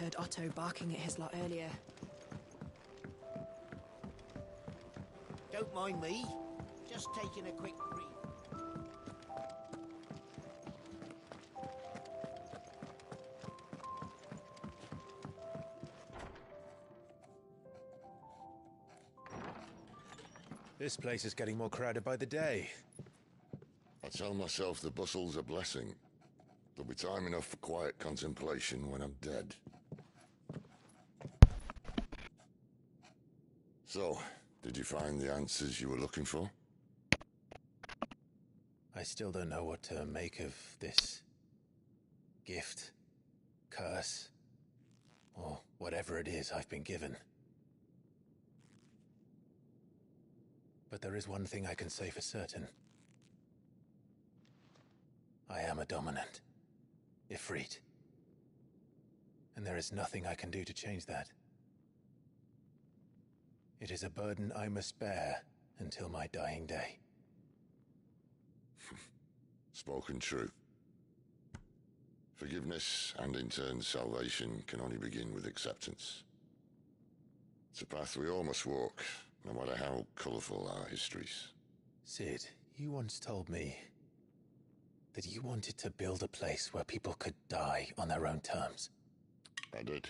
heard Otto barking at his lot earlier. Don't mind me. Just taking a quick breathe. This place is getting more crowded by the day. I tell myself the bustle's a blessing. There'll be time enough for quiet contemplation when I'm dead. So, did you find the answers you were looking for? I still don't know what to make of this gift, curse, or whatever it is I've been given. But there is one thing I can say for certain. I am a dominant, Ifrit. And there is nothing I can do to change that. It is a burden I must bear until my dying day. Spoken true. Forgiveness, and in turn salvation, can only begin with acceptance. It's a path we all must walk, no matter how colourful our histories. Sid, you once told me that you wanted to build a place where people could die on their own terms. I did.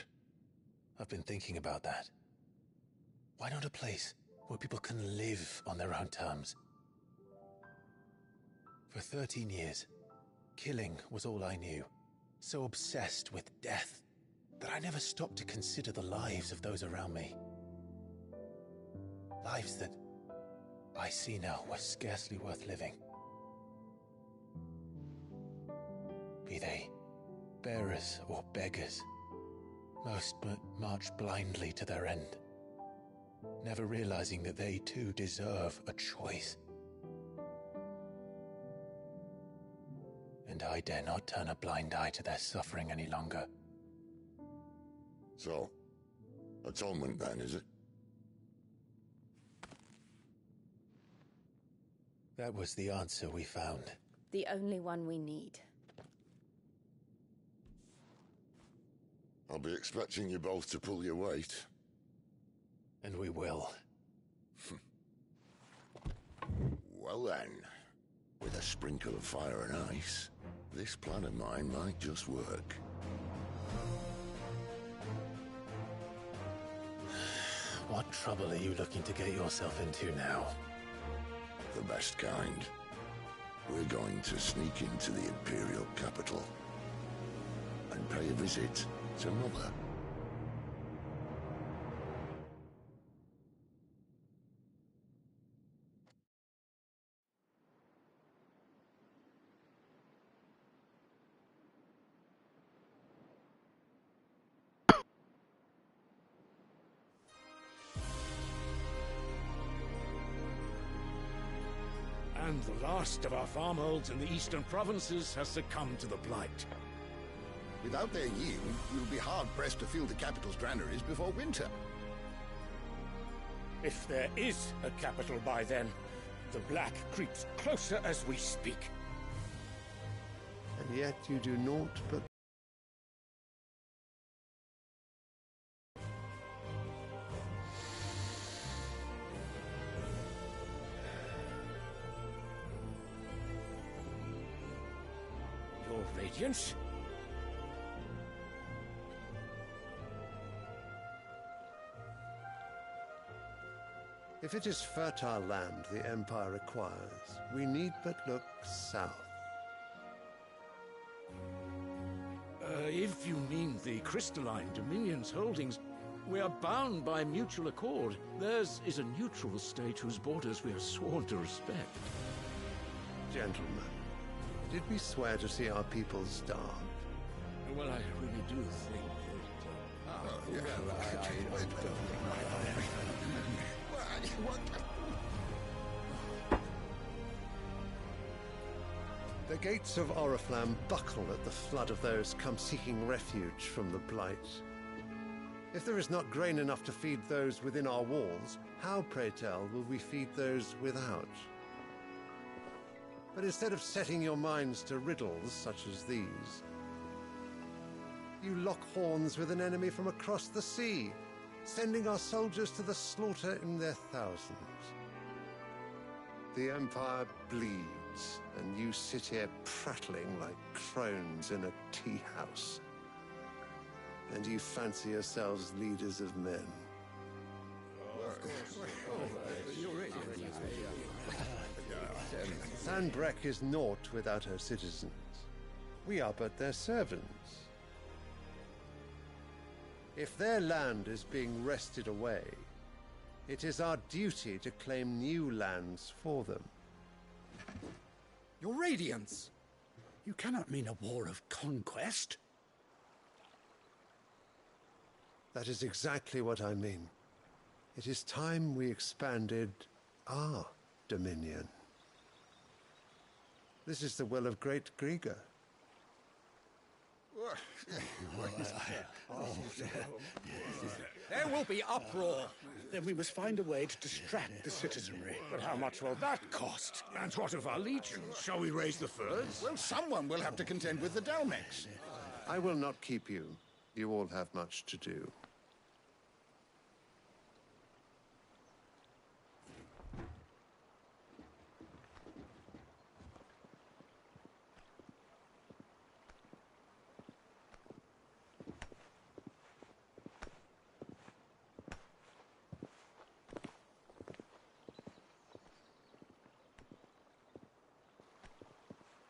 I've been thinking about that. Why not a place where people can live on their own terms? For 13 years, killing was all I knew. So obsessed with death that I never stopped to consider the lives of those around me. Lives that I see now were scarcely worth living. Be they bearers or beggars, most march blindly to their end, never realizing that they too deserve a choice. And I dare not turn a blind eye to their suffering any longer. So, atonement then, is it? That was the answer we found. The only one we need. I'll be expecting you both to pull your weight. And we will. Well then, with a sprinkle of fire and ice, this plan of mine might just work. What trouble are you looking to get yourself into now? The best kind. We're going to sneak into the Imperial capital and pay a visit to Mother. And the last of our farmholds in the eastern provinces has succumbed to the blight. Without their yield, we'll be hard-pressed to fill the capital's granaries before winter. If there is a capital by then, the black creeps closer as we speak. And yet you do naught but... Your Radiance? If it is fertile land the Empire requires, we need but look south. If you mean the crystalline Dominion's holdings, we are bound by mutual accord. Theirs is a neutral state whose borders we are sworn to respect. Gentlemen, did we swear to see our people starve? Well, I really do think The gates of Oriflamme buckle at the flood of those come seeking refuge from the blight. If there is not grain enough to feed those within our walls, how, pray tell, will we feed those without? But instead of setting your minds to riddles such as these, You lock horns with an enemy from across the sea, sending our soldiers to the slaughter in their thousands. The Empire bleeds, and you sit here prattling like crones in a tea house. And you fancy yourselves leaders of men. Sandbreck is naught without her citizens. We are but their servants. If their land is being wrested away, it is our duty to claim new lands for them. Your Radiance! You cannot mean a war of conquest. That is exactly what I mean. It is time we expanded our dominion. This is the will of great Grieger. There will be uproar. Then we must find a way to distract the citizenry. But how much will that cost? And what of our legions? Shall we raise the furs? Well, someone will have to contend with the Dalmex. I will not keep you. You all have much to do.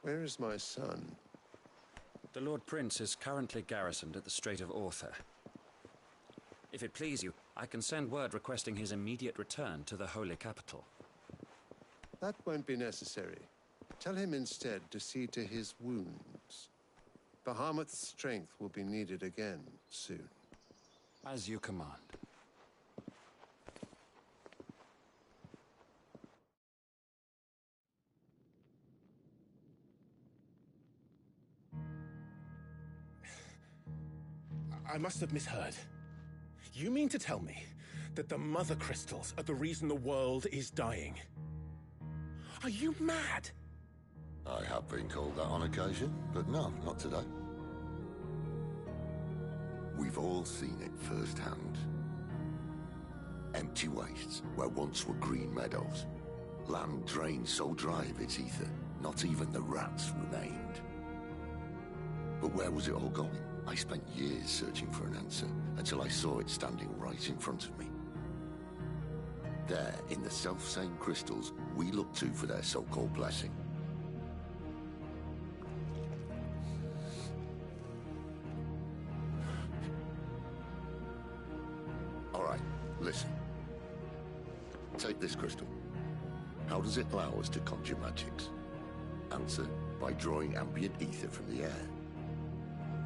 Where is my son? The Lord Prince is currently garrisoned at the Strait of Arthur. If it please you, I can send word requesting his immediate return to the Holy Capital. That won't be necessary. Tell him instead to see to his wounds. Bahamut's strength will be needed again soon. As you command. I must have misheard. You mean to tell me that the Mother Crystals are the reason the world is dying? Are you mad? I have been called that on occasion, but no, not today. We've all seen it firsthand. Empty wastes where once were green meadows. Land drained so dry of its ether, not even the rats remained. But where was it all going? I spent years searching for an answer, until I saw it standing right in front of me. There, in the self-same crystals we look to for their so-called blessing. All right, listen. Take this crystal. How does it allow us to conjure magics? Answer, by drawing ambient ether from the air.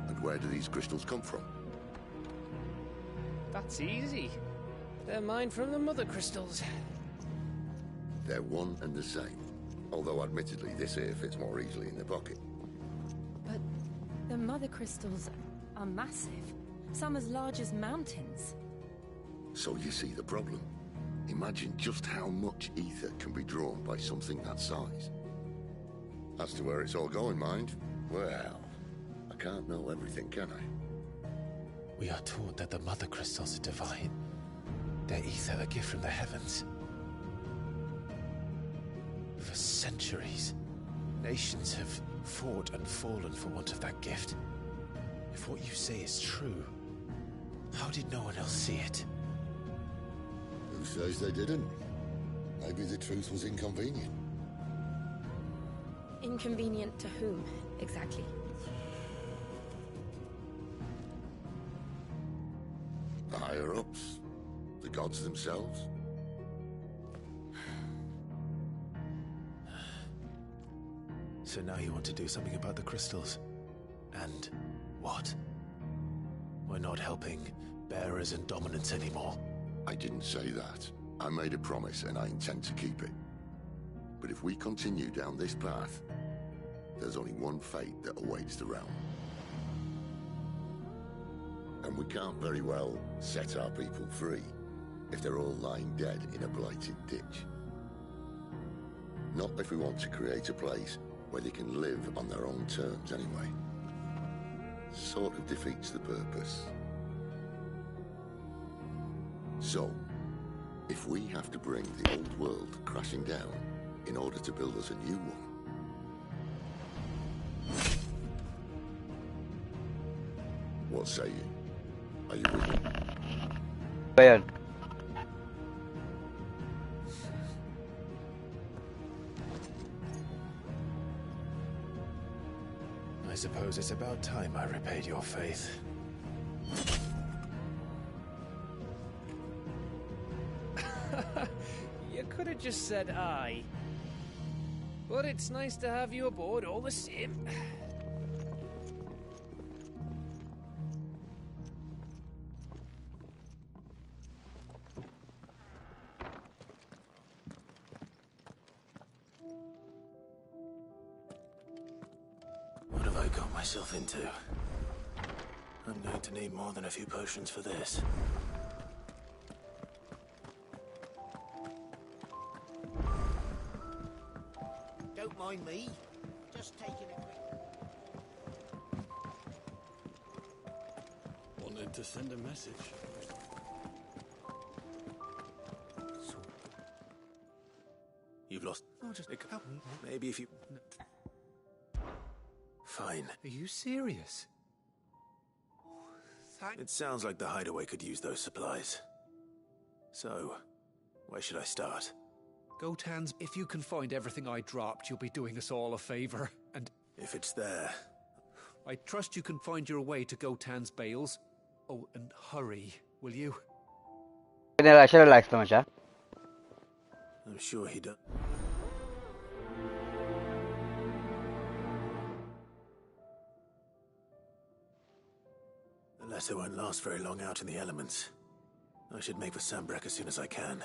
And where do these crystals come from? That's easy. They're mined from the Mother Crystals. They're one and the same. Although admittedly this here fits more easily in the pocket. But the Mother Crystals are massive. Some as large as mountains. So you see the problem. Imagine just how much ether can be drawn by something that size. As to where it's all going, mind, well, I can't know everything, can I? We are taught that the Mother Crystals are divine. Their ether a gift from the heavens. For centuries, nations have fought and fallen for want of that gift. If what you say is true, how did no one else see it? Who says they didn't? Maybe the truth was inconvenient. Inconvenient to whom, exactly? The higher-ups? The gods themselves? So now you want to do something about the crystals? And what? We're not helping bearers and dominants anymore. I didn't say that. I made a promise and I intend to keep it. But if we continue down this path, there's only one fate that awaits the realm. And we can't very well set our people free if they're all lying dead in a blighted ditch. Not if we want to create a place where they can live on their own terms anyway. sort of defeats the purpose. So, if we have to bring the old world crashing down in order to build us a new one, what say you? Are you with me? Ayan. I suppose it's about time I repaid your faith. You could have just said aye. But it's nice to have you aboard all the same. What have I got myself into? I'm going to need more than a few potions for this. Don't mind me. Just taking a quick... Wanted to send a message. You've lost... Oh, just help me. Maybe if you... Fine. Are you serious? It sounds like the hideaway could use those supplies. So, where should I start? Gotan's, if you can find everything I dropped, you'll be doing us all a favor. And if it's there... I trust you can find your way to Gotan's bales. Oh, and hurry, will you? Relax naman siya. I'm sure he does. The letter won't last very long out in the elements. I should make for Sambrek as soon as I can.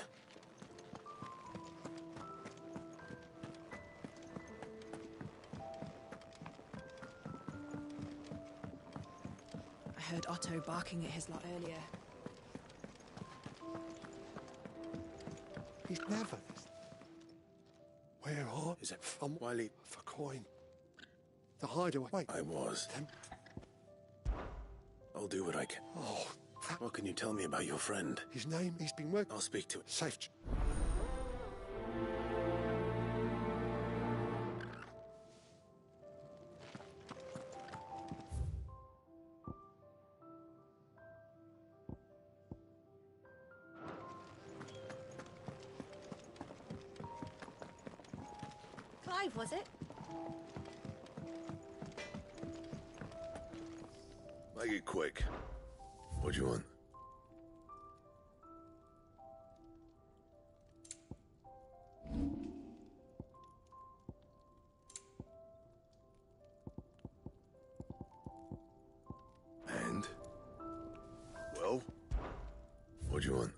I heard Otto barking at his lot earlier. He's never. Where are? Is it Wiley? For coin. The hideaway. Wait. I was. I'll do what I can. Oh. What can you tell me about your friend? His name, he's been working. I'll speak to it. Safe. Clive, was it? Make it quick. What do you want? And? Well? What do you want?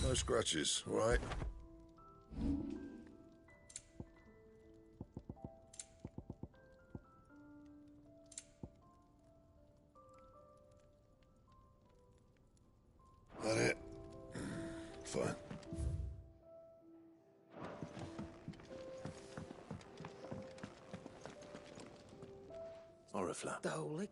No scratches, all right? That it? Fine. Oriflamme. The holy...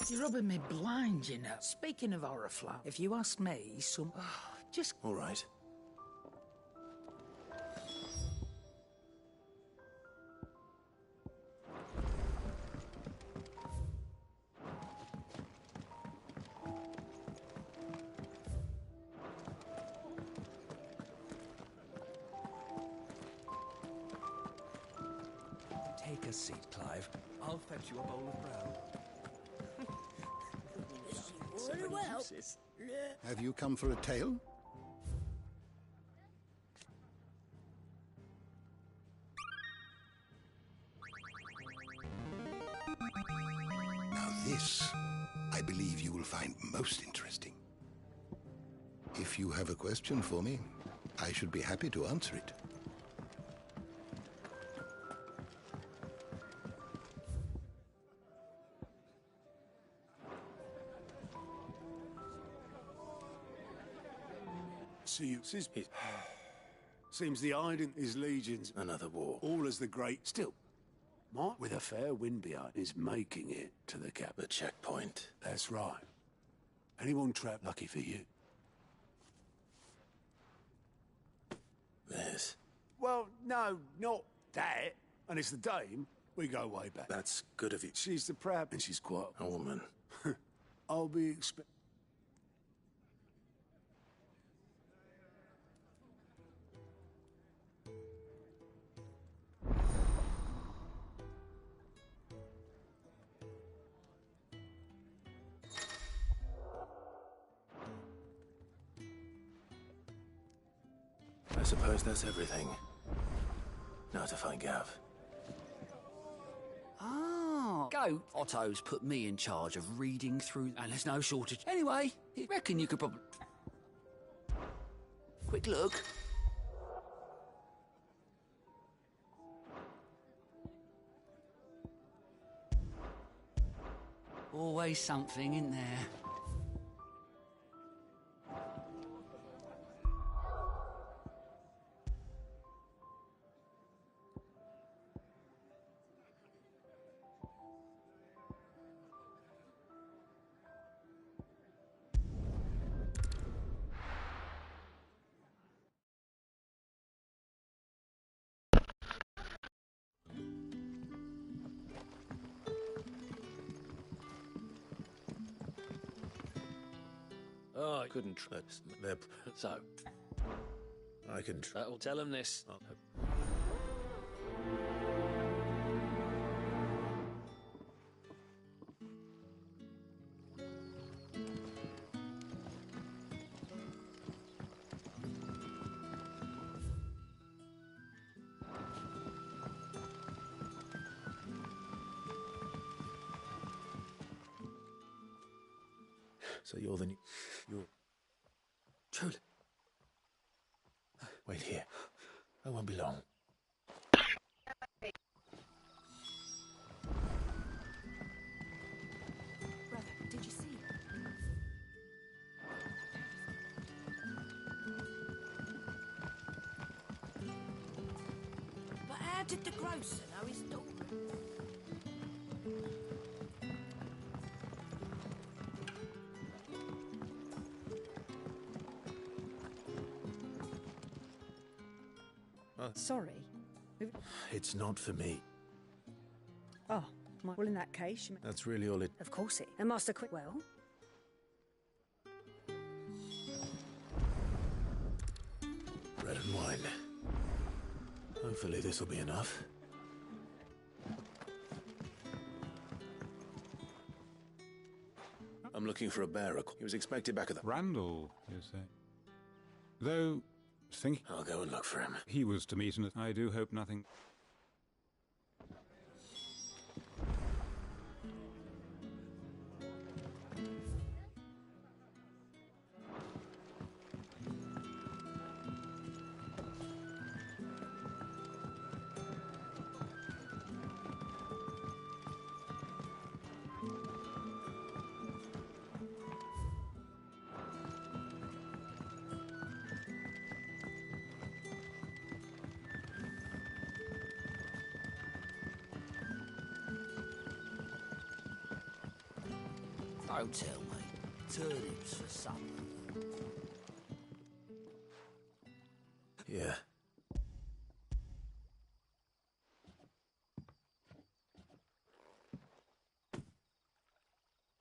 You're rubbing me blind, you know. Speaking of Oriflamme, if you ask me, just... All right. Take a seat, Clive. I'll fetch you a bowl of brown. Very well. Have you come for a tale? Now this, I believe you will find most interesting. If you have a question for me, I should be happy to answer it. see you. Seems the hiding his legions. Another war. All as the great. Still, Mark, with a fair wind behind, is making it to the cap. The checkpoint. That's right. Anyone trapped, lucky for you. This. Well, no, not that. And it's the dame. We go way back. That's good of you. She's the proud, and she's quite a woman. I'll be expect. I suppose that's everything. Now to find Gav. Ah, go. Otto's put me in charge of reading through, and there's no shortage. Anyway, I reckon you could probably... Quick look. Always something in there. Oh, I couldn't trust them. So, I can. That'll tell him this. So you're the new... You're... Truly. Wait here. I won't be long. Brother, did you see? But how did the grocer know his daughter? Sorry. It's not for me. Oh, well, in that case, you... That's really all it... Of course it. And Master Quick... Well... Bread and wine. Hopefully this will be enough. I'm looking for a bearer. He was expected back at the... Randall, you say? Though... think I'll go and look for him. He was to meet, and I do hope nothing. Don't tell me. Turnips for supper. Yeah.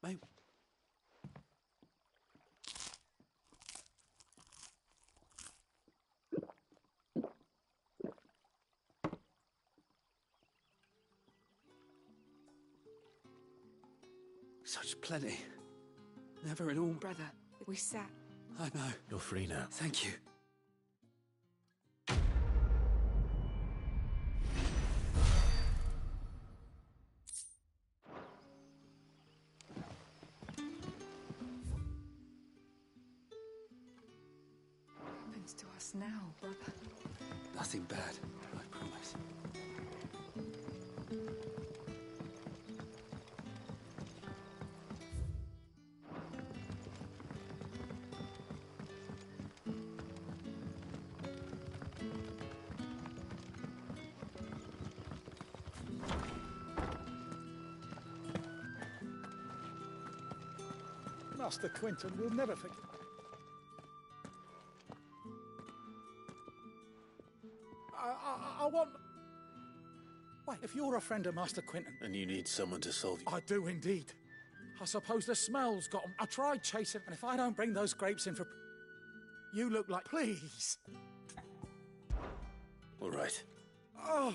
Mate. Such plenty. Never in all. Brother, we sat. I know. You're free now. Thank you. What happens to us now, brother? Nothing bad, I promise. Master Quinton will never forget. I want... Wait, if you're a friend of Master Quinton... And you need someone to solve you. I do indeed. I suppose the smell's got 'em. I tried chasing, and if I don't bring those grapes in for... You look like... Please! All right. Oh...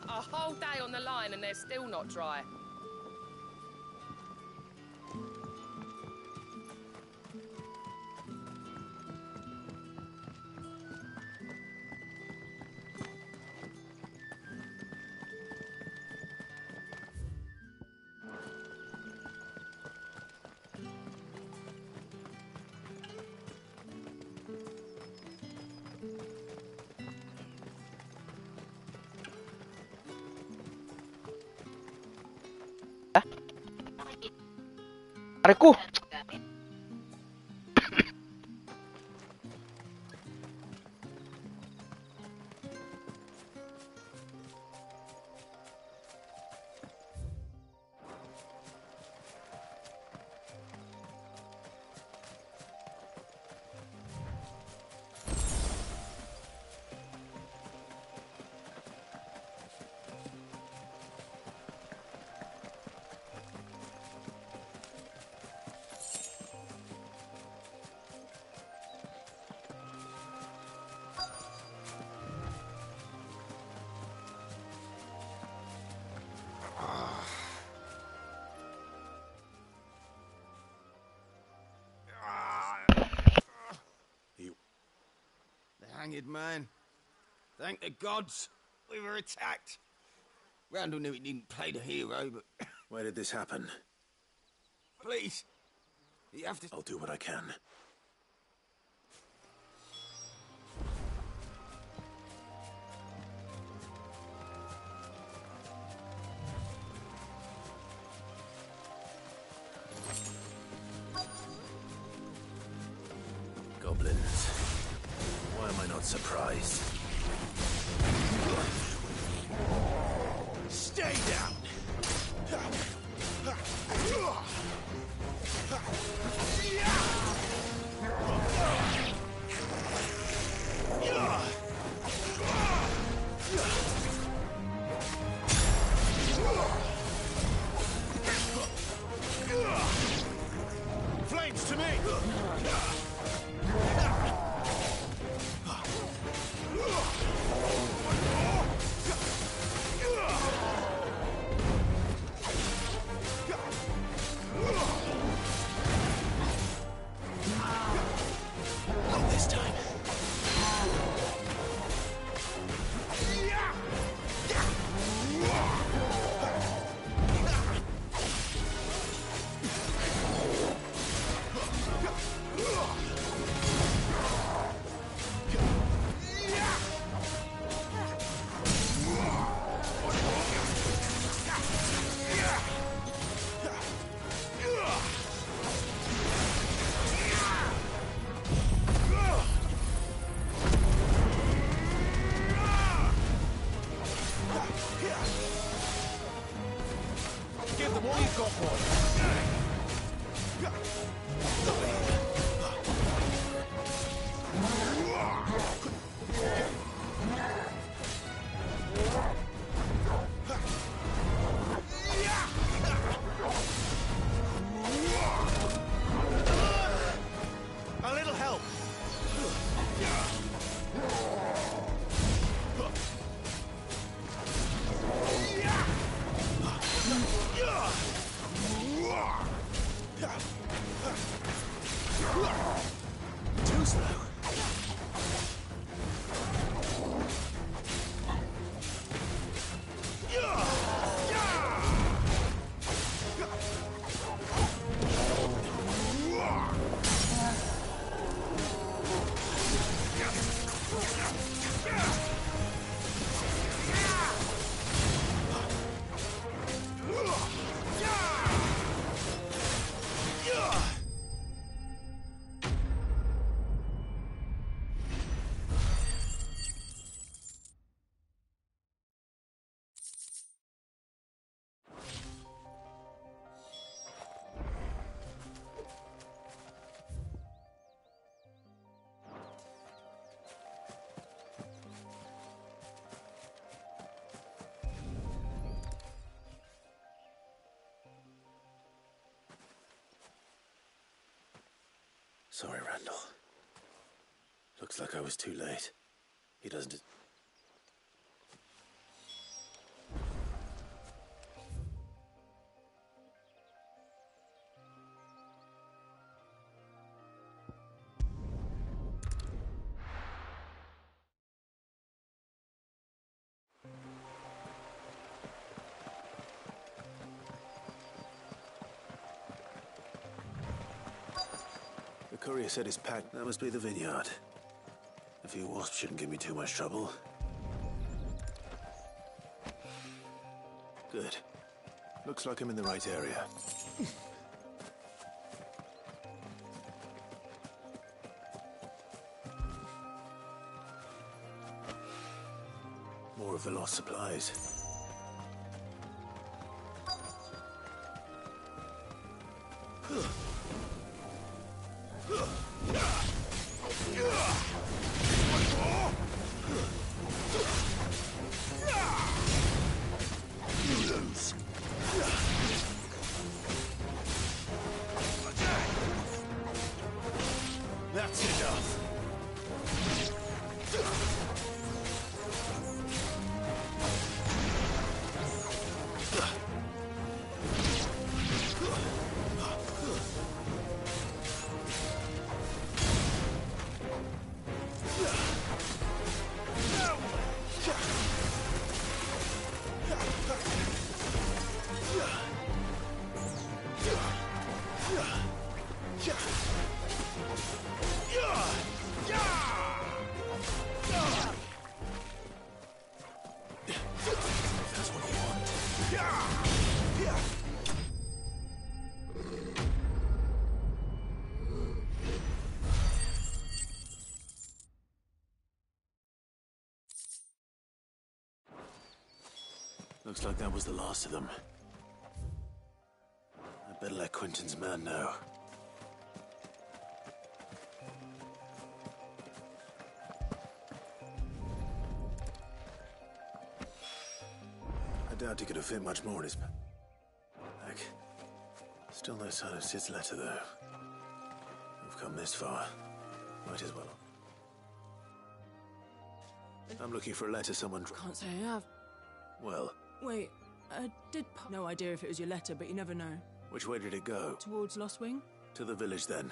A whole day on the line and they're still not dry. Tarekku. Hanged man. Thank the gods. We were attacked. Randall knew he didn't play the hero, but... Where did this happen? Please. You have to... I'll do what I can. Goblins. Why am I not surprised? Stay down! Flames to me! Not this time. Give them all you've got, boy. A little help. close now. Sorry, Randall. Looks like I was too late. He doesn't... The courier said it's packed. That must be the vineyard. A few wasps shouldn't give me too much trouble. Good. Looks like I'm in the right area. More of the lost supplies. That's enough. Looks like that was the last of them. I'd better let Quentin's man know. I doubt he could have fit much more in his bag. Still no sign of Sid's letter, though. We've come this far. Might as well. I'm looking for a letter someone... Can't say I have. Well... Wait, I did pop... No idea if it was your letter, but you never know. Which way did it go? Towards Lost Wing? To the village, then.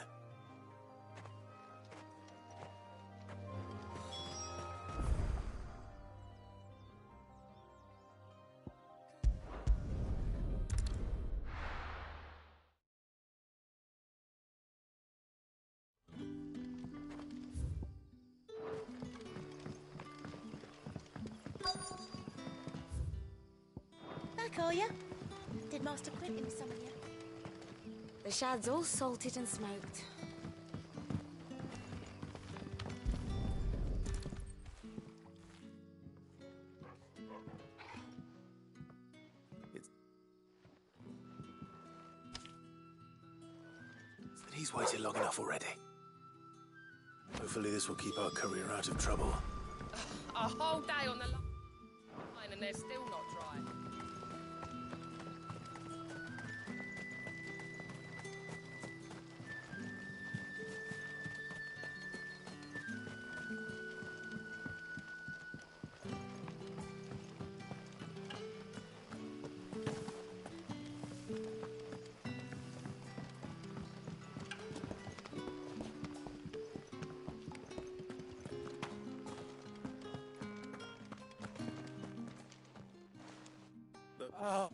Back, are ya? Did Master Quentin summon you? The shad's all salted and smoked. He's waited long enough already. Hopefully this will keep our courier out of trouble. A whole day on the line and they're still not dry. Oh.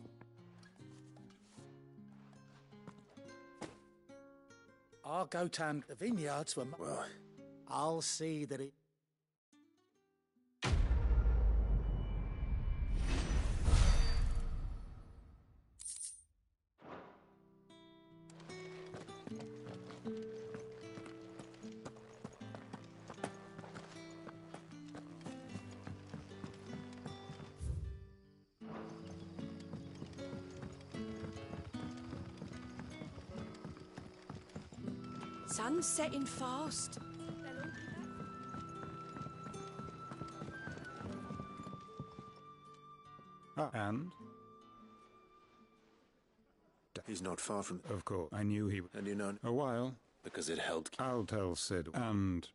I'll go tend the vineyards for. Well, I'll see that it. Sun's setting fast. And? He's not far from... Of course, I knew he... And you know... A while. Because it held... I'll tell Sid. And...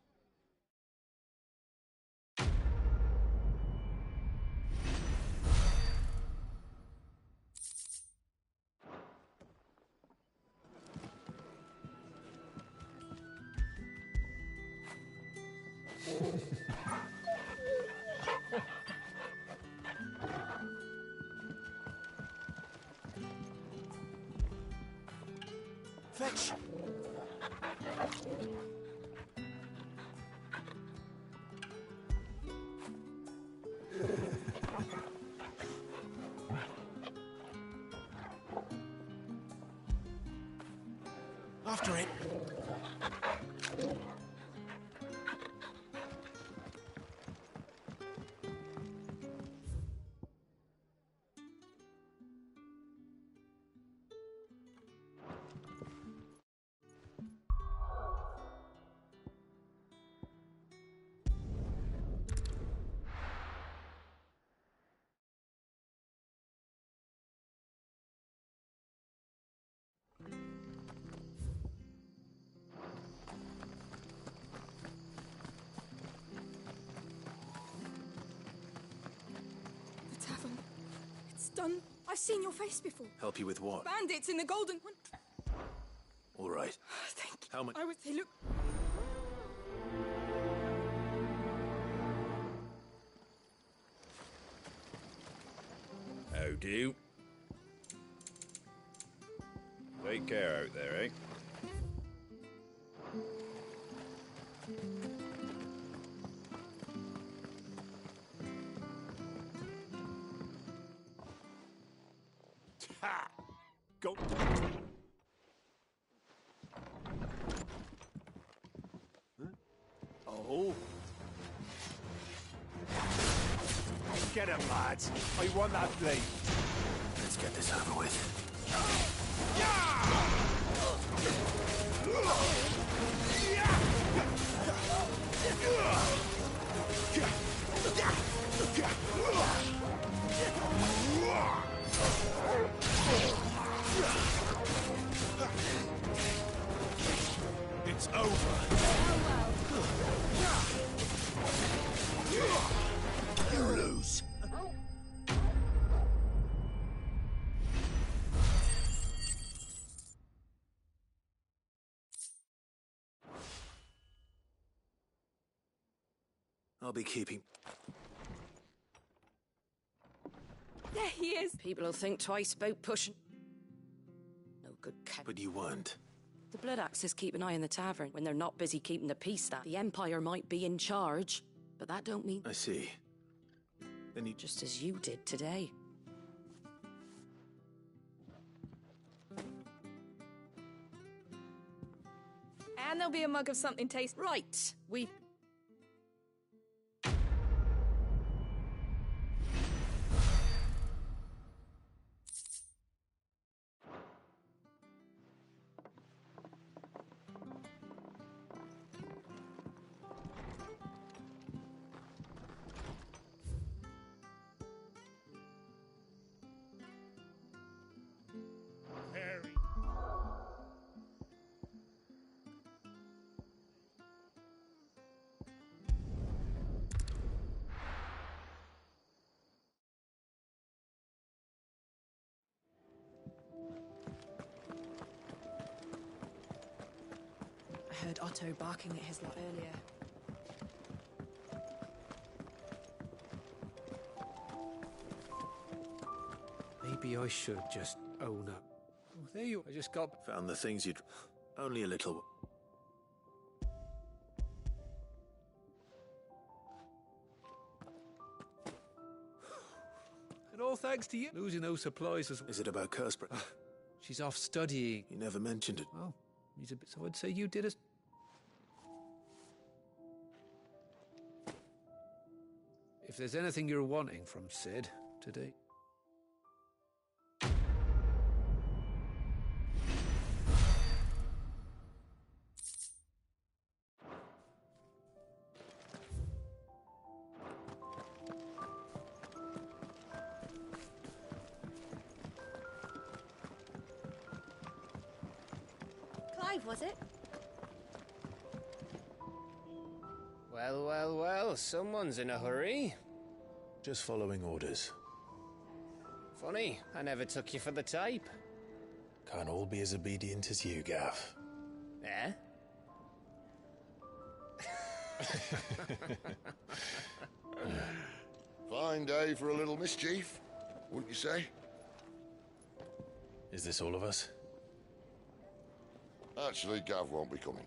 Fetch. After it. Done. I've seen your face before. Help you with what? Bandits in the golden one. All right. Thank you. How much? They look. How do? Take care out there, eh? Ha! Go. Huh? Oh. Get him, lads. I want that blade. Let's get this over with. It's over. You lose. I'll be keeping... There he is. People will think twice about pushing. No good cat. But you weren't. The Blood Axes keep an eye on the tavern when they're not busy keeping the peace. That the Empire might be in charge, but that don't mean... I see. Then you... Just as you did today. And there'll be a mug of something tasty. Right. We... I heard Otto barking at his lot earlier. They Maybe I should just own up. Oh, there you... I just got... Found the things you'd... Only a little... And all thanks to you. Losing those supplies is... Is it about Cursprit? She's off studying. You never mentioned it. Oh, he's a bit... So I'd say you did it. If there's anything you're wanting from Sid today... Clive, was it? Well, well, well, someone's in a hurry. Just following orders. Funny, I never took you for the type. Can't all be as obedient as you, Gav. Eh? Fine day for a little mischief, wouldn't you say? Is this all of us? Actually, Gav won't be coming.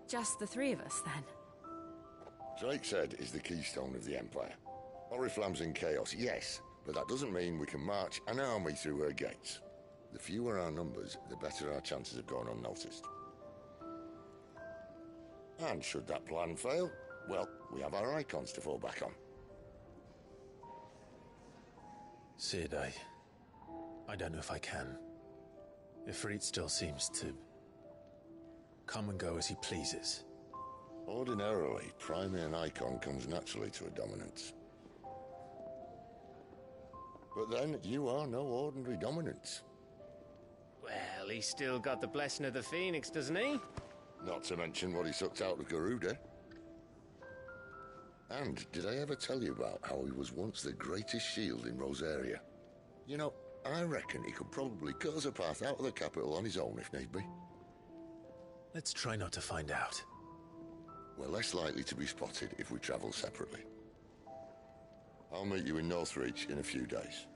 Just the three of us, then? Drake's Head is the keystone of the Empire. Oriflamme's in chaos, yes, but that doesn't mean we can march an army through her gates. The fewer our numbers, the better our chances of going unnoticed. And should that plan fail, well, we have our icons to fall back on. Sid, I don't know if I can. Ifrit still seems to come and go as he pleases. Ordinarily, priming an icon comes naturally to a dominance. But then, you are no ordinary dominance. Well, he's still got the blessing of the Phoenix, doesn't he? Not to mention what he sucked out of Garuda. And did I ever tell you about how he was once the greatest shield in Rosaria? You know, I reckon he could probably cut us a path out of the capital on his own if need be. Let's try not to find out. We're less likely to be spotted if we travel separately. I'll meet you in Northreach in a few days.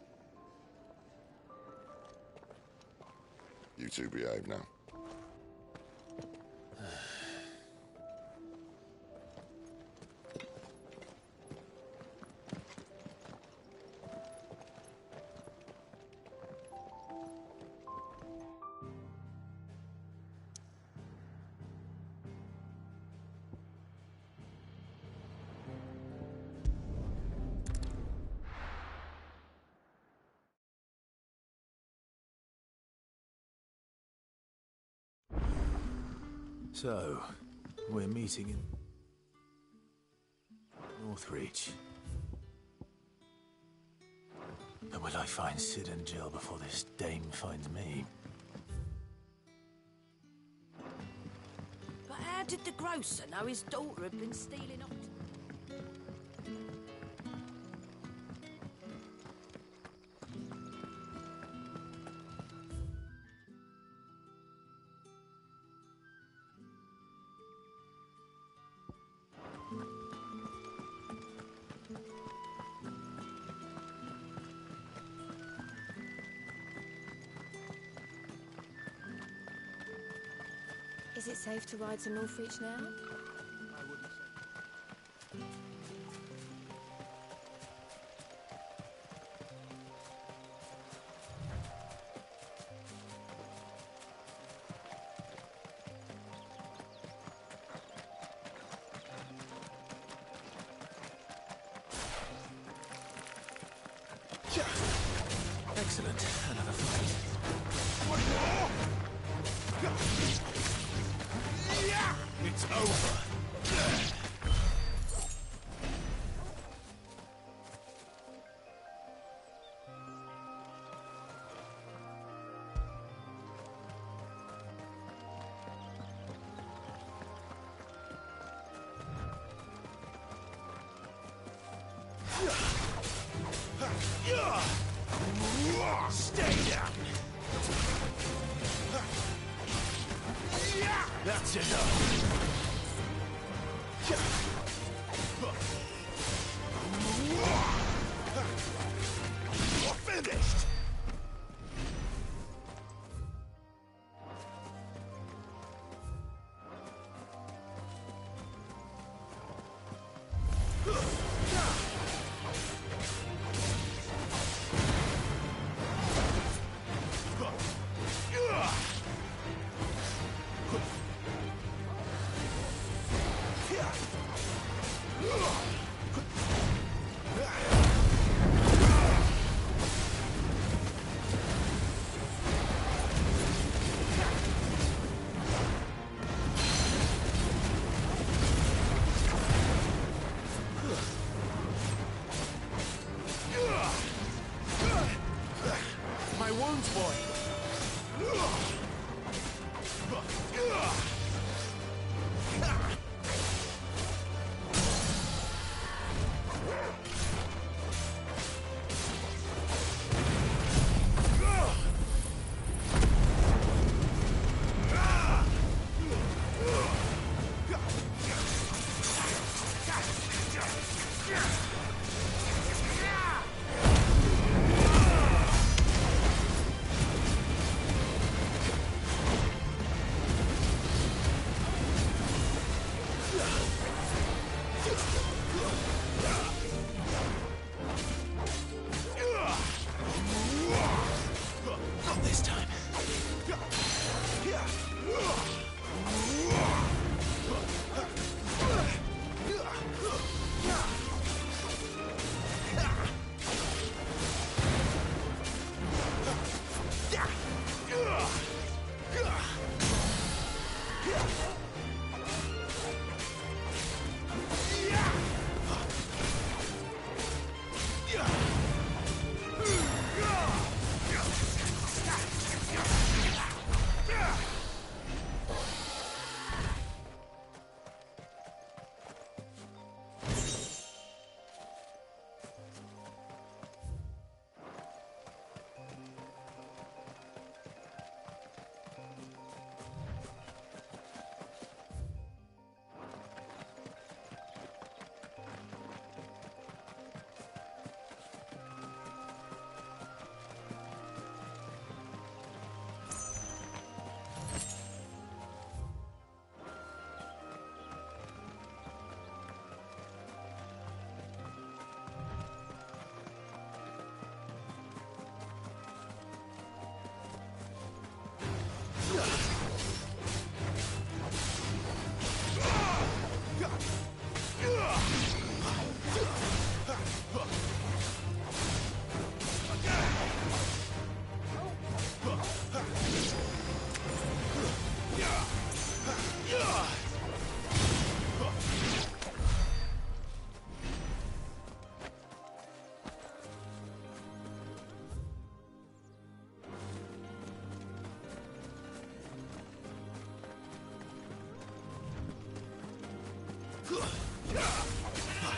You two behave now. So, we're meeting in Northreach. But will I find Sid and Jill before this dame finds me? But how did the grocer know his daughter had been stealing off? Is it safe to ride to Northreach now? Excellent. Another fight. It's over. Stay down. That's enough. Not this time.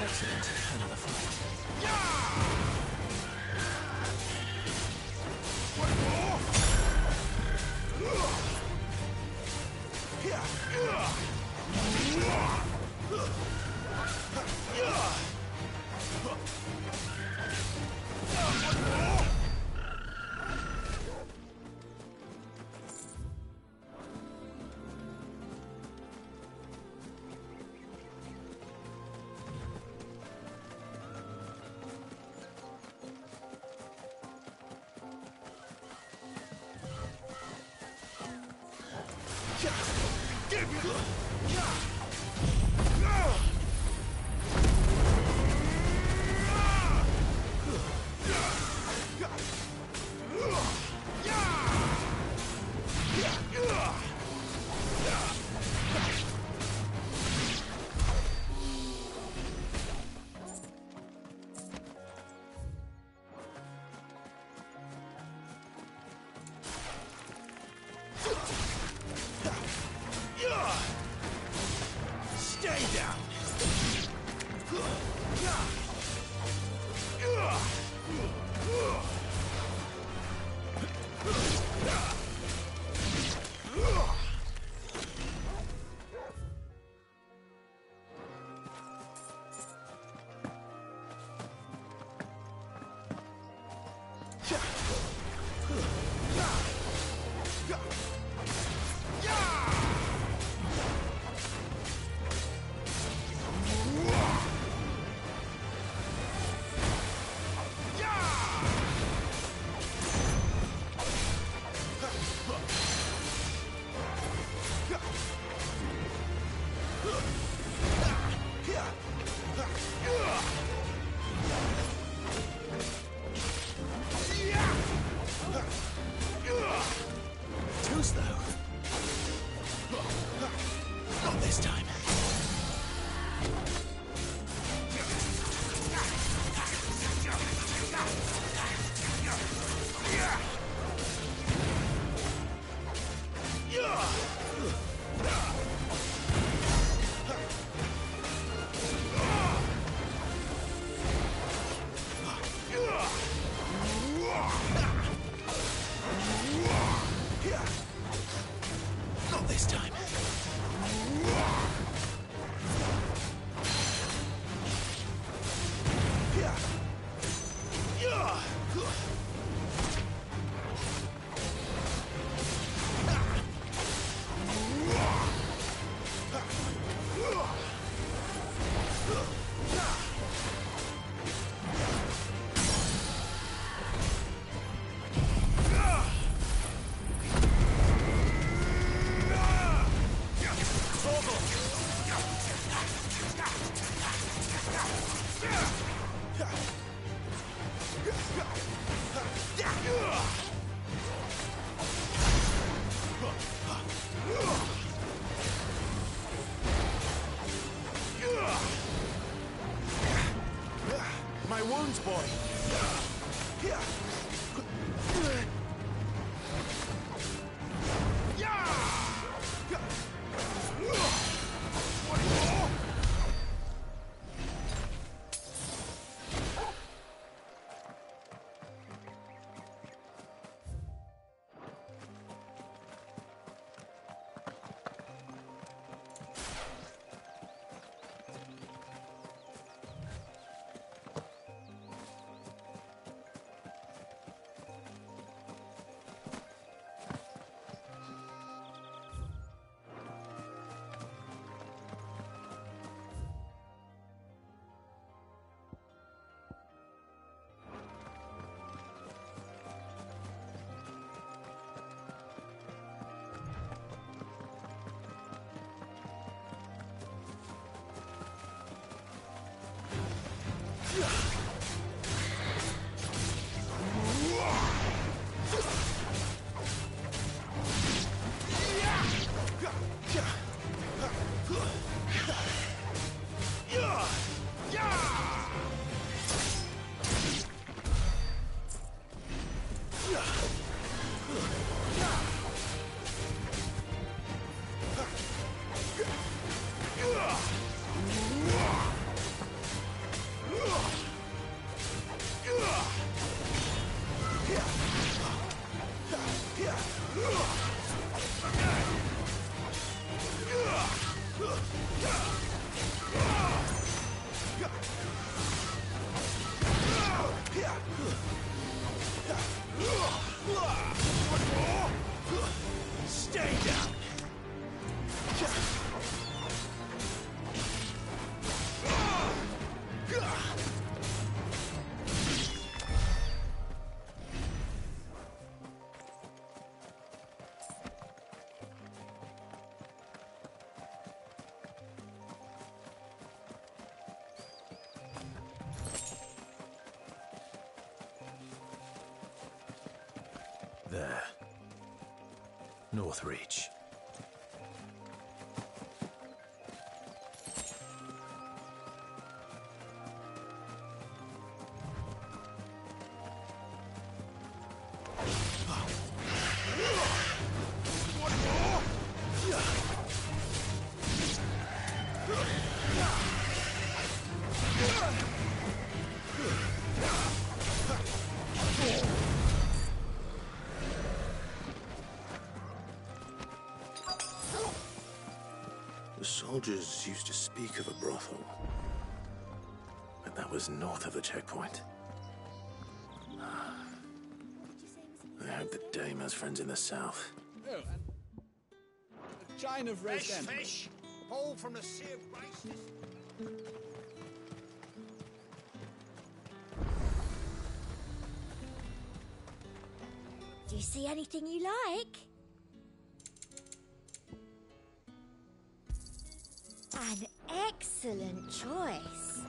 Excellent. Another fight. Stay down. Too slow. Not this time. Not this time. My wounds, boy. Stay down! There. Northreach. The soldiers used to speak of a brothel, but that was north of the checkpoint. I hope the dame has friends in the south. Oh, and a chine of roast end. Fish! Pulled from the sea of graces. Do you see anything you like? An excellent choice.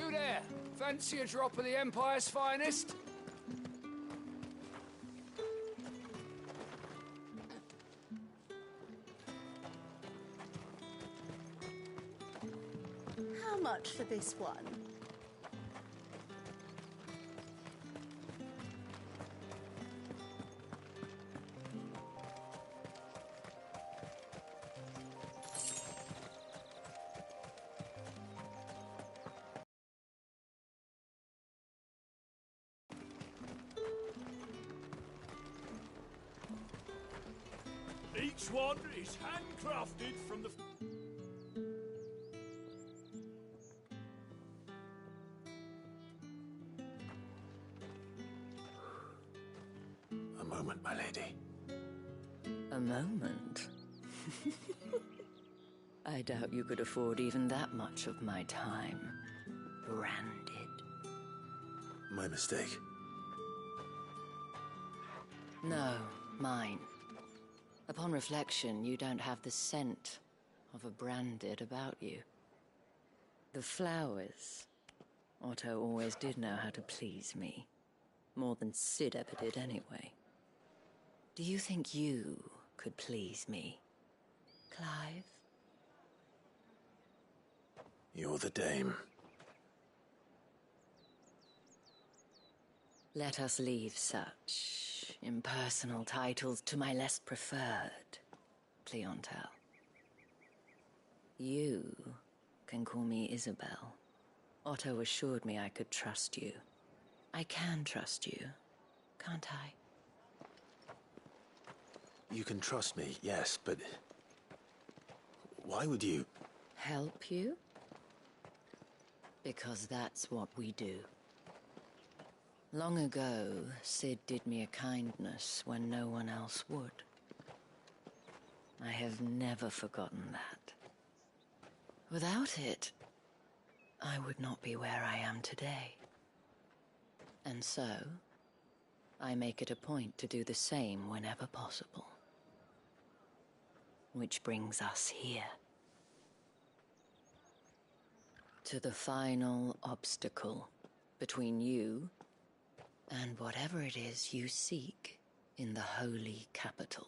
You there! Fancy a drop of the Empire's finest? How much for this one? Each one is handcrafted from the... A moment, my lady. A moment? I doubt you could afford even that much of my time. Branded. My mistake. No, mine. Upon reflection, you don't have the scent of a branded about you. The flowers. Otto always did know how to please me. More than Sid ever did anyway. Do you think you could please me, Clive? You're the dame. Let us leave such impersonal titles to my less preferred clientele. You can call me Isabel. Otto assured me I could trust you. I can trust you, can't I? You can trust me, yes, but... why would you... Help you? Because that's what we do. Long ago, Sid did me a kindness when no one else would. I have never forgotten that. Without it, I would not be where I am today. And so, I make it a point to do the same whenever possible. Which brings us here. To the final obstacle between you and whatever it is you seek in the holy capital.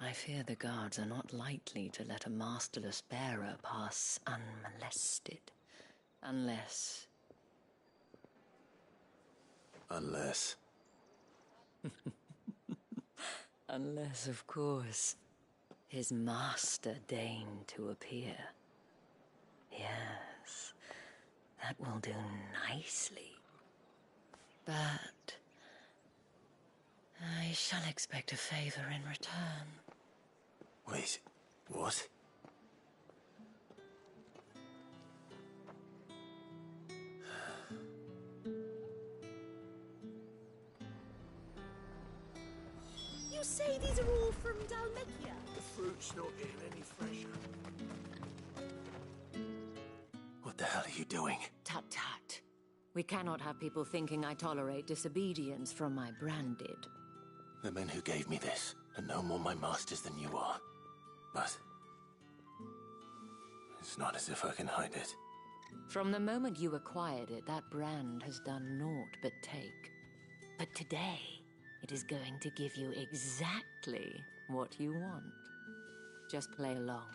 I fear the guards are not likely to let a masterless bearer pass unmolested. Unless... Unless... Unless, of course, his master deigned to appear. Yes, that will do nicely. But I shall expect a favor in return. Wait, what? You say these are all from Dalmekia? The fruit's not getting any fresher. What the hell are you doing? Tut tut. We cannot have people thinking I tolerate disobedience from my branded. The men who gave me this are no more my masters than you are. But... it's not as if I can hide it. From the moment you acquired it, that brand has done naught but take. But today, it is going to give you exactly what you want. Just play along.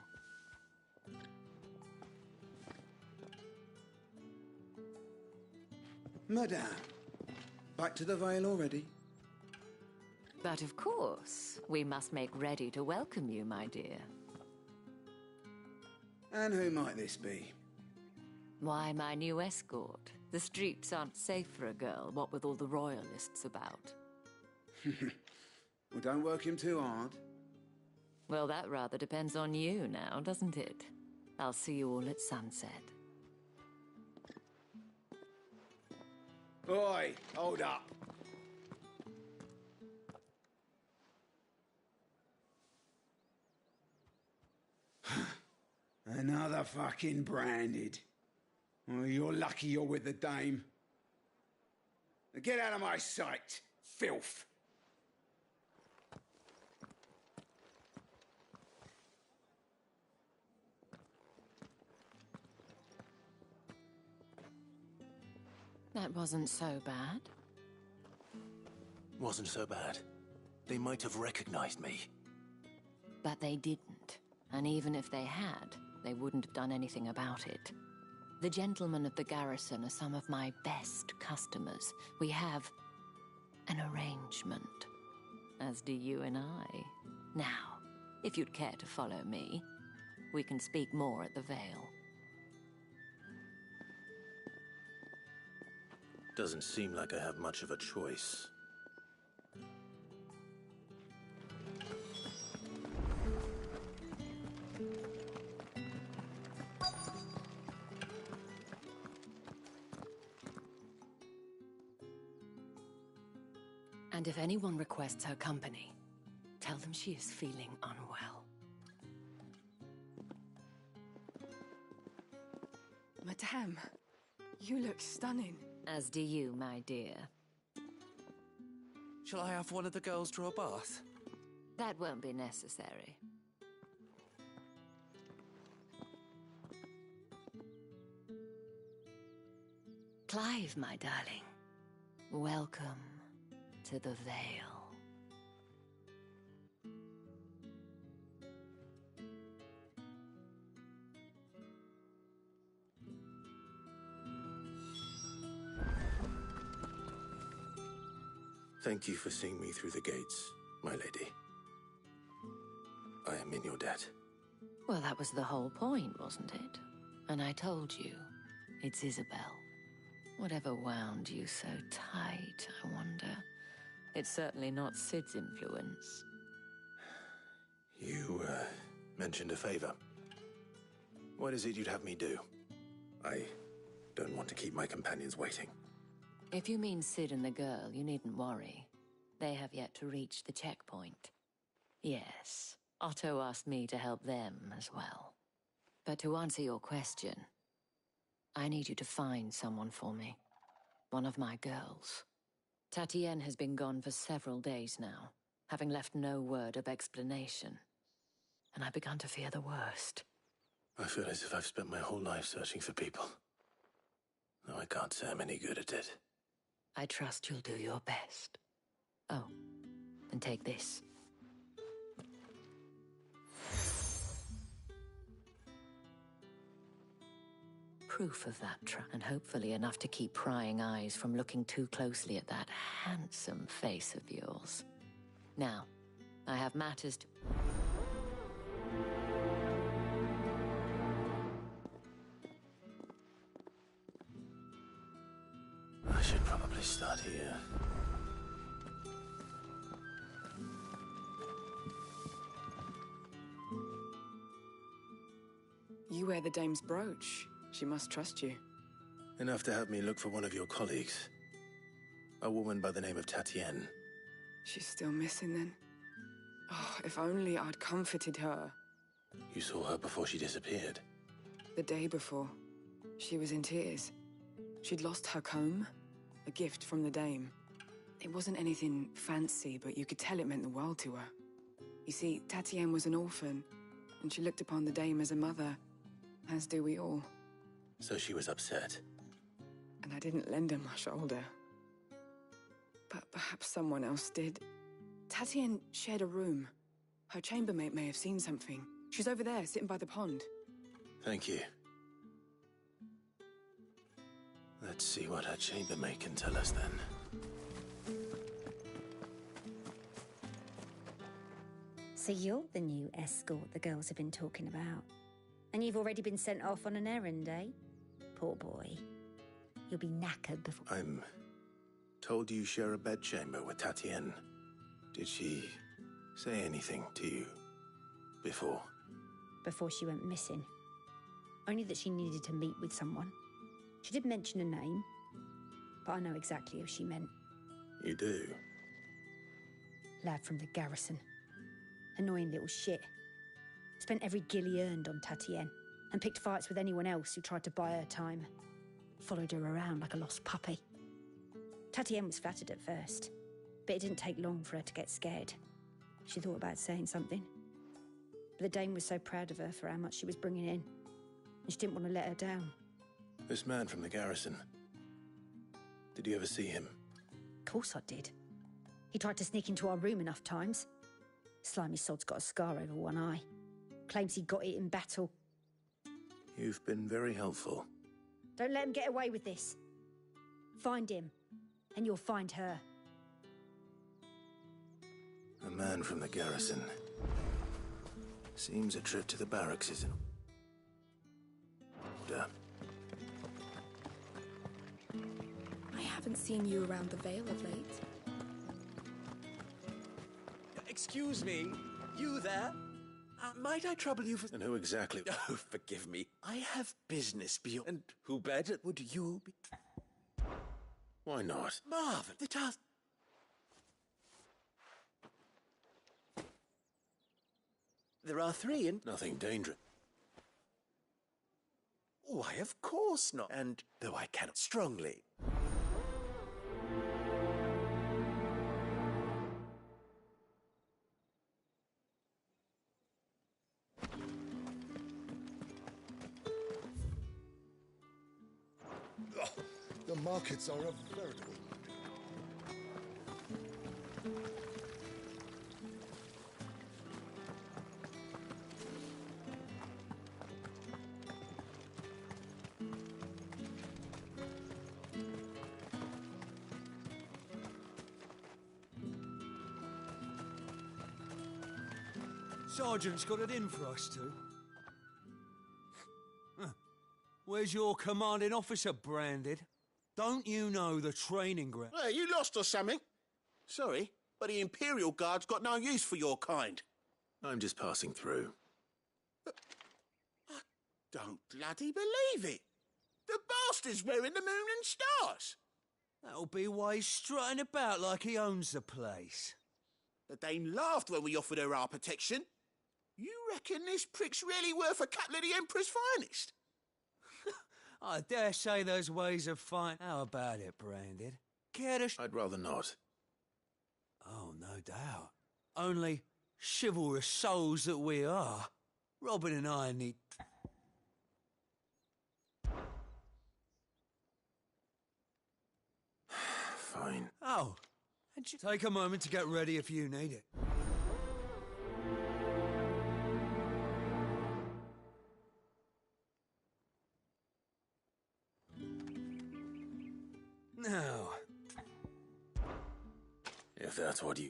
Madame, back to the Vale already? But of course, we must make ready to welcome you, my dear. And who might this be? Why, my new escort. The streets aren't safe for a girl, what with all the royalists about. Well, don't work him too hard. Well, that rather depends on you now, doesn't it? I'll see you all at sunset. Oi, hold up. Another fucking branded. Well, you're lucky you're with the dame. Now get out of my sight, filth. That wasn't so bad. Wasn't so bad. They might have recognized me. But they didn't. And even if they had, they wouldn't have done anything about it. The gentlemen of the garrison are some of my best customers. We have an arrangement, as do you and I. Now, if you'd care to follow me, we can speak more at the Vale. Doesn't seem like I have much of a choice. And if anyone requests her company, tell them she is feeling unwell. Madame, you look stunning. As do you, my dear. Shall I have one of the girls draw a bath? That won't be necessary. Clive, my darling. Welcome to the Vale. Thank you for seeing me through the gates, my lady. I am in your debt. Well, that was the whole point, wasn't it? And I told you, it's Isabel. Whatever wound you so tight, I wonder. It's certainly not Sid's influence. You, mentioned a favor. What is it you'd have me do? I don't want to keep my companions waiting. If you mean Sid and the girl, you needn't worry. They have yet to reach the checkpoint. Yes, Otto asked me to help them as well. But to answer your question, I need you to find someone for me. One of my girls. Tatienne has been gone for several days now, having left no word of explanation. And I've begun to fear the worst. I feel as if I've spent my whole life searching for people. No, I can't say I'm any good at it. I trust you'll do your best. Oh, and take this. Proof of that and hopefully enough to keep prying eyes from looking too closely at that handsome face of yours. Now, I have matters to... I should probably start here. You wear the dame's brooch. She must trust you. Enough to have me look for one of your colleagues. A woman by the name of Tatienne. She's still missing then. Oh, if only I'd comforted her. You saw her before she disappeared. The day before, she was in tears. She'd lost her comb, a gift from the dame. It wasn't anything fancy, but you could tell it meant the world to her. You see, Tatienne was an orphan, and she looked upon the dame as a mother, as do we all. So she was upset. And I didn't lend her my shoulder. But perhaps someone else did. Tatienne shared a room. Her chambermaid may have seen something. She's over there, sitting by the pond. Thank you. Let's see what her chambermaid can tell us then. So you're the new escort the girls have been talking about. And you've already been sent off on an errand, eh? Poor boy. You'll be knackered before... I'm told you share a bedchamber with Tatienne. Did she say anything to you before? Before she went missing. Only that she needed to meet with someone. She did mention a name, but I know exactly who she meant. You do? Lad from the garrison. Annoying little shit. Spent every guil he earned on Tatienne, and picked fights with anyone else who tried to buy her time. Followed her around like a lost puppy. Tatienne was flattered at first, but it didn't take long for her to get scared. She thought about saying something. But the dame was so proud of her for how much she was bringing in, and she didn't want to let her down. This man from the garrison. Did you ever see him? Of course I did. He tried to sneak into our room enough times. Slimy sod's got a scar over one eye. Claims he got it in battle. You've been very helpful. Don't let him get away with this. Find him, and you'll find her. A man from the garrison. Seems a trip to the barracks is in order. I haven't seen you around the Vale of late. Excuse me, you there? Might I trouble you for... And who exactly? Oh, forgive me. I have business beyond... And who better would you be? Why not? Marvel, the task... There are 3 and... Nothing dangerous. Why, of course not. And though I cannot strongly... The markets are a veritable... Sergeant's got it in for us two. Where's your commanding officer branded? Don't you know the training ground? Hey, you lost or something? Sorry, but the Imperial Guard's got no use for your kind. I'm just passing through. I don't bloody believe it. The bastard's wearing the moon and stars. That'll be why he's strutting about like he owns the place. The dame laughed when we offered her our protection. You reckon this prick's really worth a couple of the Emperor's finest? I dare say there's ways of fighting. How about it, Branded? Care to... I'd rather not. Oh, no doubt. Only chivalrous souls that we are, Robin and I need... Fine. Oh, and you take a moment to get ready if you need it. Now, if that's what you...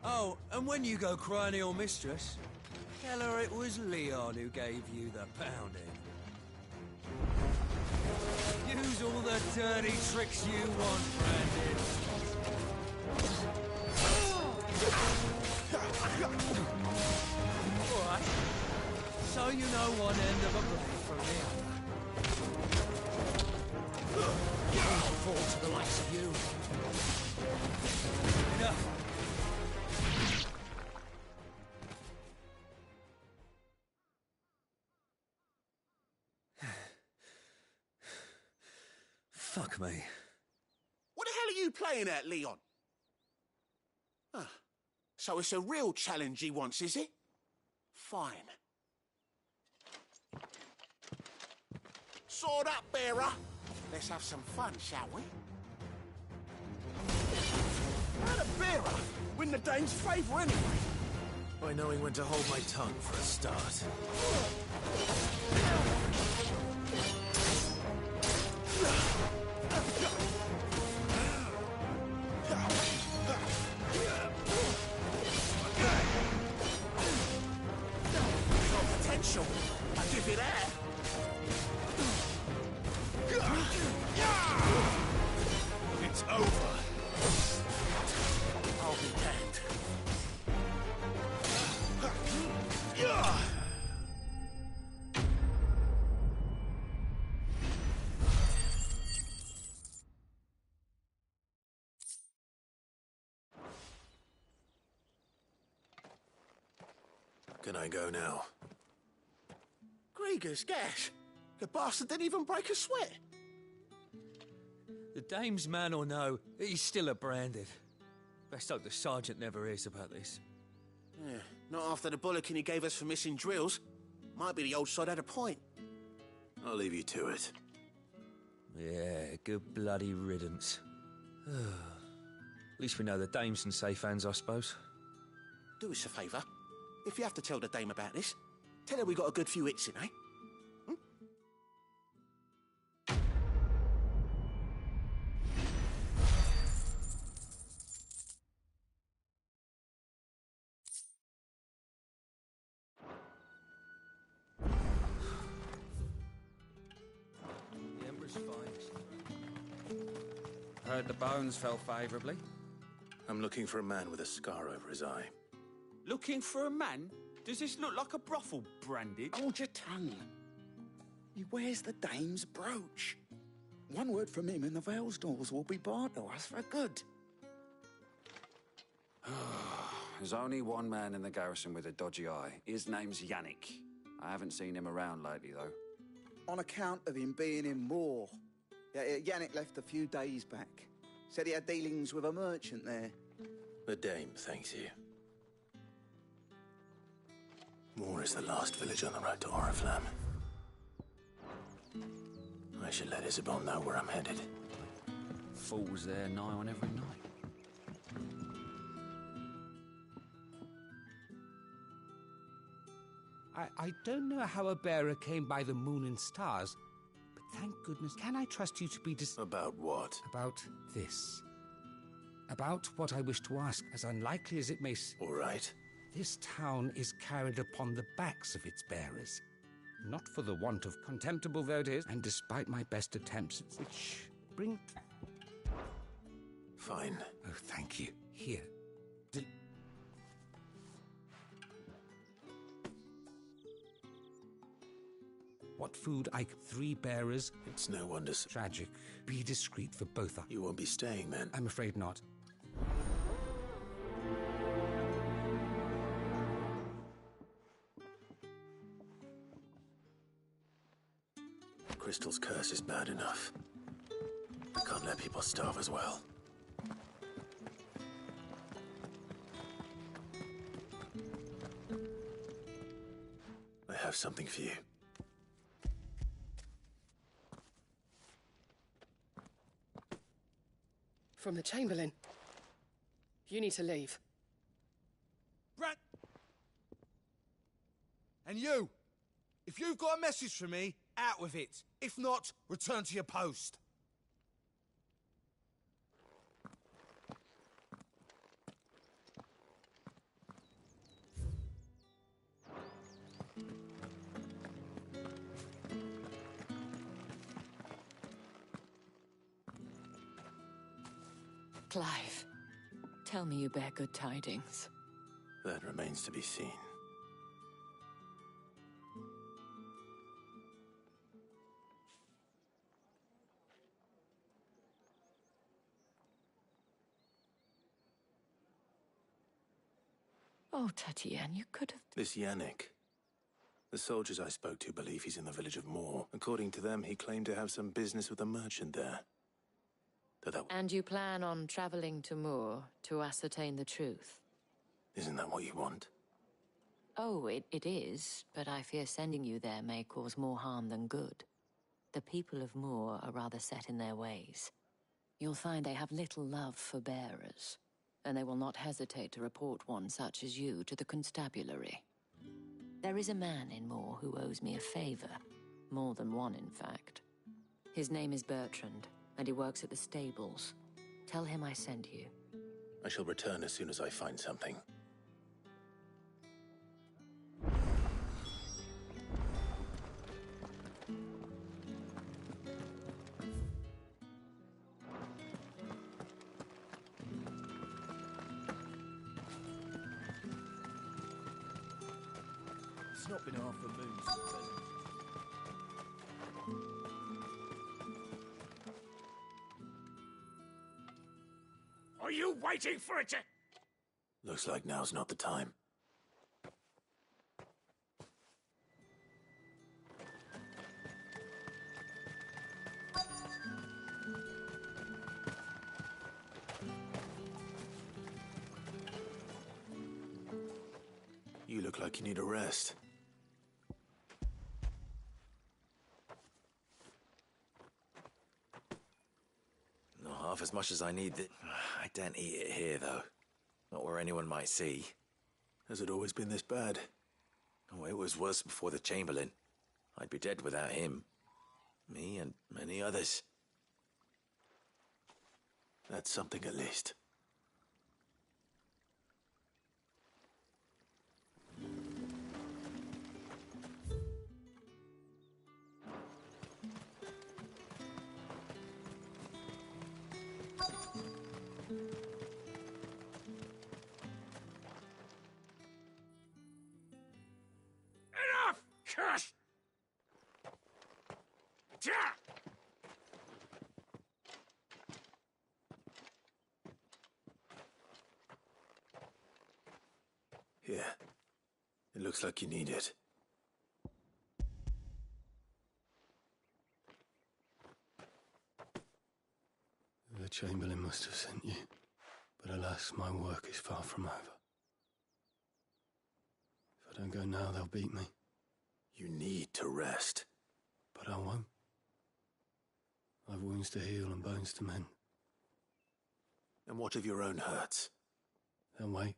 Oh, and when you go crying to your mistress, tell her it was Leon who gave you the pounding. Use all the dirty tricks you want, Brandon. All right. So you know one end of a blade from the other. Don't fall to the likes of you. Enough. Fuck me. What the hell are you playing at, Leon? Ah, so it's a real challenge he wants, is it? Fine. Sword up, bearer. Let's have some fun, shall we? How the bearer win the dame's favour anyway? By knowing when to hold my tongue for a start. Potential. I'll give you that. It's over. I'll be damned. Can I go now? Grieger's gas. The bastard didn't even break a sweat. The dame's man or no, he's still a Branded. Best hope the sergeant never hears about this. Yeah, not after the bullocking he gave us for missing drills. Might be the old sod had a point. I'll leave you to it. Yeah, good bloody riddance. At least we know the dame's in safe hands, I suppose. Do us a favour. If you have to tell the dame about this, tell her we got a good few hits in, eh? The Emperor's finest. Heard the bones fell favourably. I'm looking for a man with a scar over his eye. Looking for a man? Does this look like a brothel, Branded? Hold your tongue. He wears the dame's brooch. One word from him and the Vale's doors will be barred to us for good. There's only one man in the garrison with a dodgy eye. His name's Yannick. I haven't seen him around lately, though. On account of him being in Moor. Yannick left a few days back. Said he had dealings with a merchant there. The dame thanks you. Moor is the last village on the road to Oriflamme. I should let Isabel know where I'm headed. Falls there nigh on every night. I don't know how a bearer came by the moon and stars, but thank goodness, can I trust you to be About what? About this. About what I wish to ask, as unlikely as it may All right. This town is carried upon the backs of its bearers. Not for the want of contemptible though it is, and despite my best attempts, which bring... Fine. Oh, thank you. Here. What food I... 3 bearers... It's no wonder... Tragic. Be discreet for both of... You won't be staying, then? I'm afraid not. Crystal's curse is bad enough. I can't let people starve as well. I have something for you. From the Chamberlain. You need to leave. Brad! And you! If you've got a message for me, out with it. If not, return to your post. Clive, tell me you bear good tidings. That remains to be seen. Oh, Tatienne, you could have... This Yannick. The soldiers I spoke to believe he's in the village of Moor. According to them, he claimed to have some business with a merchant there. And you plan on traveling to Moor to ascertain the truth? Isn't that what you want? Oh, it is, but I fear sending you there may cause more harm than good. The people of Moor are rather set in their ways. You'll find they have little love for bearers, and they will not hesitate to report one such as you to the constabulary. There is a man in Moor who owes me a favor. More than one, in fact. His name is Bertrand, and he works at the stables. Tell him I sent you. I shall return as soon as I find something. It's not been half a moon since then. Are you waiting for it to... Looks like now's not the time. You look like you need a rest. Not half as much as I need. I don't eat it here, though. Not where anyone might see. Has it always been this bad? Oh, it was worse before the Chamberlain. I'd be dead without him. Me and many others. That's something at least. Enough! Shush! Here. It looks like you need it. The Chamberlain must have sent you, but alas, my work is far from over. If I don't go now, they'll beat me. You need to rest. But I won't. I've wounds to heal and bones to mend. And what of your own hurts? They'll wait.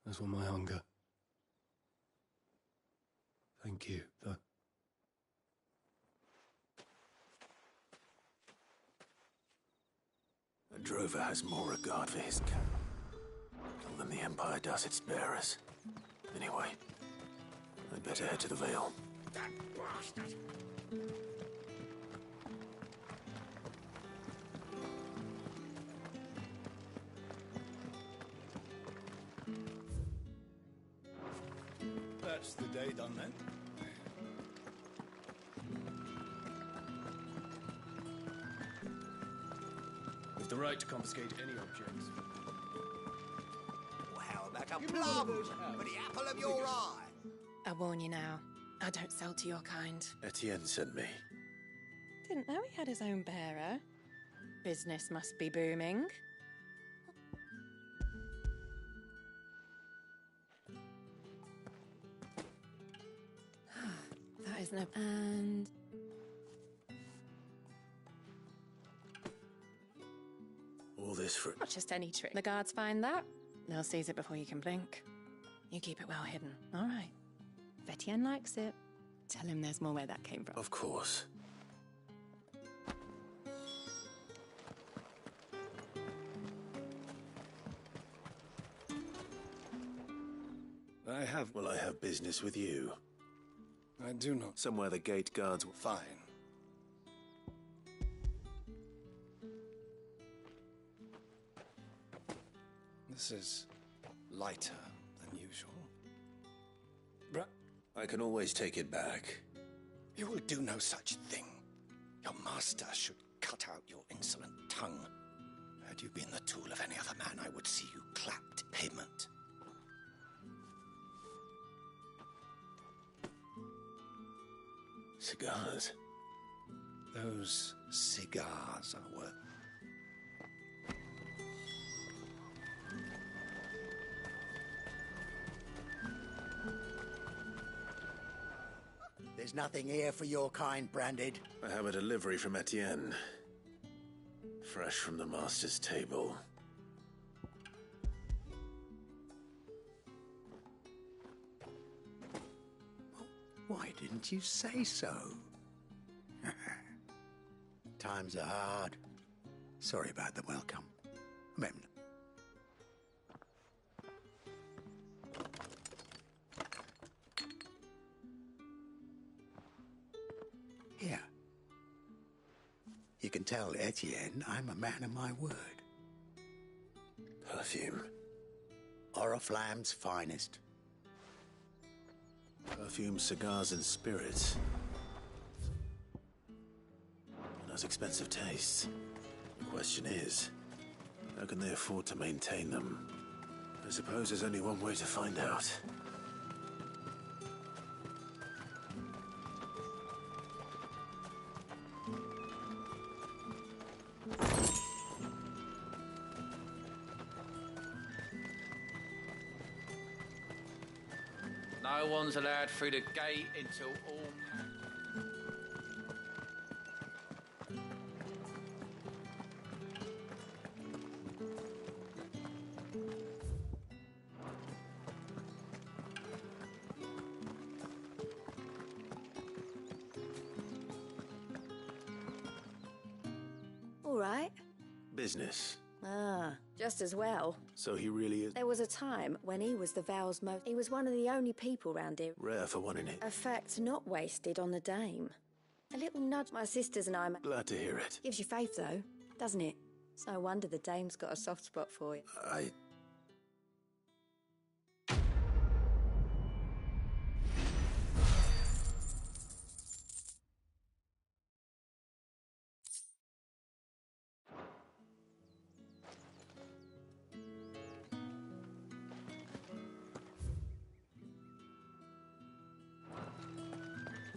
As will my hunger. Thank you, though. A drover has more regard for his cattle than the Empire does its bearers. Anyway, I'd better head to the Vale. That bastard! That's the day done then. With the right to confiscate any objects. Well, how about a plum for the apple of your eye? I warn you now, I don't sell to your kind. Etienne sent me. Didn't know he had his own bearer. Business must be booming. That isn't a... And... All this for... Not just any trick. The guards find that, they'll seize it before you can blink. You keep it well hidden, all right? If Etienne likes it, tell him there's more where that came from. Of course. Well, I have business with you. I do not. Somewhere the gate guards... Fine. This is lighter than usual. I can always take it back. You will do no such thing. Your master should cut out your insolent tongue. Had you been the tool of any other man, I would see you clapped payment. Cigars? Those cigars are worth... There's nothing here for your kind, Branded. I have a delivery from Etienne. Fresh from the master's table. Why didn't you say so? Times are hard. Sorry about the welcome. Here. You can tell Etienne I'm a man of my word. Perfume. Oriflamme's finest. Perfume, cigars, and spirits. And those expensive tastes. The question is, how can they afford to maintain them? I suppose there's only one way to find out. No one's allowed through the gate until all packed. All right. Business. Ah, just as well. So he really is There was a time when he was the Val's most... He was one of the only people round here. rare for one in it. A fact not wasted on the dame. A little nudge my sisters and I... Glad to hear it. Gives you faith, though, doesn't it? It's no wonder the dame's got a soft spot for you.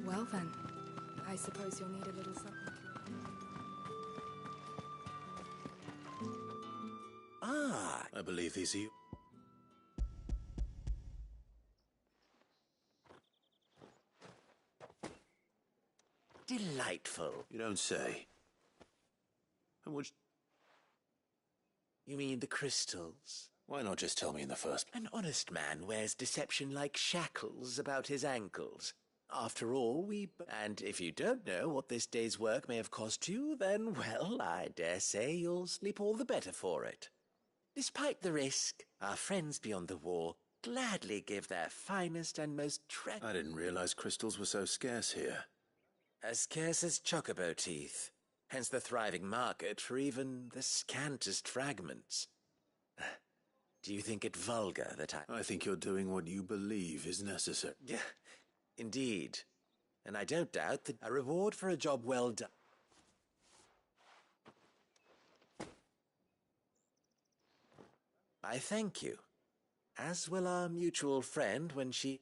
Well then, I suppose you'll need a little something. Ah, I believe these are you. Delightful. You don't say. And would you mean the crystals? Why not just tell me in the first? An honest man wears deception like shackles about his ankles. After all, And if you don't know what this day's work may have cost you, then, well, I dare say you'll sleep all the better for it. Despite the risk, our friends beyond the wall gladly give their finest and most I didn't realize crystals were so scarce here. As scarce as chocobo teeth. Hence the thriving market for even the scantest fragments. Do you think it vulgar that I think you're doing what you believe is necessary. Yeah, indeed. And I don't doubt that a reward for a job well done. I thank you. As will our mutual friend when she...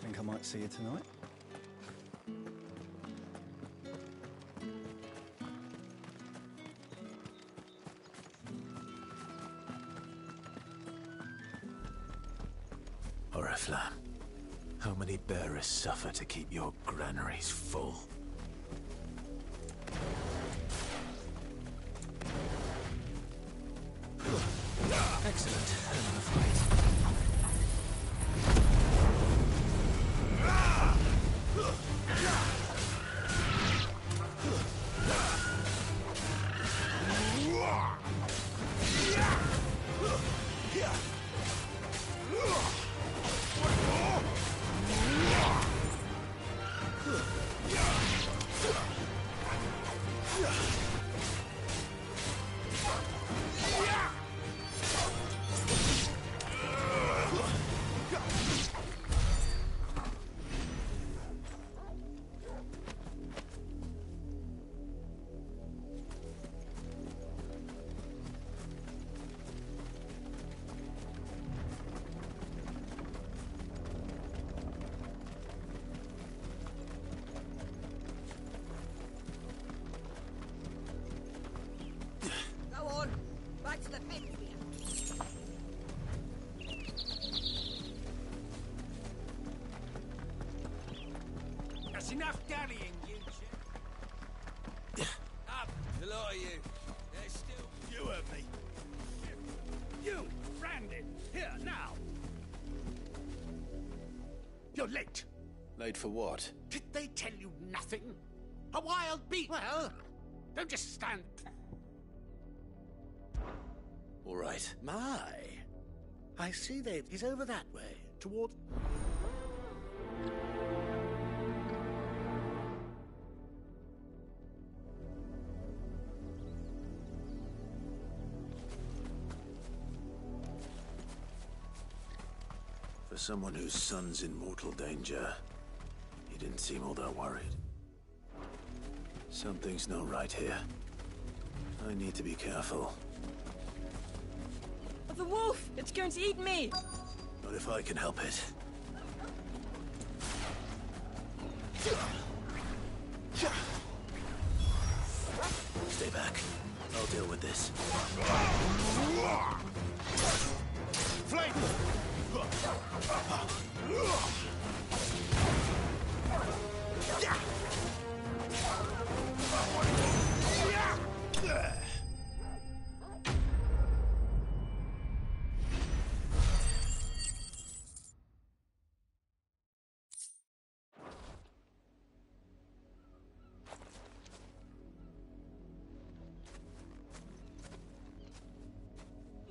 Think I might see you tonight? Oriflamme, how many bearers suffer to keep your granaries full? Excellent. End the fight. That's enough dallying, you two. Up, the lot of you. There's still... You heard me. You, Brandon, here, now. You're late. Late for what? Did they tell you nothing? A wild beast. Well, don't just stand... All right. My. I see he's over that way, toward... For someone whose son's in mortal danger, he didn't seem all that worried. Something's not right here. I need to be careful. The wolf! It's going to eat me! Not if I can help it. Stay back. I'll deal with this. Flame!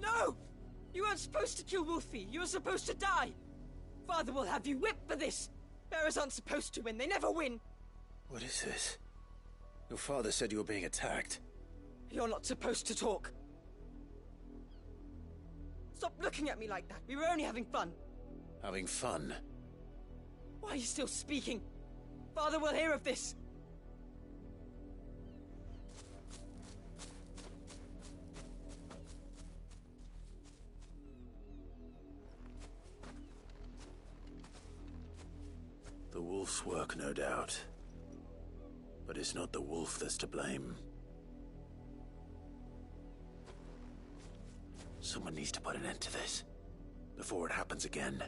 No! You weren't supposed to kill Wolfie. You were supposed to die. Father will have you whipped for this. Bearers aren't supposed to win. They never win. What is this? Your father said you were being attacked. You're not supposed to talk. Stop looking at me like that. We were only having fun. Having fun? Why are you still speaking? Father will hear of this. The wolf's work, no doubt. But it's not the wolf that's to blame. Someone needs to put an end to this, before it happens again.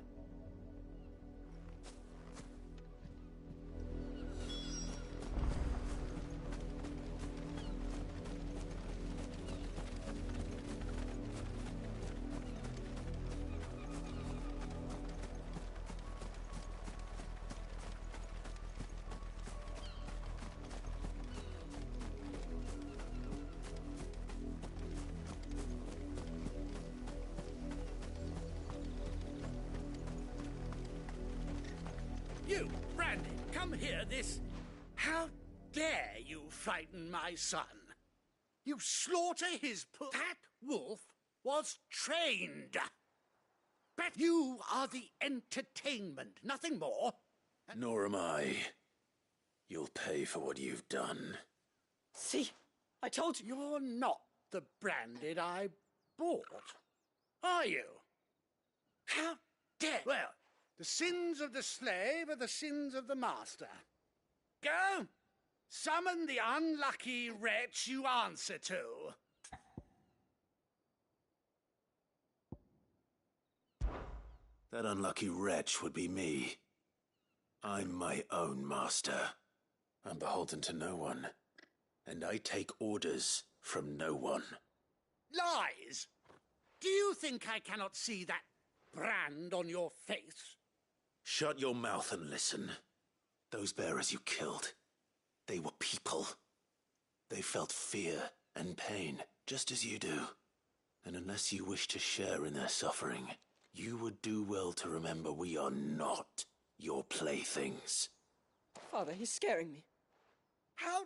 You, Brandy, come here this... How dare you frighten my son? You slaughter his That wolf was trained. But you are the entertainment, nothing more. Nor am I. You'll pay for what you've done. See? I told you. You're not the Branded I bought, are you? How dare... Well, the sins of the slave are the sins of the master. Go! Summon the unlucky wretch you answer to. That unlucky wretch would be me. I'm my own master. I'm beholden to no one. And I take orders from no one. Lies! Do you think I cannot see that brand on your face? Shut your mouth and listen. Those bearers you killed, they were people. They felt fear and pain, just as you do. And unless you wish to share in their suffering, you would do well to remember we are not your playthings. Father, he's scaring me. How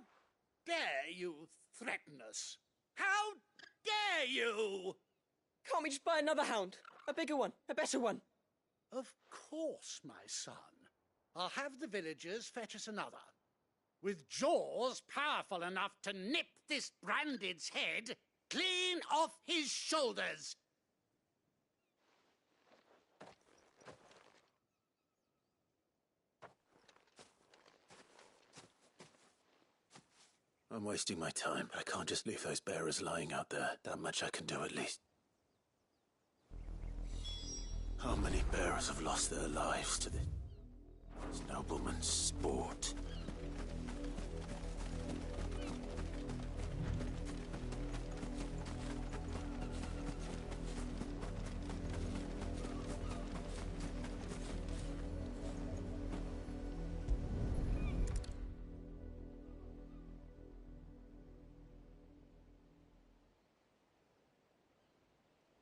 dare you threaten us? How dare you? Can't we just buy another hound? A bigger one, a better one. Of course, my son. I'll have the villagers fetch us another. With jaws powerful enough to nip this Branded's head clean off his shoulders. I'm wasting my time, but I can't just leave those bearers lying out there. That much I can do at least. How many bearers have lost their lives to this nobleman's sport?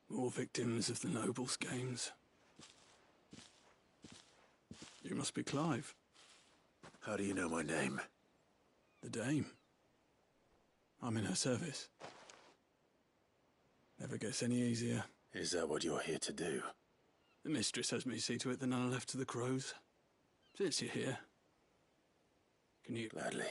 More victims of the nobles' games. You must be Clive. How do you know my name? The Dame. I'm in her service. Never gets any easier. Is that what you're here to do? The mistress has me see to it that none are left to the crows. Since you're here, can you... Gladly.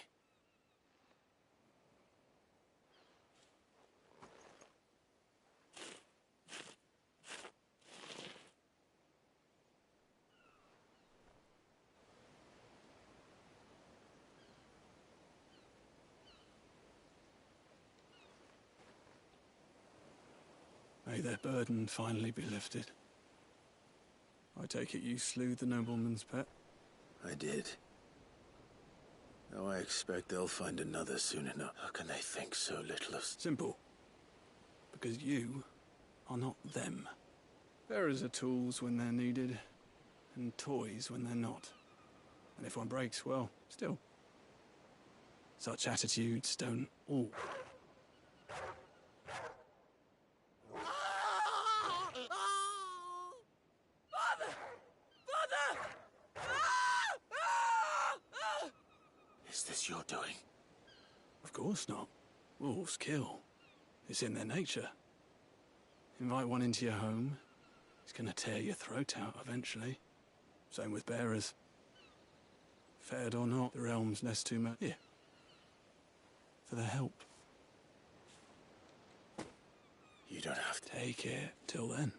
May their burden finally be lifted. I take it you slew the nobleman's pet? I did. Now I expect they'll find another soon enough. How can they think so little of... Simple. Because you are not them. Bearers are tools when they're needed, and toys when they're not. And if one breaks, well, still. Such attitudes don't all... Is this your doing? Of course not. Wolves kill. It's in their nature. Invite one into your home, he's gonna tear your throat out eventually. Same with bearers. Fed or not, the realm's less too much. Here. For their help. You don't have to. Take it. Till then.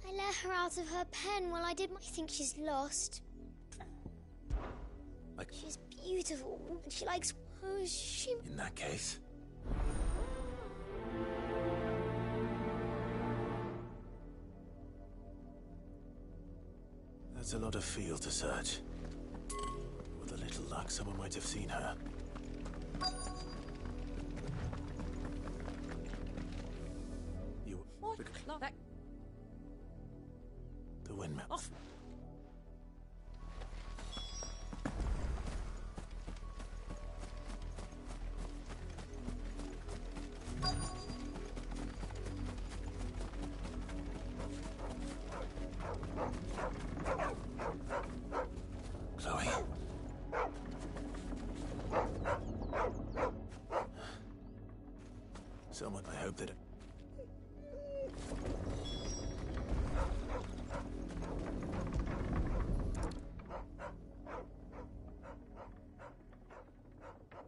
I let her out of her pen while I did my... I think she's lost. She's beautiful, and she likes... Oh, she... In that case... That's a lot of field to search. With a little luck, someone might have seen her. You... What? That... The windmill. Off. Chloe? Someone, I hope that...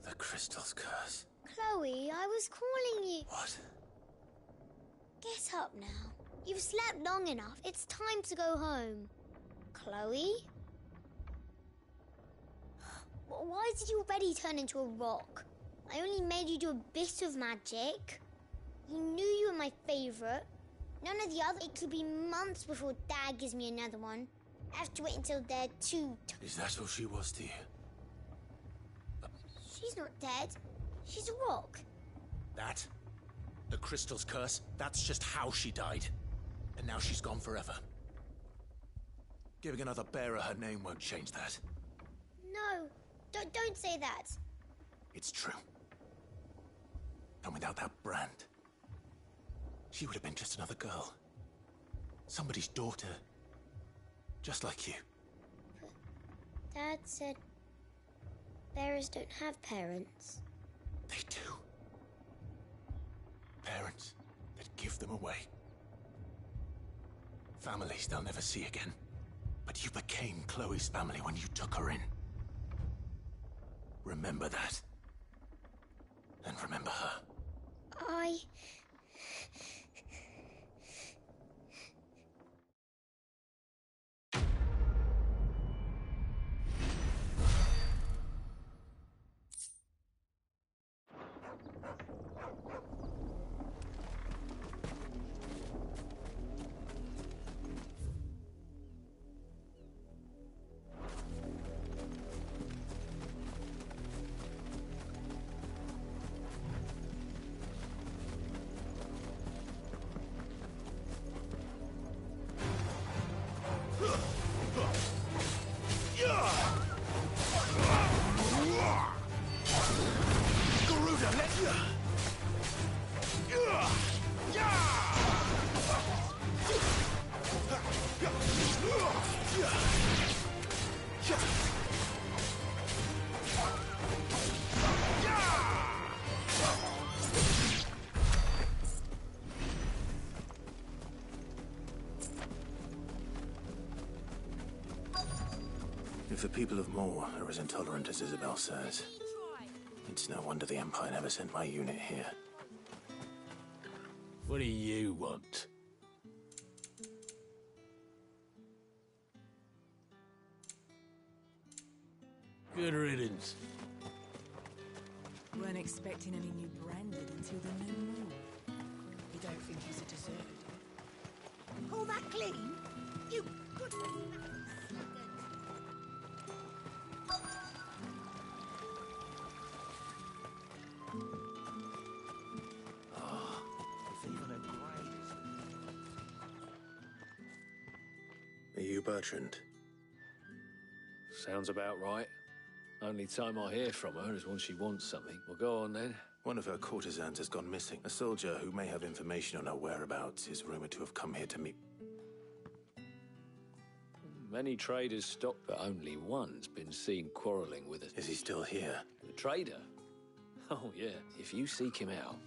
The crystal's curse. Chloe, I was calling you. What? Get up now. You've slept long enough. It's time to go home. Chloe? Why did you already turn into a rock? I only made you do a bit of magic. You knew you were my favourite. None of the other... It could be months before Dad gives me another one. I have to wait until they're too... Is that all she was to you? She's not dead. She's a rock. That? The crystal's curse? That's just how she died. And now she's gone forever. Giving another bearer her name won't change that. No, don't say that. It's true. And without that brand, she would have been just another girl. Somebody's daughter. Just like you. But Dad said bearers don't have parents. They do. Parents that give them away. Families they'll never see again. But you became Chloe's family when you took her in. Remember that. And remember her. If the people of Moor are as intolerant as Isabel says, it's no wonder the Empire never sent my unit here. What do you want? Good riddance. Weren't expecting any new branded until the new moon. You don't think he's a deserter? Call that clean? You good. Are you Bertrand? Sounds about right. Only time I hear from her is when she wants something. Well, go on then. One of her courtesans has gone missing. A soldier who may have information on her whereabouts is rumored to have come here to meet. Many traders stopped, but only one's been seen quarrelling with us. Is he still here? The trader? Oh, yeah. If you seek him out,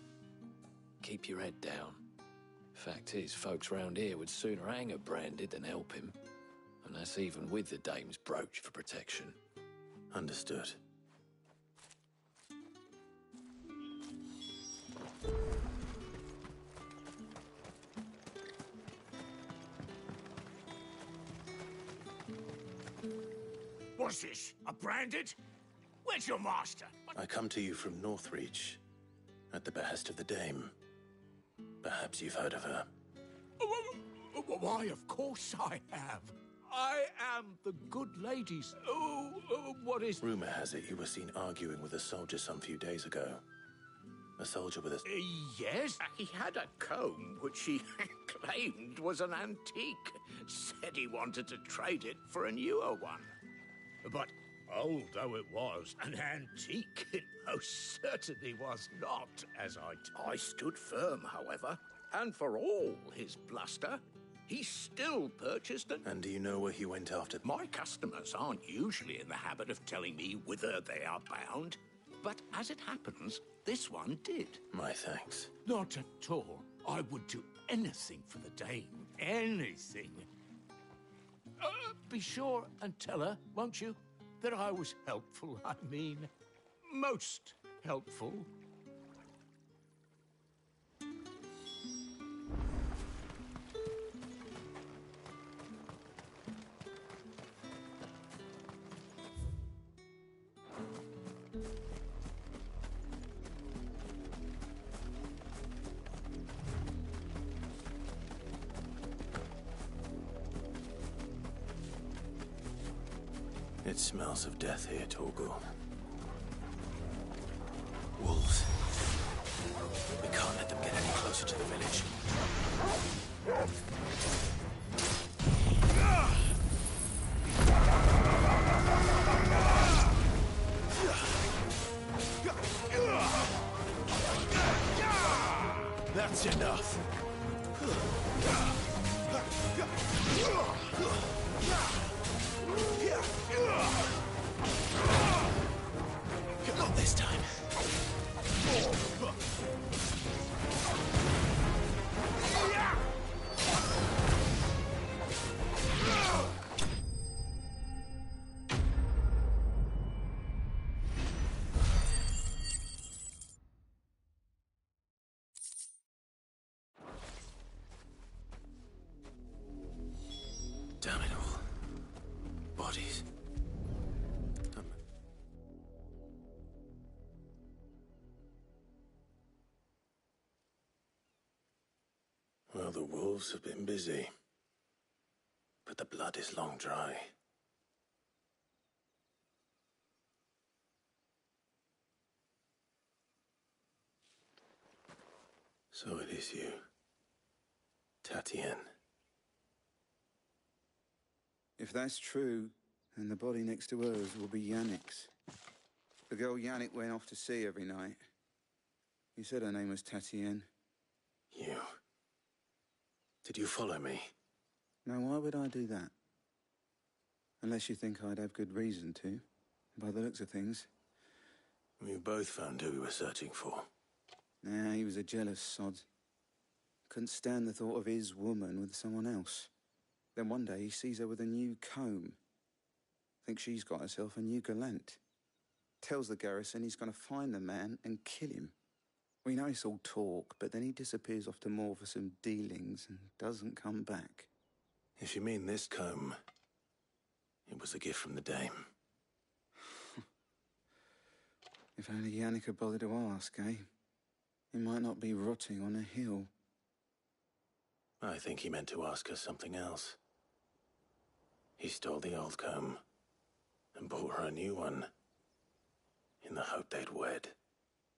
keep your head down. Fact is, folks round here would sooner hang a branded than help him. And that's even with the dame's brooch for protection. Understood. What's this? A branded? Where's your master? I come to you from Northreach, at the behest of the Dame. Perhaps you've heard of her. Why, of course I have. I am the good lady's. What is... Rumor has it you were seen arguing with a soldier some few days ago. A soldier with a... Yes? He had a comb which he claimed was an antique. Said he wanted to trade it for a newer one. But old though it was, an antique it most certainly was not, as I stood firm, however. And for all his bluster, he still purchased it. And do you know where he went after? My customers aren't usually in the habit of telling me whither they are bound. But as it happens, this one did. My thanks. Not at all. I would do anything for the Dame. Anything. Be sure and tell her, won't you, that I was helpful. I mean, most helpful. It smells of death here, Torgal. Wolves. We can't let them get any closer to the village. That's enough. Not this time. Damn it all. Bodies. Well, the wolves have been busy. But the blood is long dry. So it is you, Tatienne. If that's true, then the body next to hers will be Yannick's. The girl Yannick went off to sea every night. You said her name was Tatienne. You... Did you follow me? Now, why would I do that? Unless you think I'd have good reason to, by the looks of things. We both found who we were searching for. Nah, he was a jealous sod. Couldn't stand the thought of his woman with someone else. Then one day he sees her with a new comb. Thinks she's got herself a new gallant. Tells the garrison he's going to find the man and kill him. We know it's all talk, but then he disappears off to Moor for some dealings and doesn't come back. If you mean this comb, it was a gift from the dame. If only Yannick had bothered to ask, eh? He might not be rotting on a hill. I think he meant to ask her something else. He stole the old comb and bought her a new one in the hope they'd wed.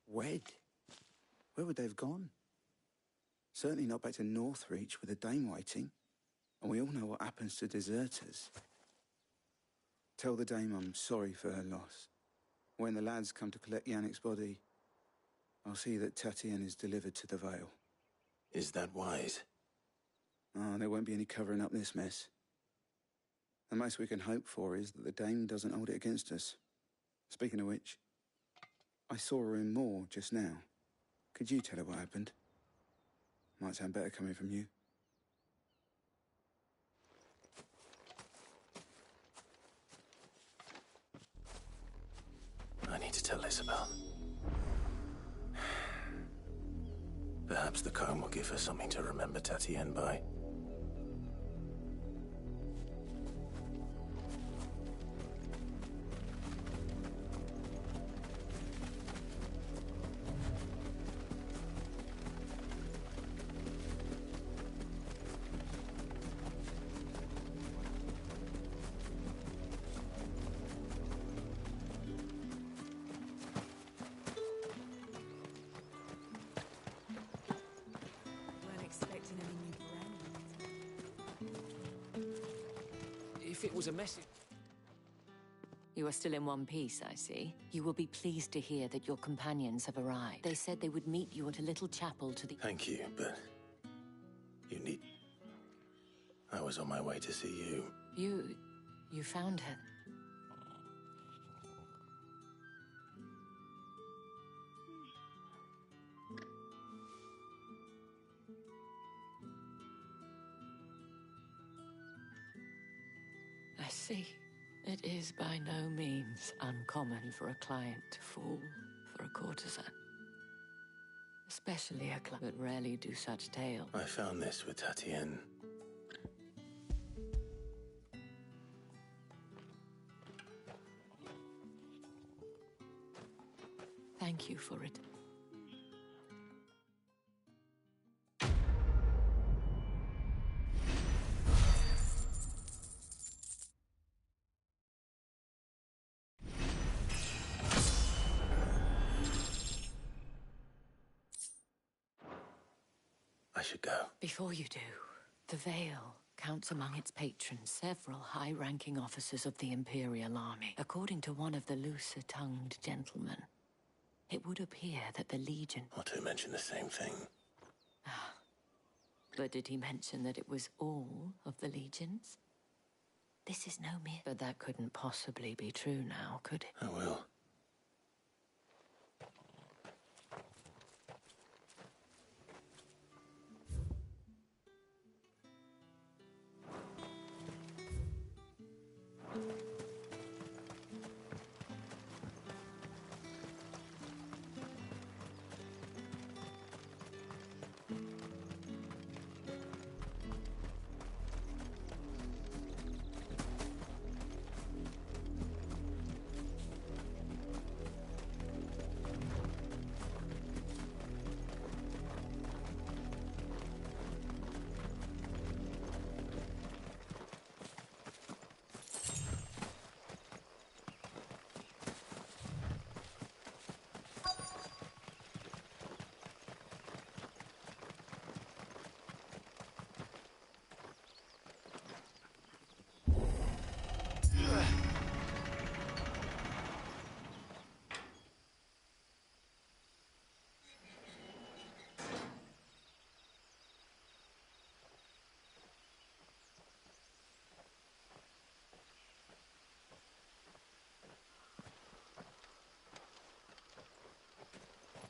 Wed? Where would they have gone? Certainly not back to Northreach with a dame waiting. And we all know what happens to deserters. Tell the dame I'm sorry for her loss. When the lads come to collect Yannick's body, I'll see that Tatienne is delivered to the Vale. Is that wise? Oh, there won't be any covering up this mess. The most we can hope for is that the dame doesn't hold it against us. Speaking of which, I saw her in Moor just now. Could you tell her what happened? Might sound better coming from you. I need to tell Isabel. Perhaps the comb will give her something to remember Tatienne by. If it was a message... You are still in one piece, I see. You will be pleased to hear that your companions have arrived. They said they would meet you at a little chapel to the... Thank you, but... you need... I was on my way to see you. You found her. I see. It is by no means uncommon for a client to fall for a courtesan. Especially a client that rarely do such tales. I found this with Tatienne. Thank you for it. I should go. Before you do, the Vale counts among its patrons several high-ranking officers of the Imperial Army. According to one of the looser-tongued gentlemen, it would appear that the Legion... Or to mention the same thing. But did he mention that it was all of the Legions? This is no mere... But that couldn't possibly be true now, could it? I will.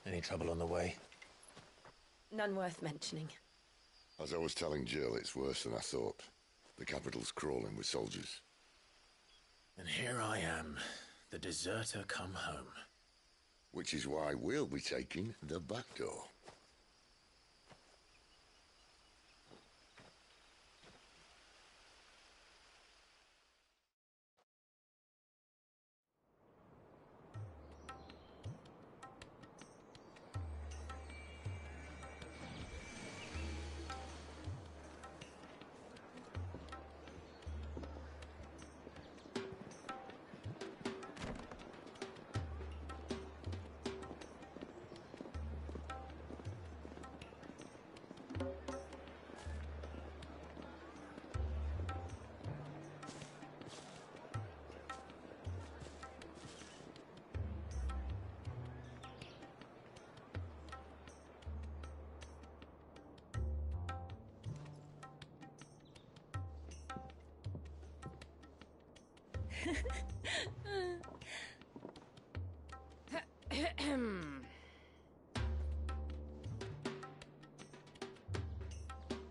Any trouble on the way? None worth mentioning. As I was telling Jill, it's worse than I thought. The capital's crawling with soldiers. And here I am, the deserter come home. Which is why we'll be taking the back door.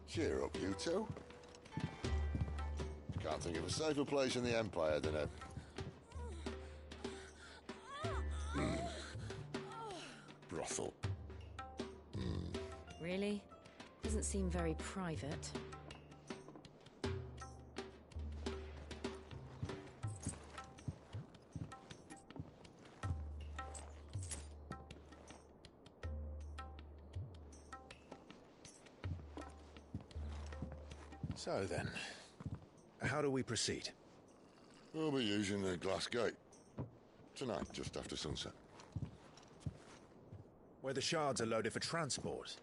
Cheer up, you two. Can't think of a safer place in the Empire than a... brothel. Really? Doesn't seem very private. So then, how do we proceed? We'll be using the glass gate. Tonight, just after sunset. Where the shards are loaded for transport.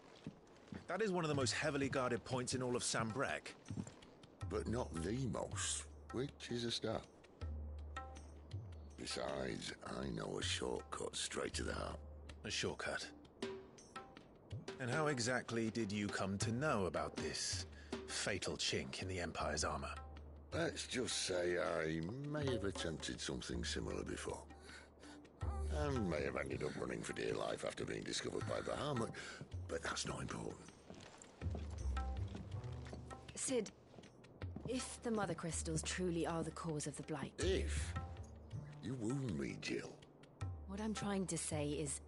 That is one of the most heavily guarded points in all of Sambrek. But not the most, which is a start. Besides, I know a shortcut straight to the heart. A shortcut? And how exactly did you come to know about this fatal chink in the Empire's armor? Let's just say I may have attempted something similar before. And may have ended up running for dear life after being discovered by Bahamut, but that's not important. Sid, if the Mother Crystals truly are the cause of the Blight... If? You wound me, Jill. What I'm trying to say is,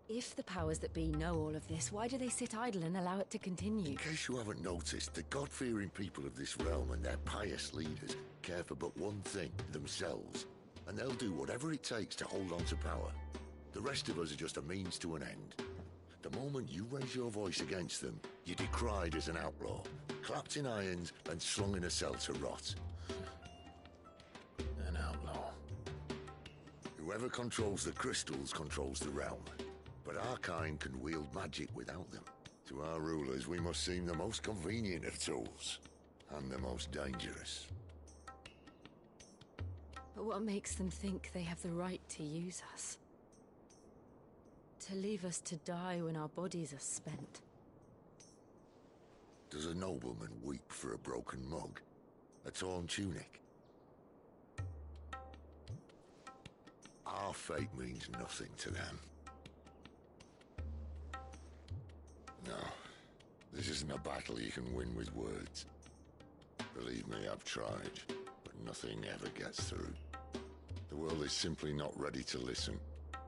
if the powers that be know all of this, why do they sit idle and allow it to continue? In case you haven't noticed, the God-fearing people of this realm and their pious leaders care for but one thing, themselves. And they'll do whatever it takes to hold on to power. The rest of us are just a means to an end. The moment you raise your voice against them, you're decried as an outlaw, clapped in irons and slung in a cell to rot. An outlaw. Whoever controls the crystals controls the realm. But our kind can wield magic without them. To our rulers, we must seem the most convenient of tools, and the most dangerous. But what makes them think they have the right to use us? To leave us to die when our bodies are spent? Does a nobleman weep for a broken mug? A torn tunic? Our fate means nothing to them. No, this isn't a battle you can win with words. Believe me, I've tried, but nothing ever gets through. The world is simply not ready to listen.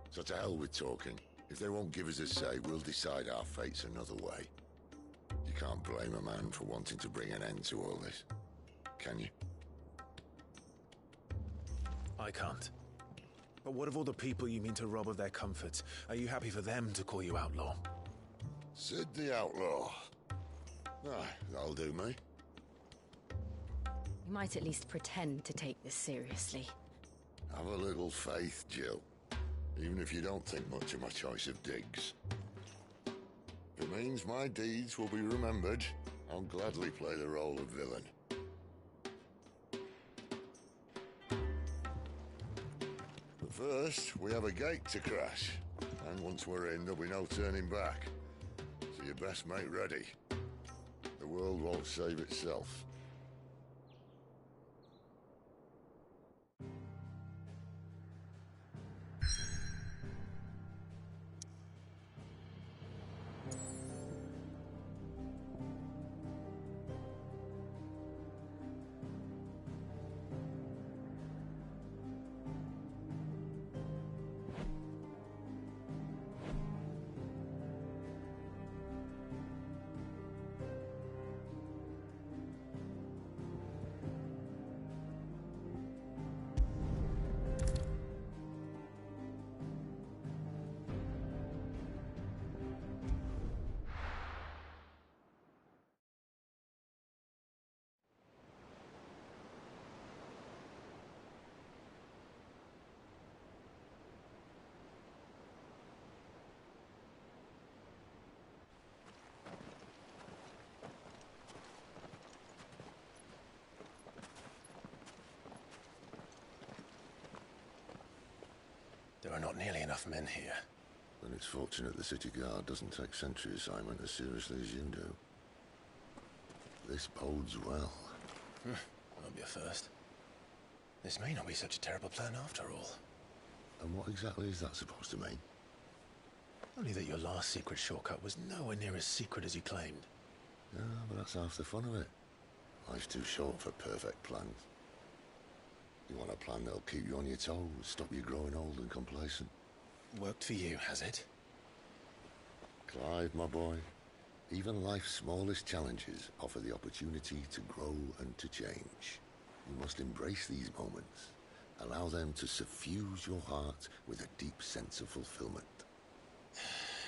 So to hell with talking. If they won't give us a say, we'll decide our fates another way. You can't blame a man for wanting to bring an end to all this, can you? I can't. But what of all the people you mean to rob of their comforts? Are you happy for them to call you outlaw? Sid the Outlaw. Ah, that'll do me. You might at least pretend to take this seriously. Have a little faith, Jill. Even if you don't think much of my choice of digs. If it means my deeds will be remembered, I'll gladly play the role of villain. But first, we have a gate to crash. And once we're in, there'll be no turning back. So you best make ready. The world won't save itself. There are not nearly enough men here. Then it's fortunate the city guard doesn't take sentry assignment as seriously as you do. This bodes well. Won't be a first. This may not be such a terrible plan after all. And what exactly is that supposed to mean? Only that your last secret shortcut was nowhere near as secret as you claimed. Yeah, but that's half the fun of it. Life's too short for perfect plans. You want a plan that'll keep you on your toes, stop you growing old and complacent. Worked for you, has it? Clive, my boy, even life's smallest challenges offer the opportunity to grow and to change. You must embrace these moments. Allow them to suffuse your heart with a deep sense of fulfillment.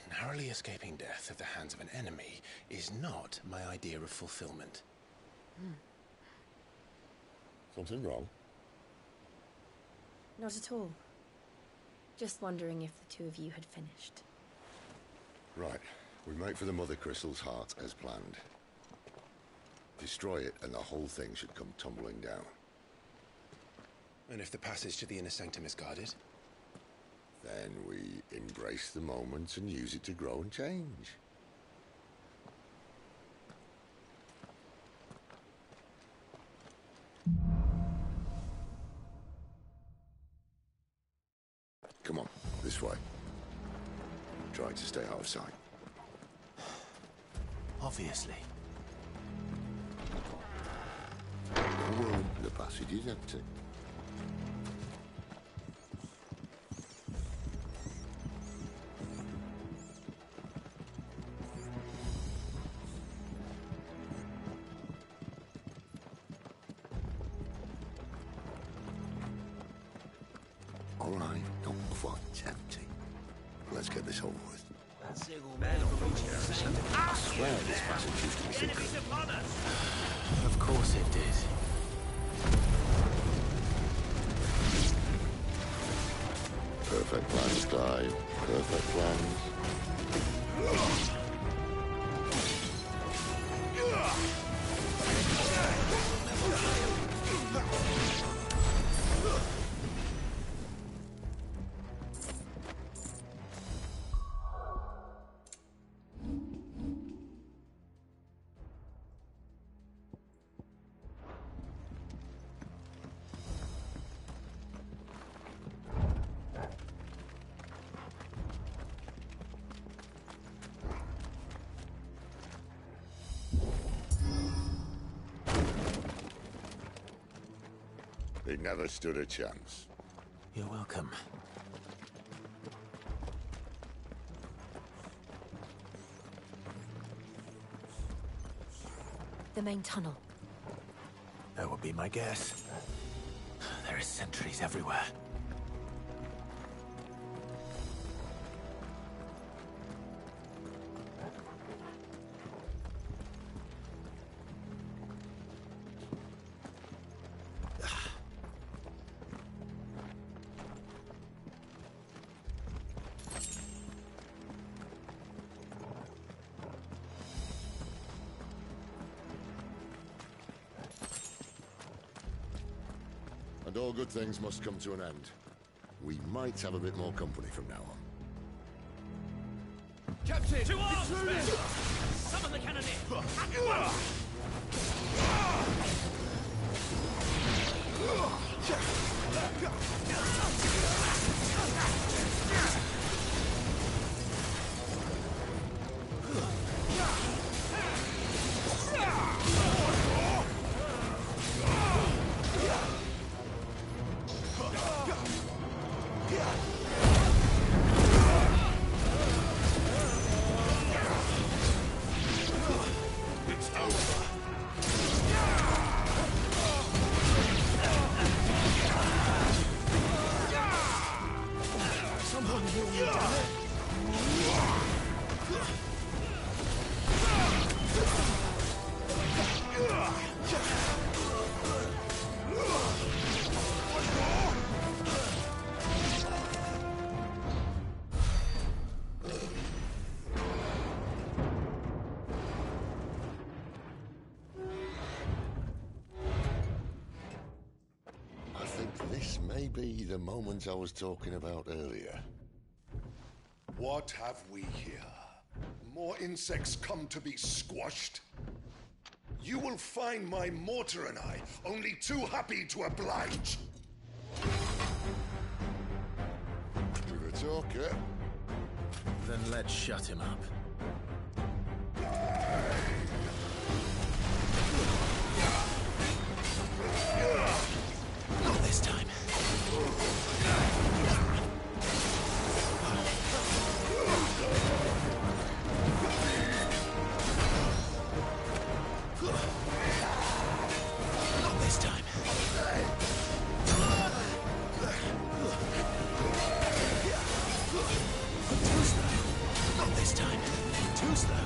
Narrowly escaping death at the hands of an enemy is not my idea of fulfillment. Something wrong? Not at all. Just wondering if the two of you had finished. Right. We make for the Mother Crystal's heart as planned. Destroy it and the whole thing should come tumbling down. And if the passage to the inner sanctum is guarded? Then we embrace the moment and use it to grow and change. Come on, this way. Try to stay out of sight. Obviously. Don't worry, the passage is empty. All right, not quite empty. Let's get this over with. I swear this passage used to be secret. Of course it did. Perfect plans, Clive. Perfect plans. He never stood a chance. You're welcome. The main tunnel. That would be my guess. There are sentries everywhere. And all good things must come to an end. We might have a bit more company from now on. Captain! To arms, men! Summon the cannoneer! At once! Someone will may be the moment I was talking about earlier. What have we here? More insects come to be squashed? You will find my mortar and I only too happy to oblige. To the talker. Then let's shut him up. Not this time. Not this time. Too slow. Not this time. Too slow.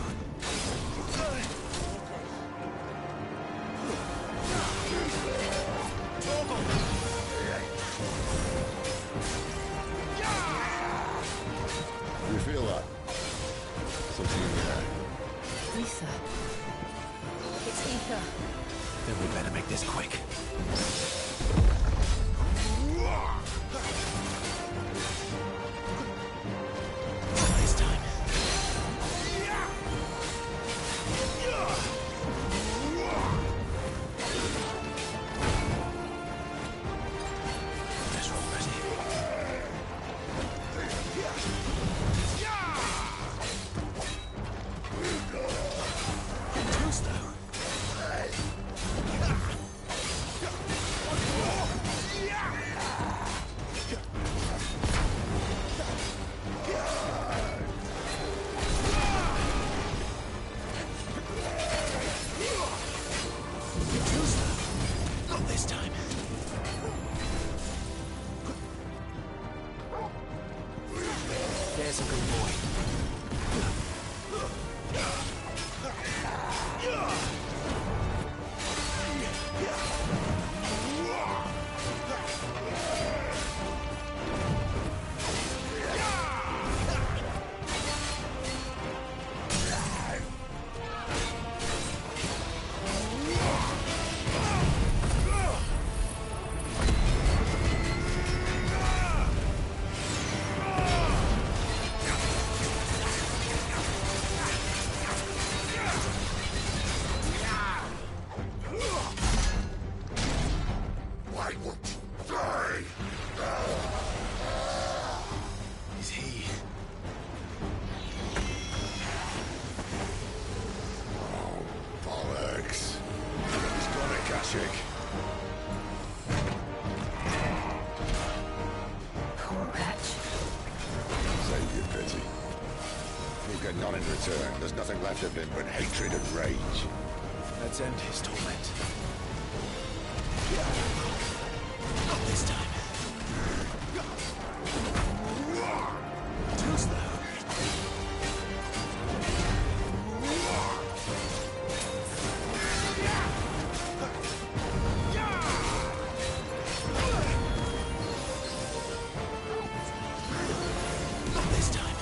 You feel that? Something in the air. Ether. It's ether. Then we better make this quick. Not this time. Let's roll ready. Too slow. Too slow. Not this time. There's a good boy. Why won't you die? Is he? Oh, bollocks. He's got it, Kashyyyk. Poor wretch. Save your pity. He'll get none in return. There's nothing left of him but hatred and rage. Let's end his torment. Not this time. Too slow. Not this time.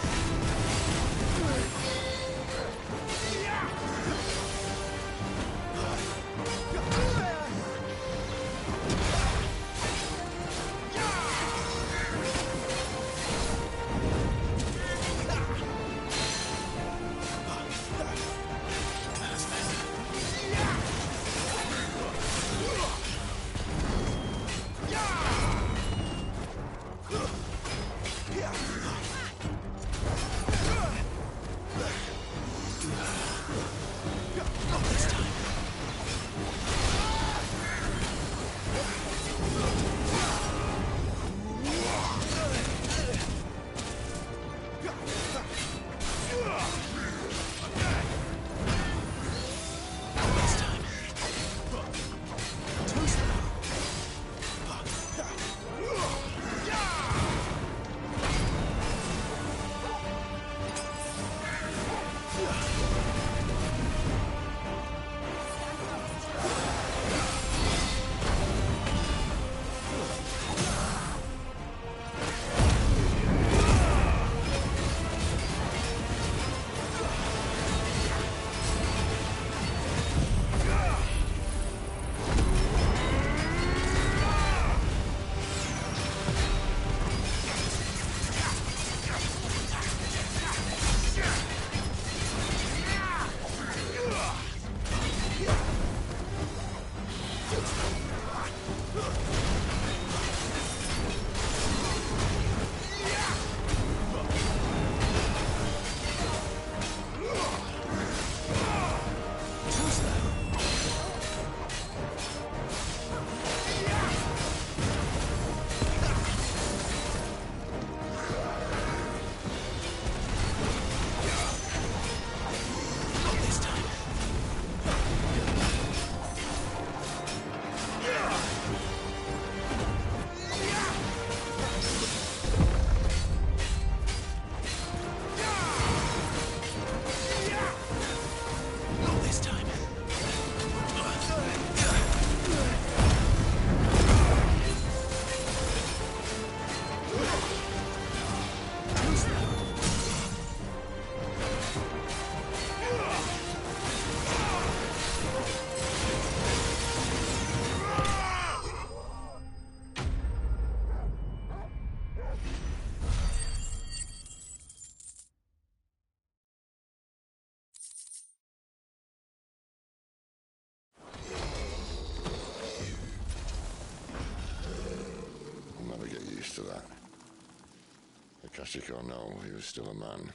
Tragic or no, he was still a man.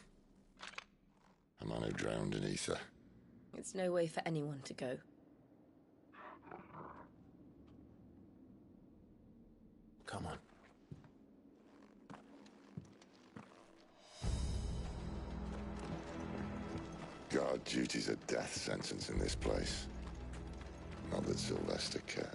A man who drowned in ether. It's no way for anyone to go. Come on. Guard duty's a death sentence in this place. Not that Sylvester cares.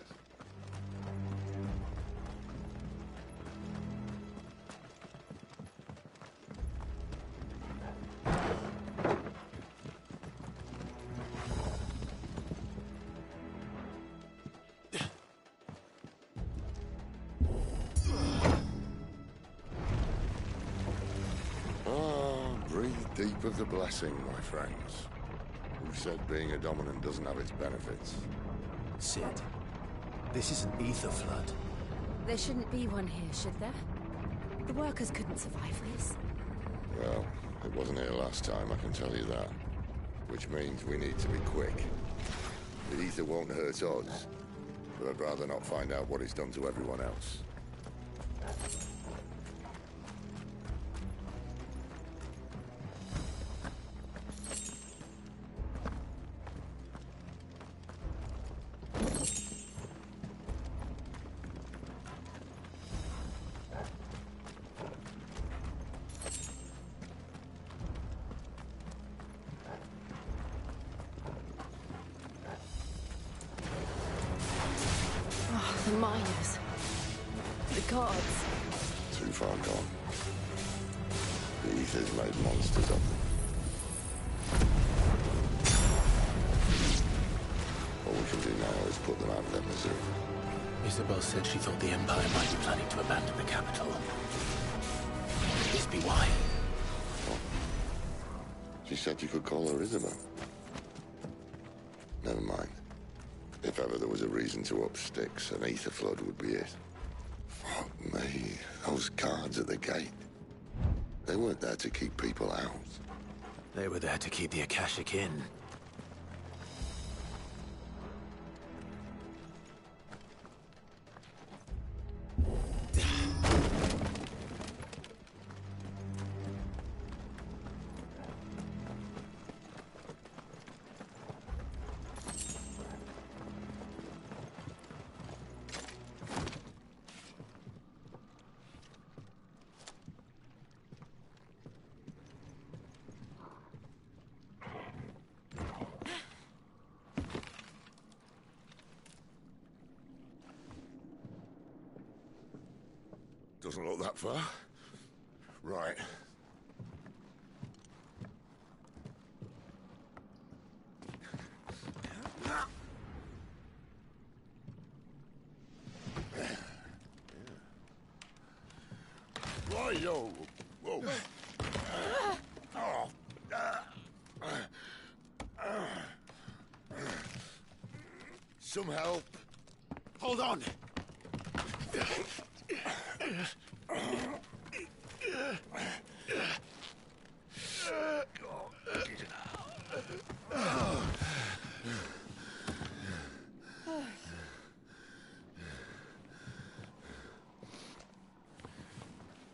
Breathe deep of the blessing, my friends. Who said being a dominant doesn't have its benefits? Sid, this is an ether flood. There shouldn't be one here, should there? The workers couldn't survive this. Well, it wasn't here last time, I can tell you that. Which means we need to be quick. The ether won't hurt us, but I'd rather not find out what it's done to everyone else. The miners. The gods. Too far gone. The ether's made monsters of them. All we can do now is put them out of their misery. Isabel said she thought the Empire might be planning to abandon the capital. Could this be why? What? She said you could call her Isabel. Never mind. If ever there was a reason to up sticks, an ether flood would be it. Fuck me, those guards at the gate. They weren't there to keep people out. They were there to keep the Akashic in. Doesn't look that far. Right. Whoa, whoa. Some help. Hold on!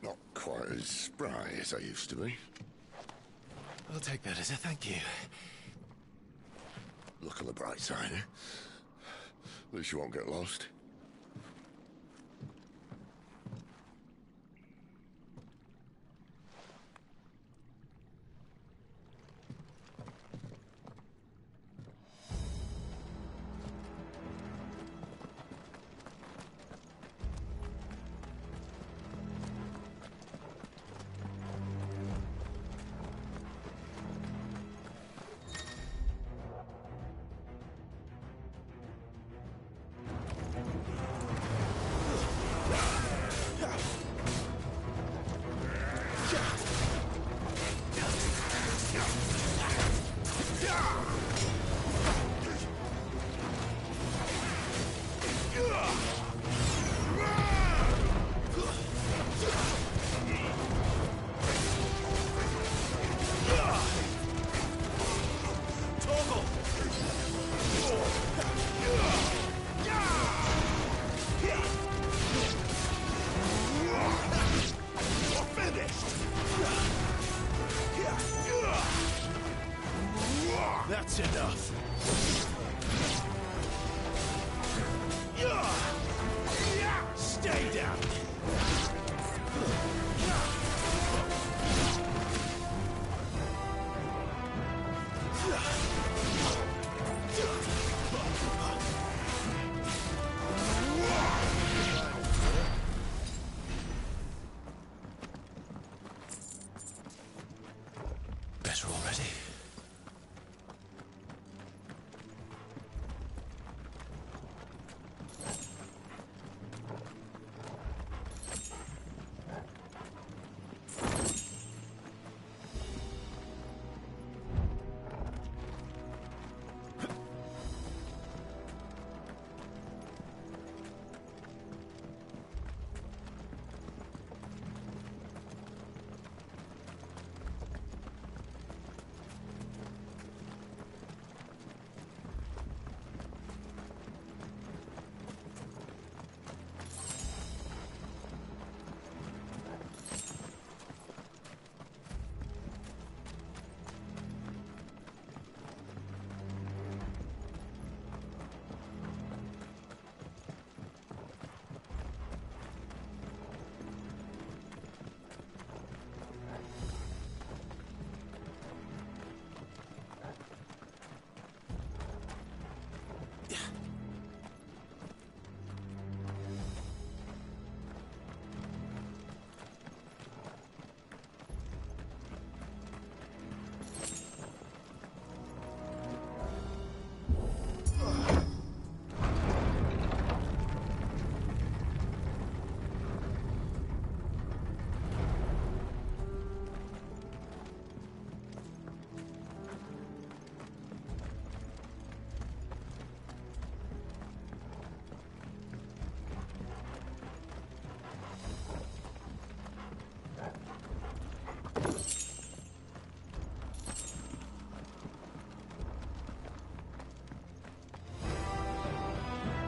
Not quite as spry as I used to be. I'll take that as a thank you. Look on the bright side, eh? At least you won't get lost. That's enough. Stay down. Better already.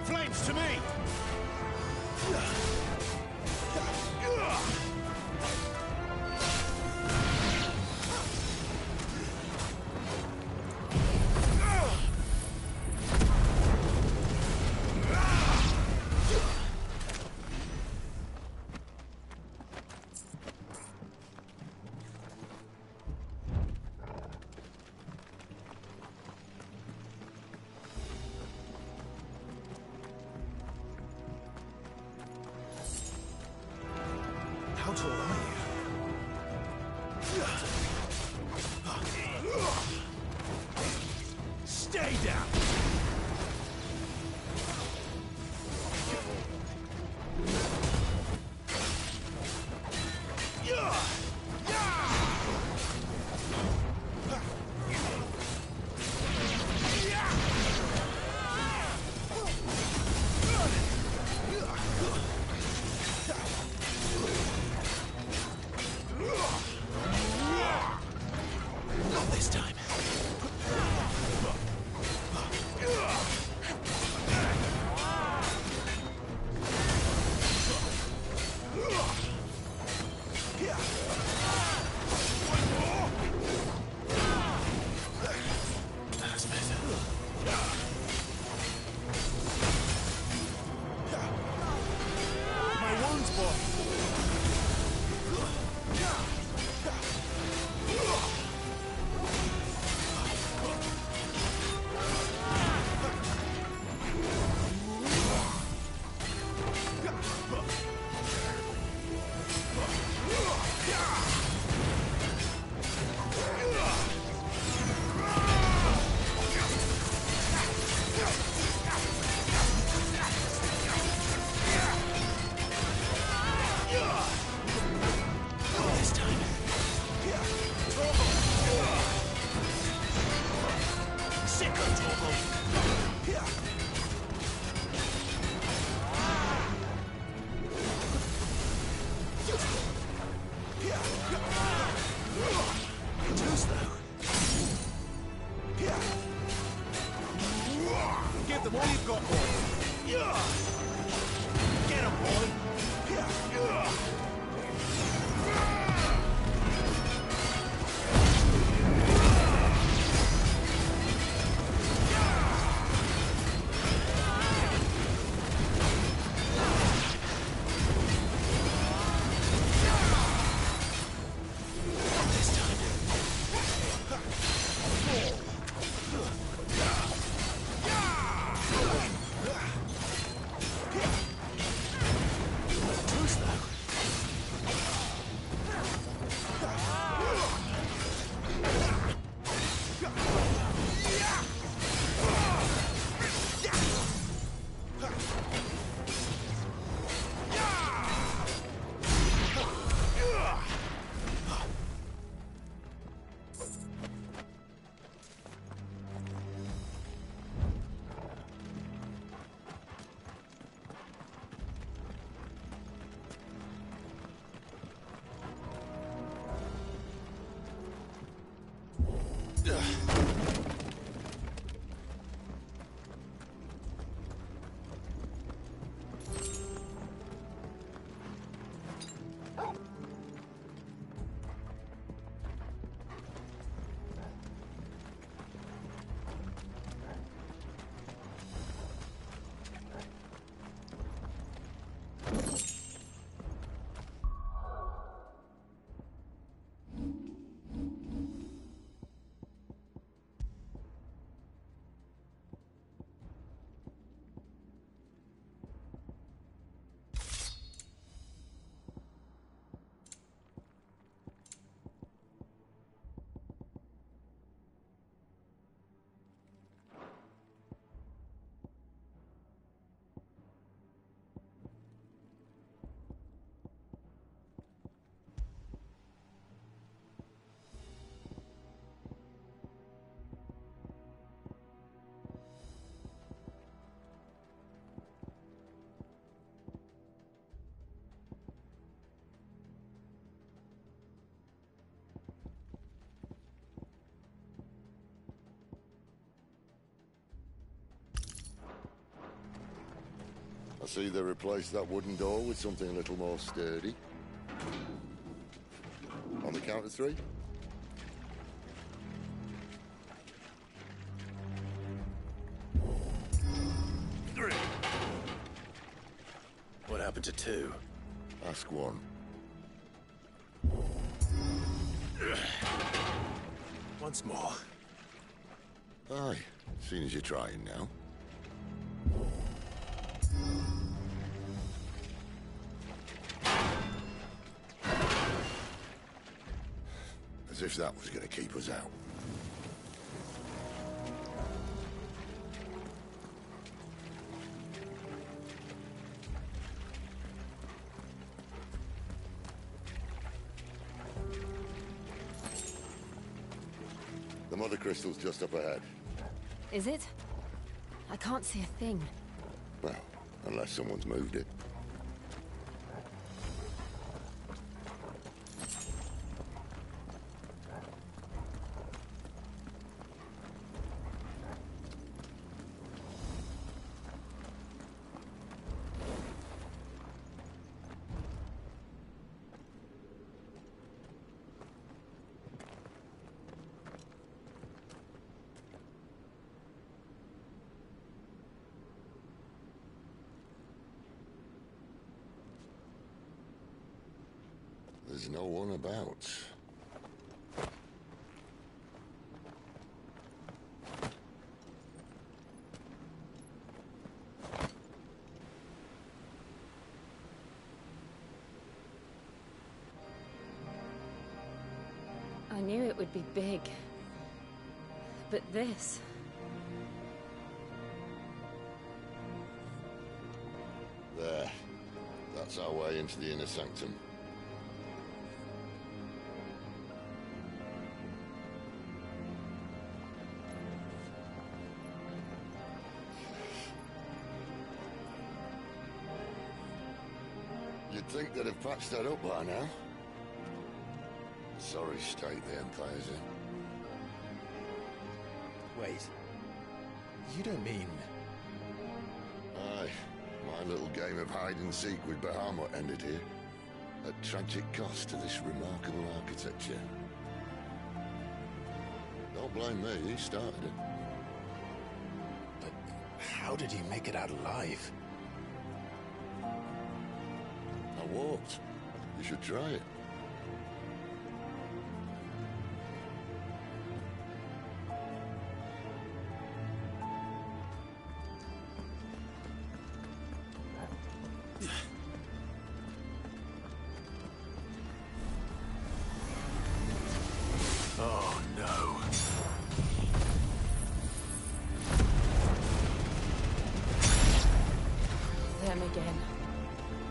Flames to me! How tall are you? Stay down! Not this time. That's better. My wounds, boy! This time. Sickle, Torval! Too slow. Give them all you've got, boy! Get him, boy! see they replaced that wooden door with something a little more sturdy. On the count of 3? What happened to 2? Ask 1. Once more. Aye, seeing as you're trying now. As if that was going to keep us out. The mother crystal's just up ahead. Is it? I can't see a thing. Well, unless someone's moved it. There's no one about. I knew it would be big. But this... There. That's our way into the inner sanctum. You'd think they'd have patched that up by now. Sorry state the Empire's in. Wait. You don't mean... Aye. My little game of hide-and-seek with Bahamut ended here. At tragic cost to this remarkable architecture. Don't blame me, he started it. But how did he make it out alive? I walked. You should try it. Oh, no. Them again.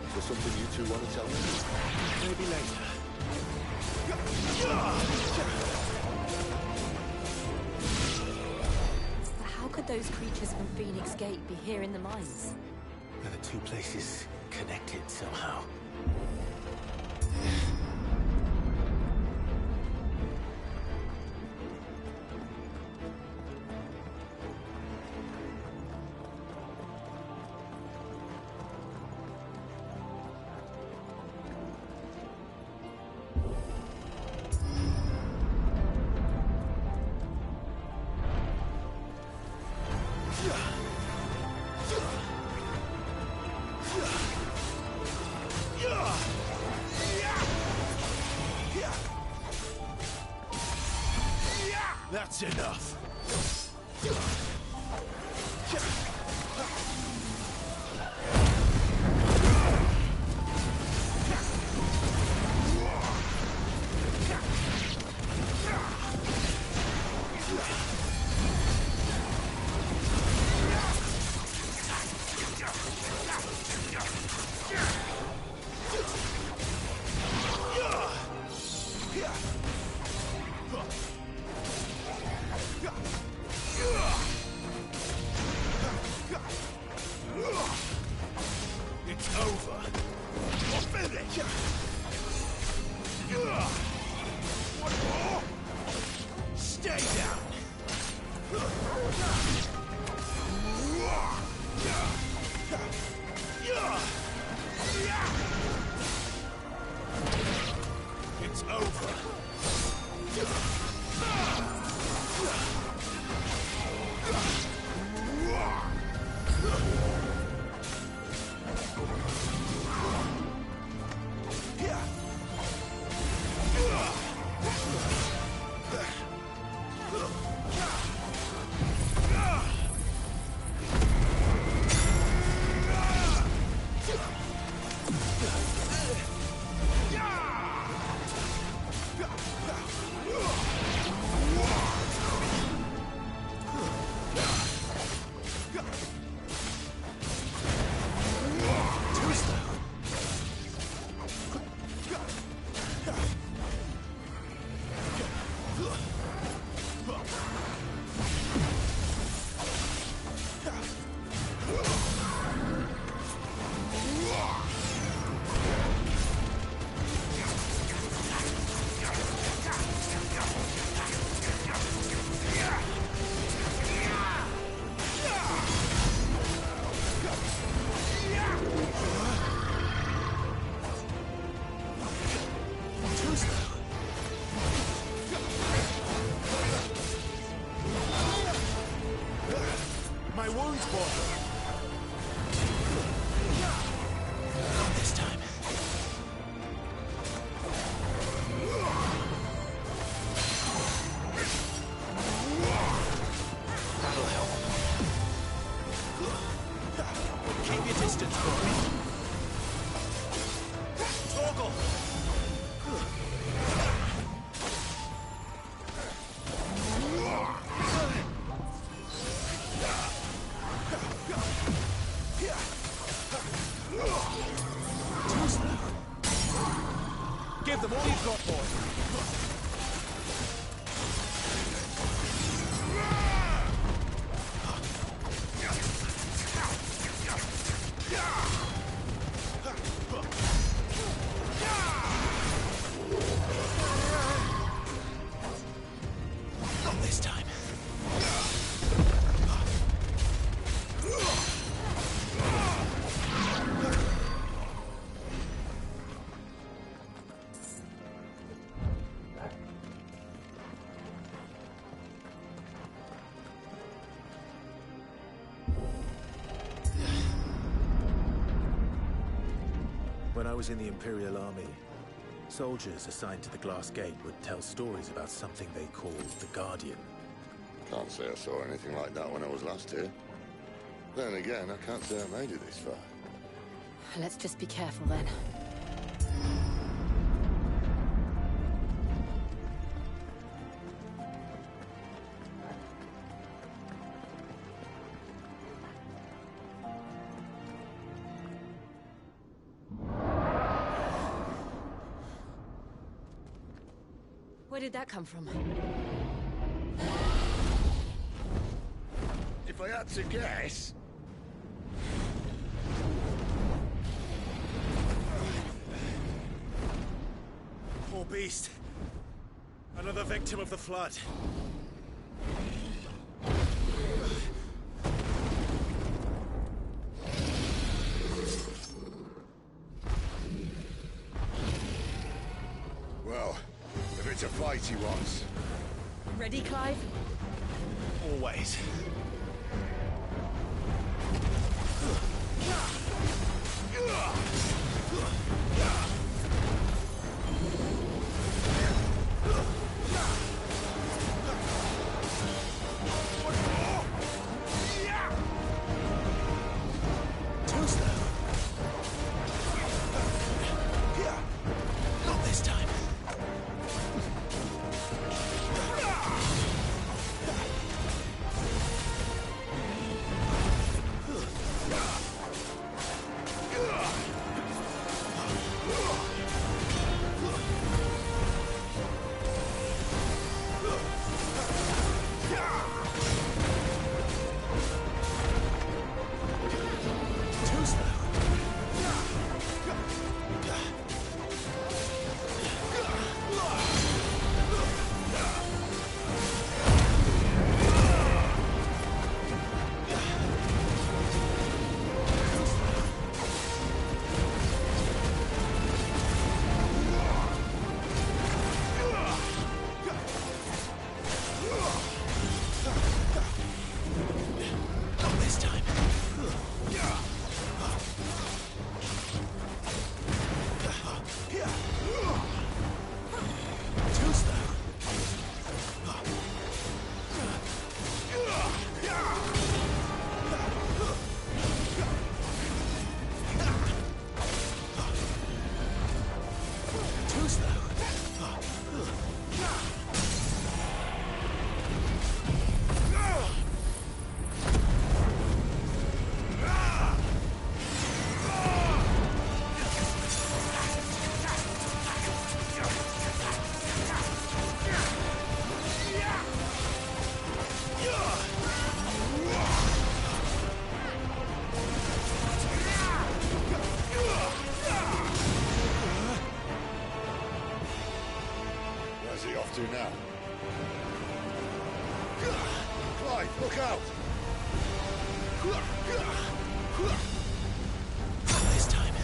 Is there something you two want to tell me? Maybe later. But how could those creatures from Phoenix Gate be here in the mines? Are the 2 places connected somehow? That's enough. It's over. You're finished. One more. Stay down. boy. Not this time. That'll help. Keep your distance, boy. Torgal! Give them all you've got, boy. Not this time. When I was in the Imperial Army, soldiers assigned to the Glass Gate would tell stories about something they called the Guardian. Can't say I saw anything like that when I was last here. Then again, I can't say I made it this far. Let's just be careful then. Where did that come from? If I had to guess... Poor beast. Another victim of the flood. Well, if it's a fight he wants. Ready, Clive? Always. Too slow. Not this time. Too slow. Not this time. Too slow. Too slow. Where's he off to now? Clive, look out! Not this time.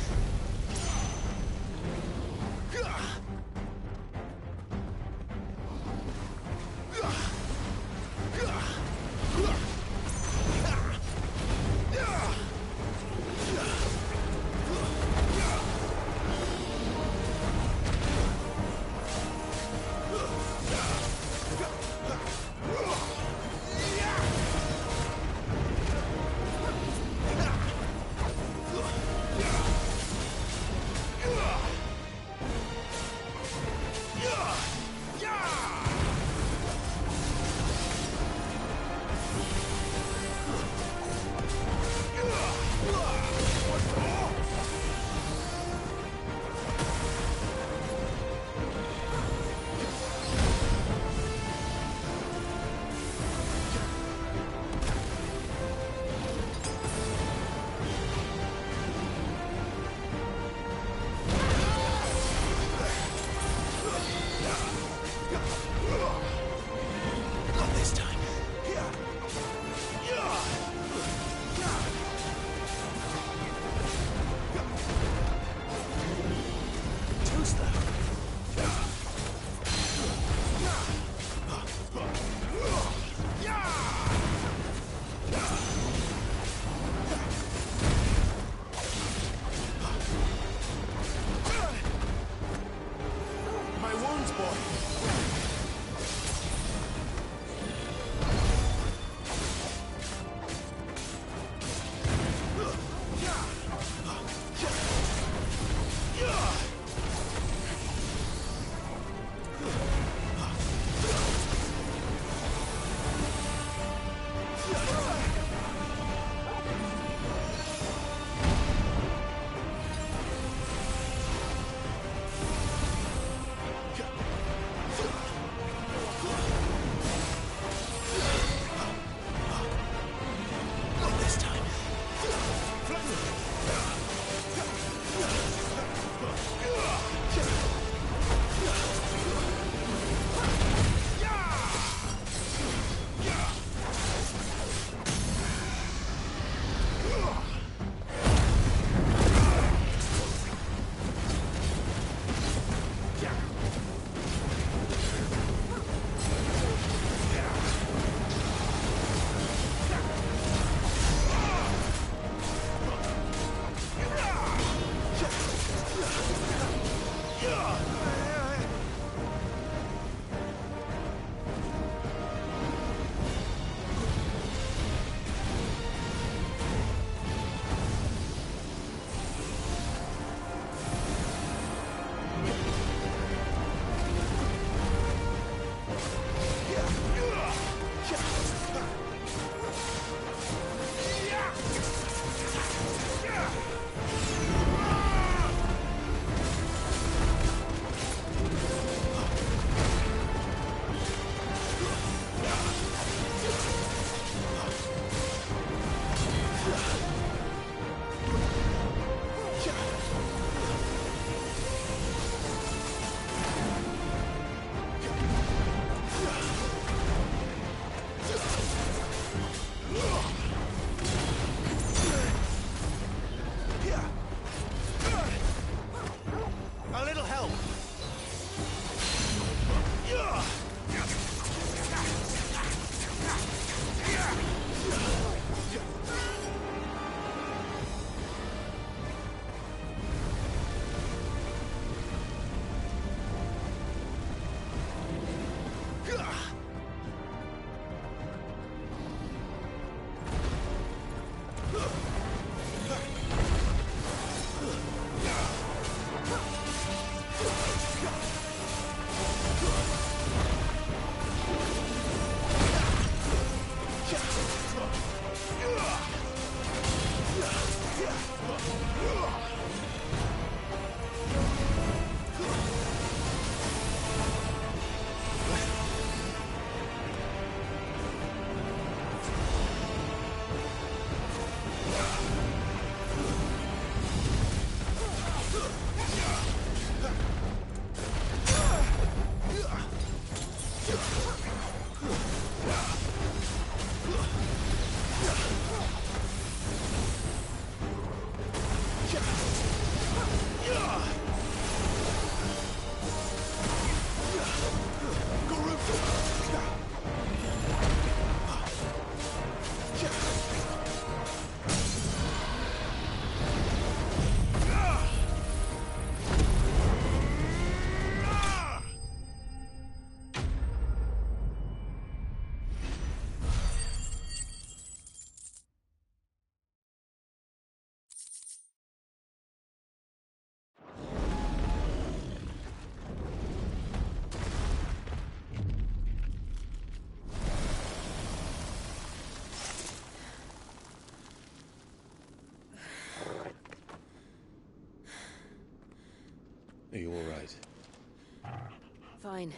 Fine.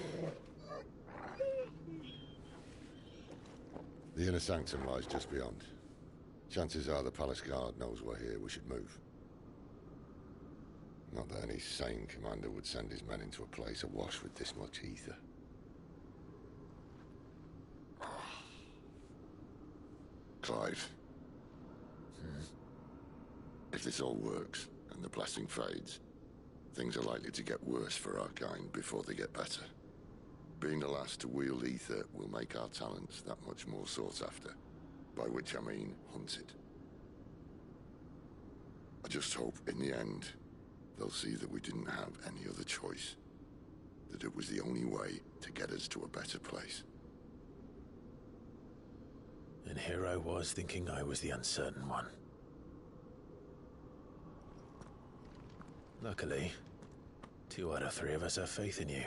The inner sanctum lies just beyond. Chances are the palace guard knows we're here. We should move. Not that any sane commander would send his men into a place awash with this much ether. Clive. If this all works, and the blessing fades, things are likely to get worse for our kind before they get better. Being the last to wield ether will make our talents that much more sought after. By which I mean hunted. I just hope, in the end, they'll see that we didn't have any other choice. That it was the only way to get us to a better place. And here I was thinking I was the uncertain one. Luckily, 2 out of 3 of us have faith in you.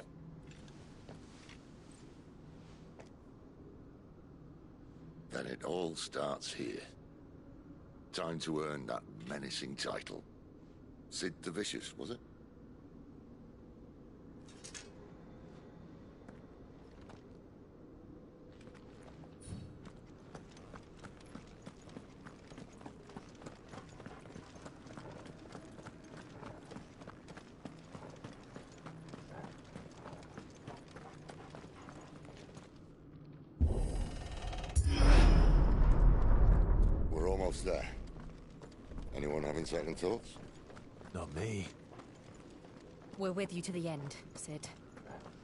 Then it all starts here. Time to earn that menacing title. Sid the Vicious, was it? We're almost there. Anyone having second thoughts? Not me. We're with you to the end, Sid.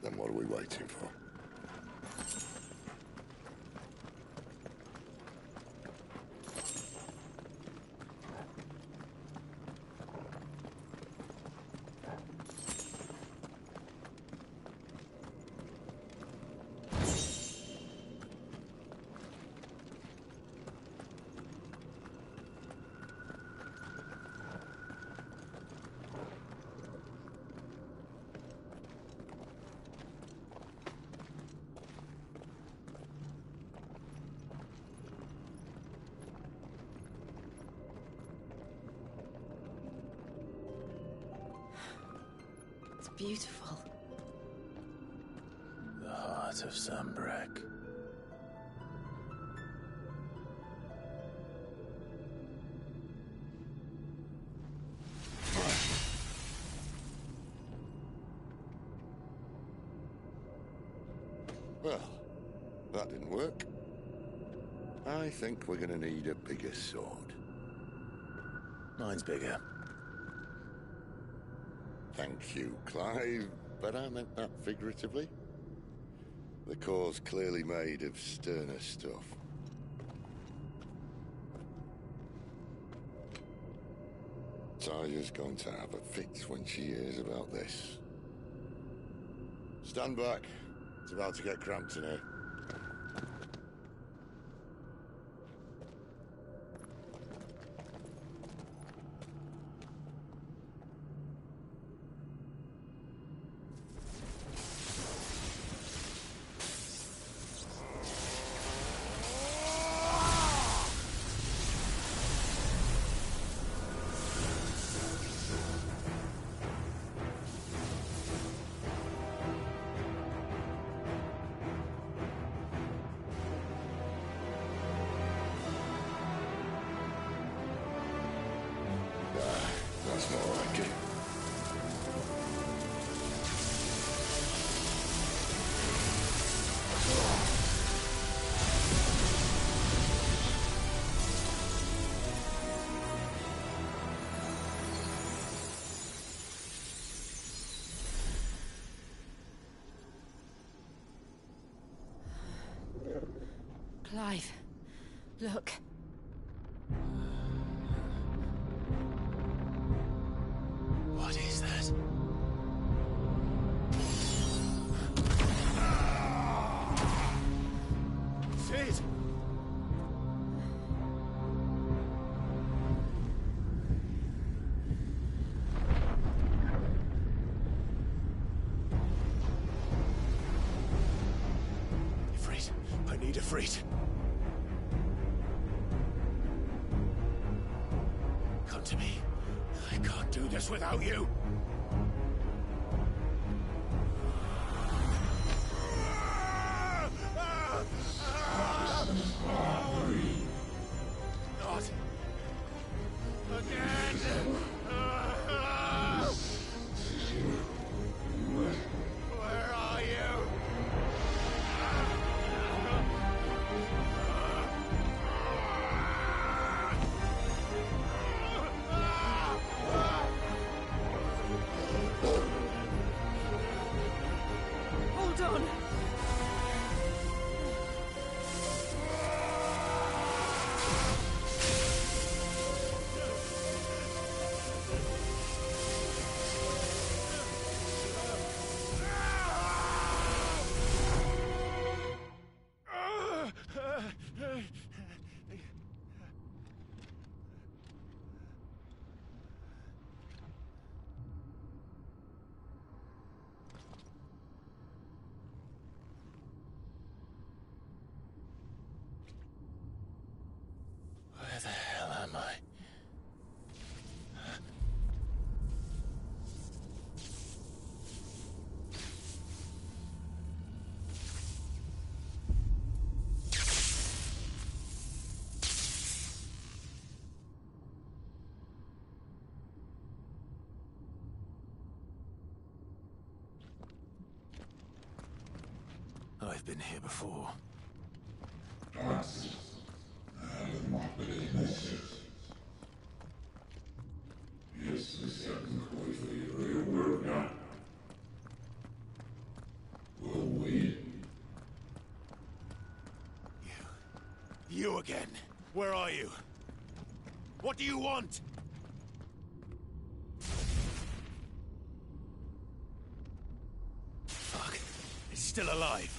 Then what are we waiting for? It's beautiful. The heart of Sambrek. Well, that didn't work. I think we're gonna need a bigger sword. Mine's bigger. Thank you, Clive, but I meant that figuratively. The core's clearly made of sterner stuff. Taya's going to have a fit when she hears about this. Stand back. It's about to get cramped in here. That's more like it. Clive, look. What is that? Sid! Ifrit, I need Ifrit. Come to me. I can't do this without you. I've been here before. You again. Where are you? What do you want? Fuck. It's still alive.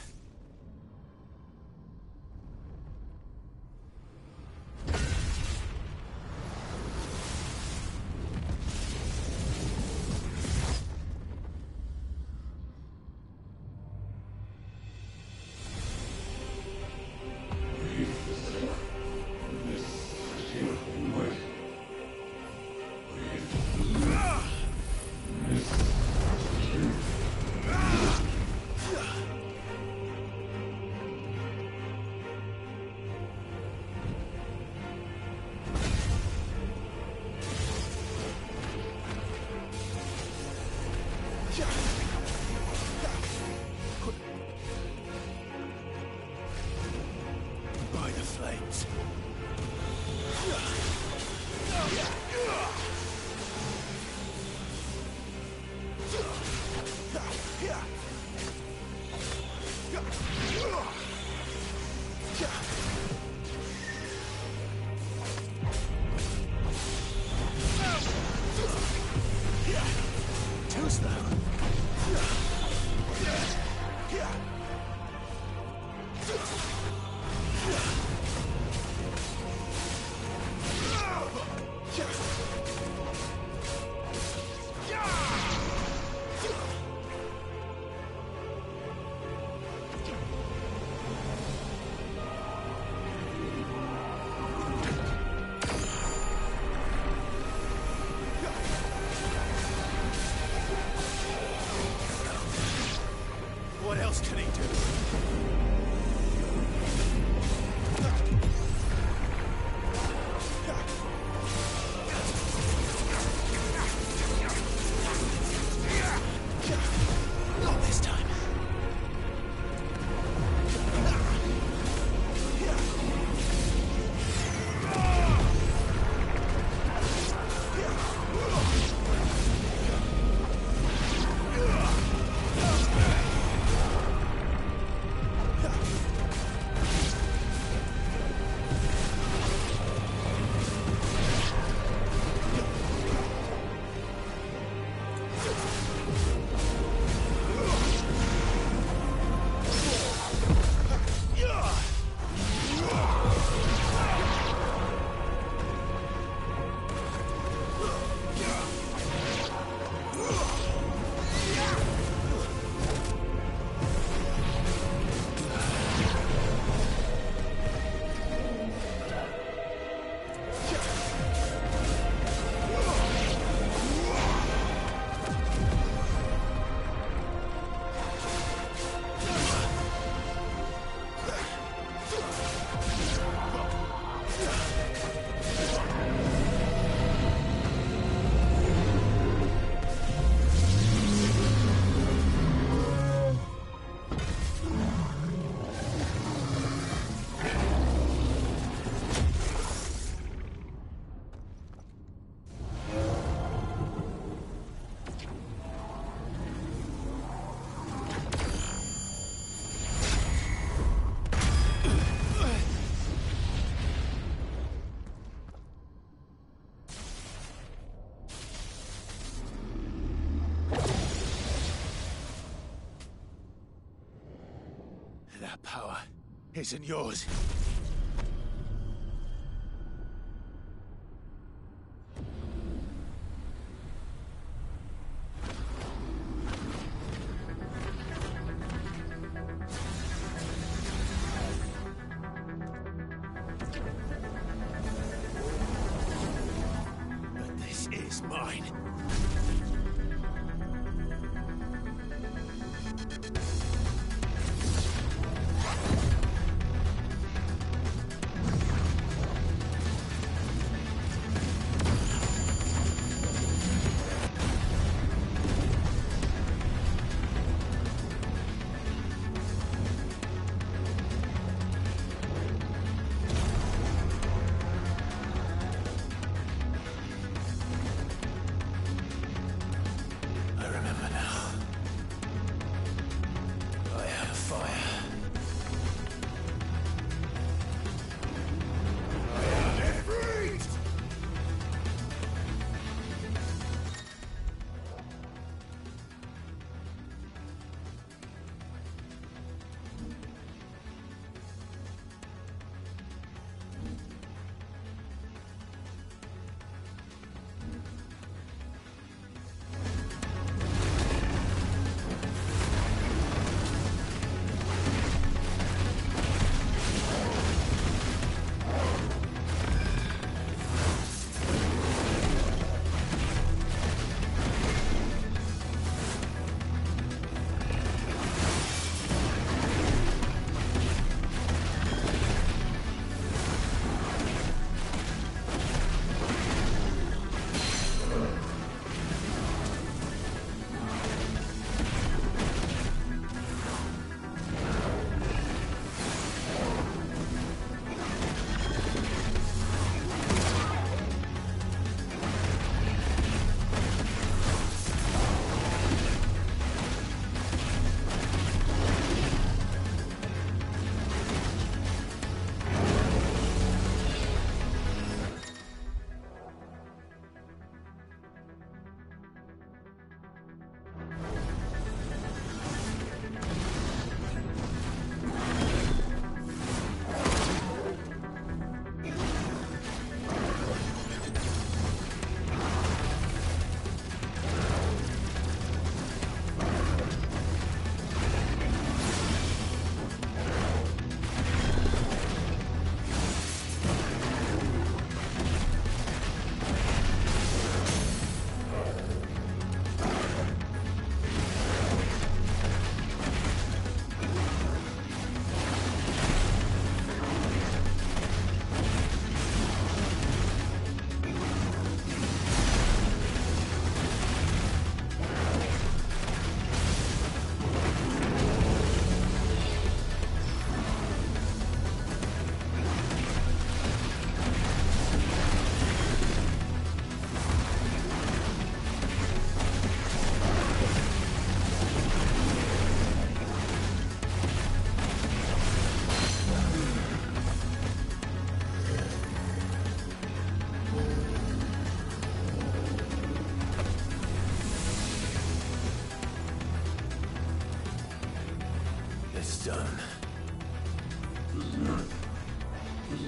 By the flames. Too slow. What else can he do? Not this time. That power isn't yours. But this is mine.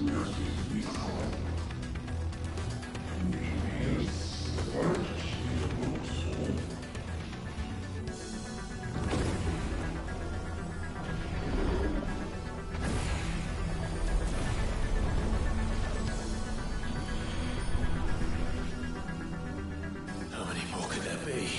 How many more could there be?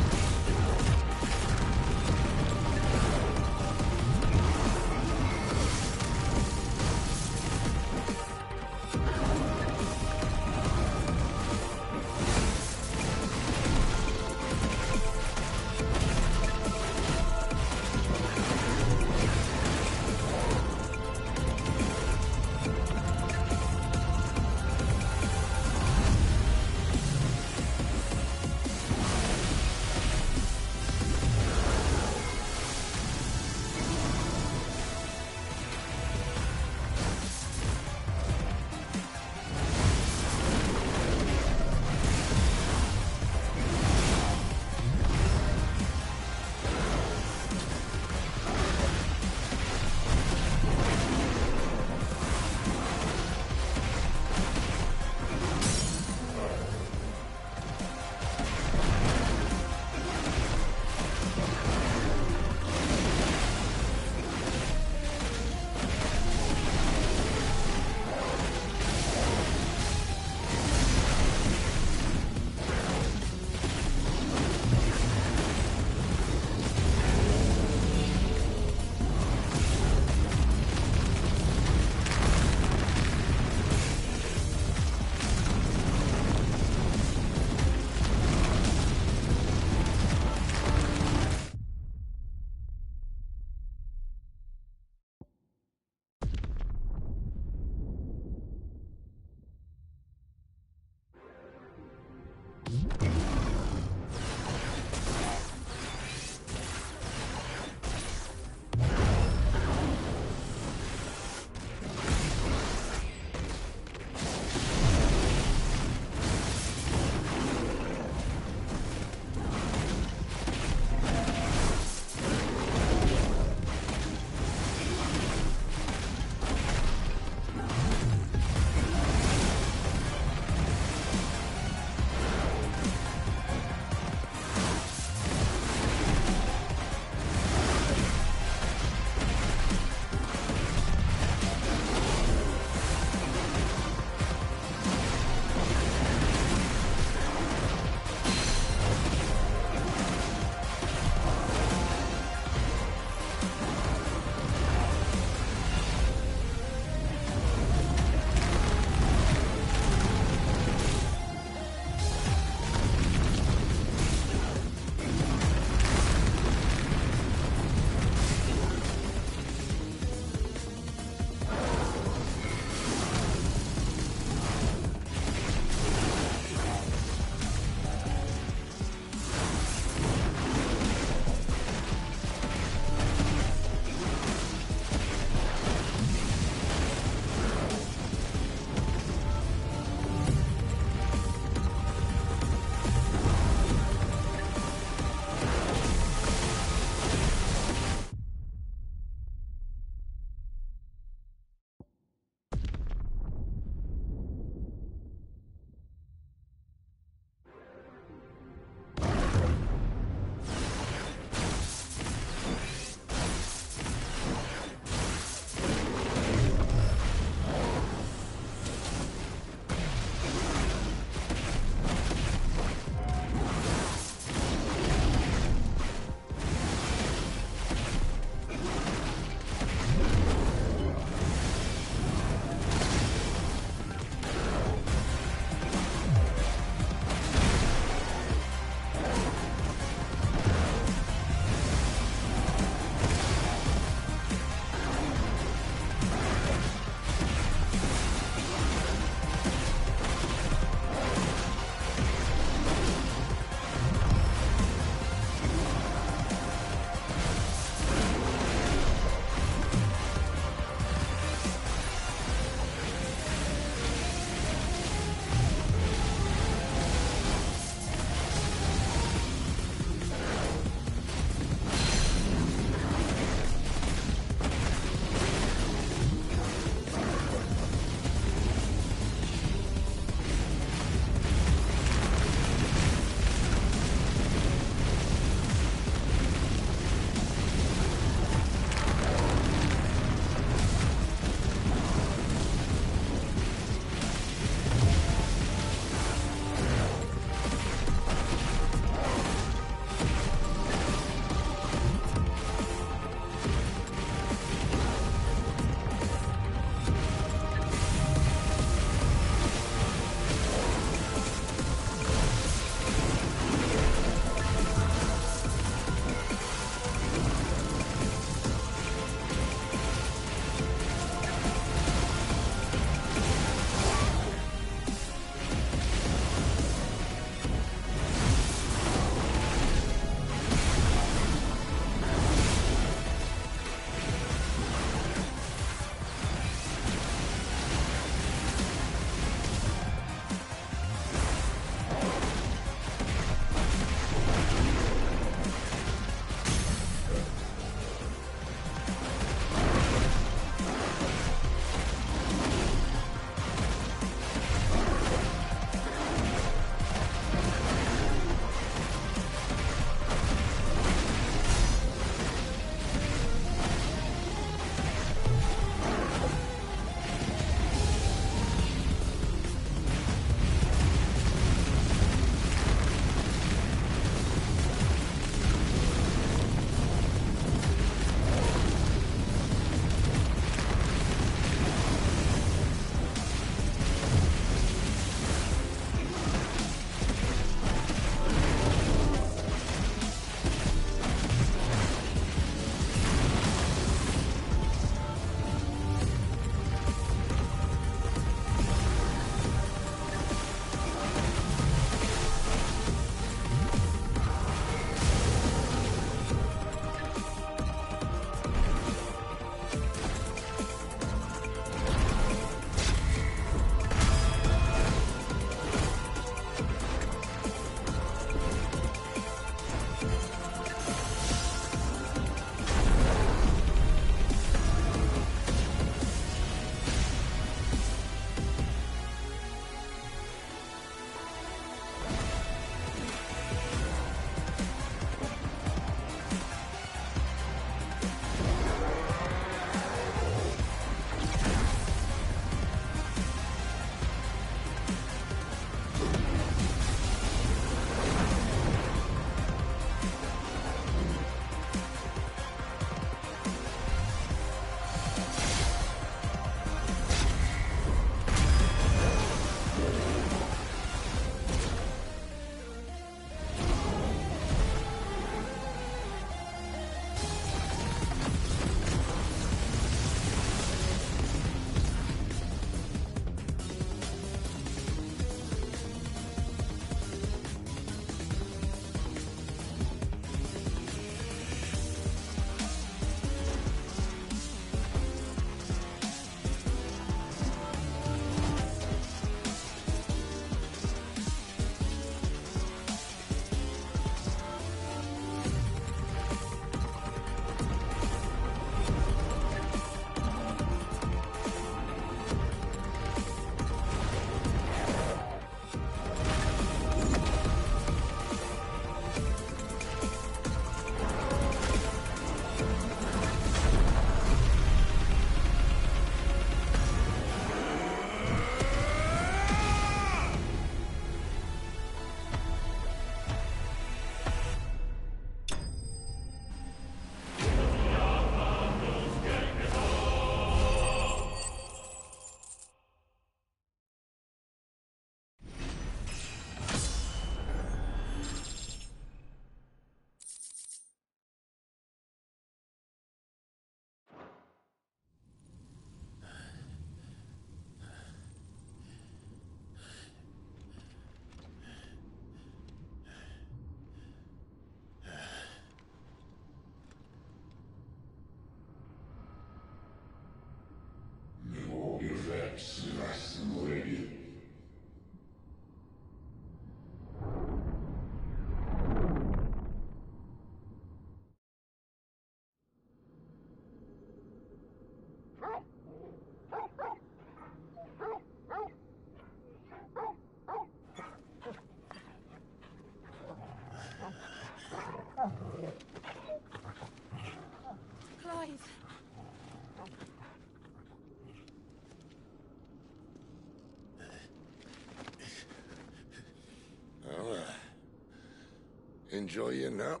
Enjoy your nap?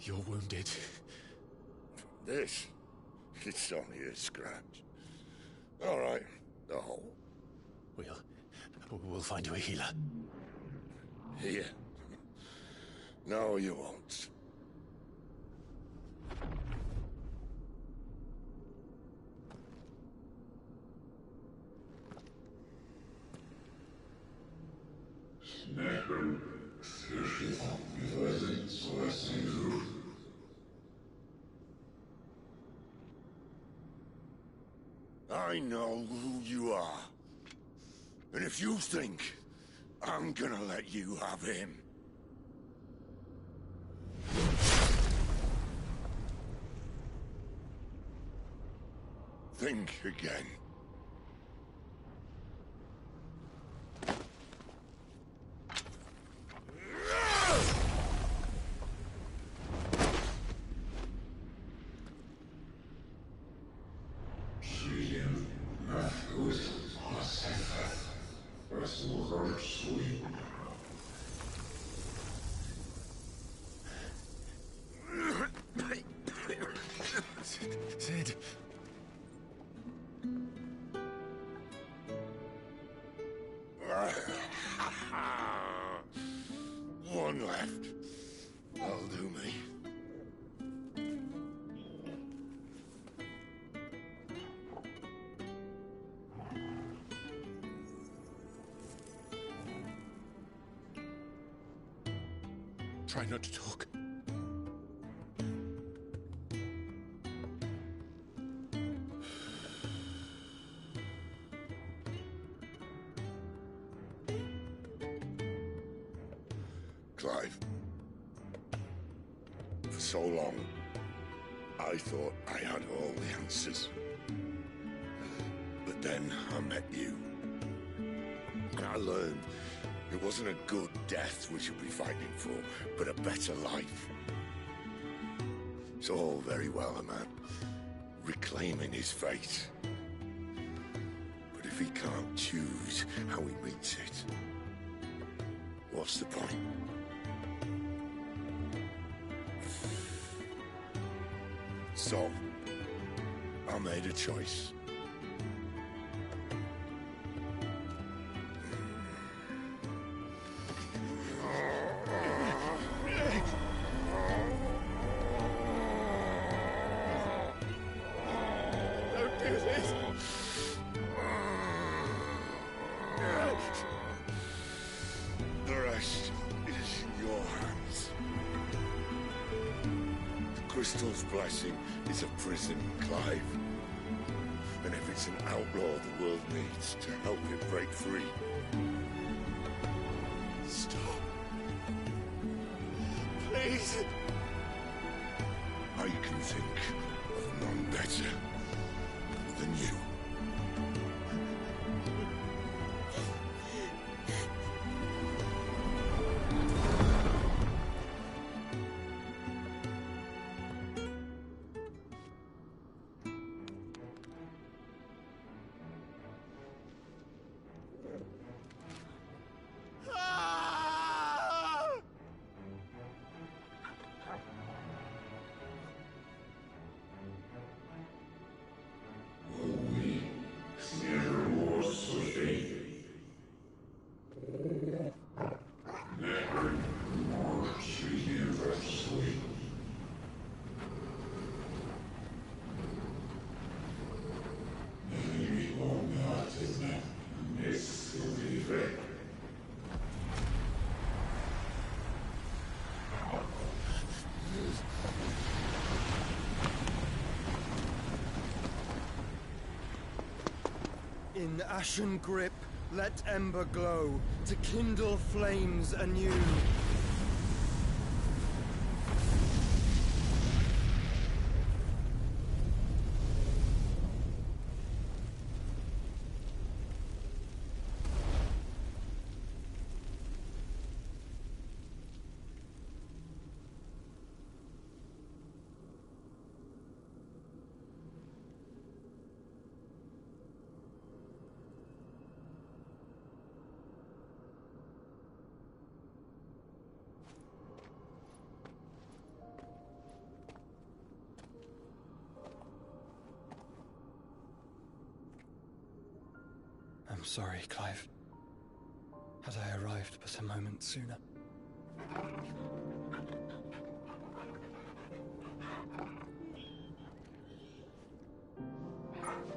You're wounded. This? It's only a scratch. All right, the hole. We'll find you a healer. Here. No, you won't. I know who you are. And if you think I'm gonna let you have him... think again. Sid. One left. That'll do me. Try not to talk. Clive. For so long, I thought I had all the answers. But then I met you. And I learned it wasn't a good death we should be fighting for, but a better life. It's all very well, a man reclaiming his fate. But if he can't choose how he meets it, what's the point? So, I made a choice. Don't do this! The rest is in your hands. The crystal's blessing is a prison, Clive. And if it's an outlaw the world needs to help it break free... Stop. Please. I can think of none better than you. In ashen grip, let ember glow, to kindle flames anew. sorry, Clive. Had I arrived but a moment sooner.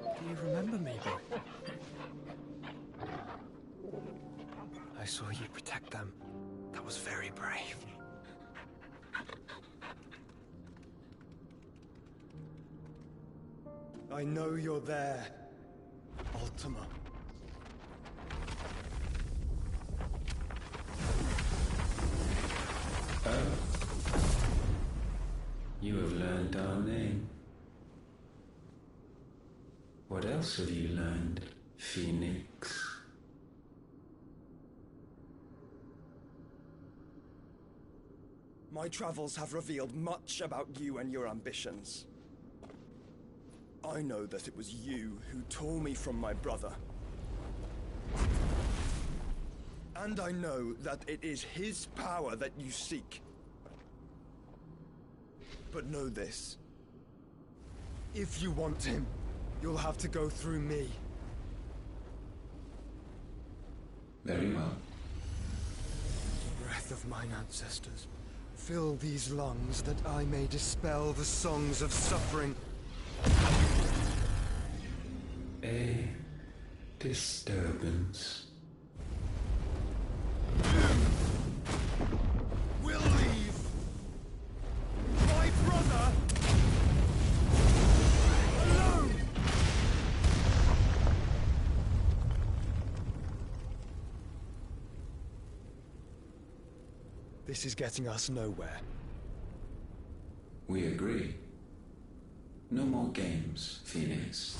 Do you remember me, boy? I saw you protect them. That was very brave. I know you're there, Ultima. Oh. You have learned our name. What else have you learned, Phoenix? My travels have revealed much about you and your ambitions. I know that it was you who tore me from my brother. And I know that it is his power that you seek. But know this. If you want him, you'll have to go through me. Very well. Breath of mine ancestors, fill these lungs that I may dispel the songs of suffering. A disturbance. We'll leave. My brother alone. This is getting us nowhere. We agree. No more games, Phoenix.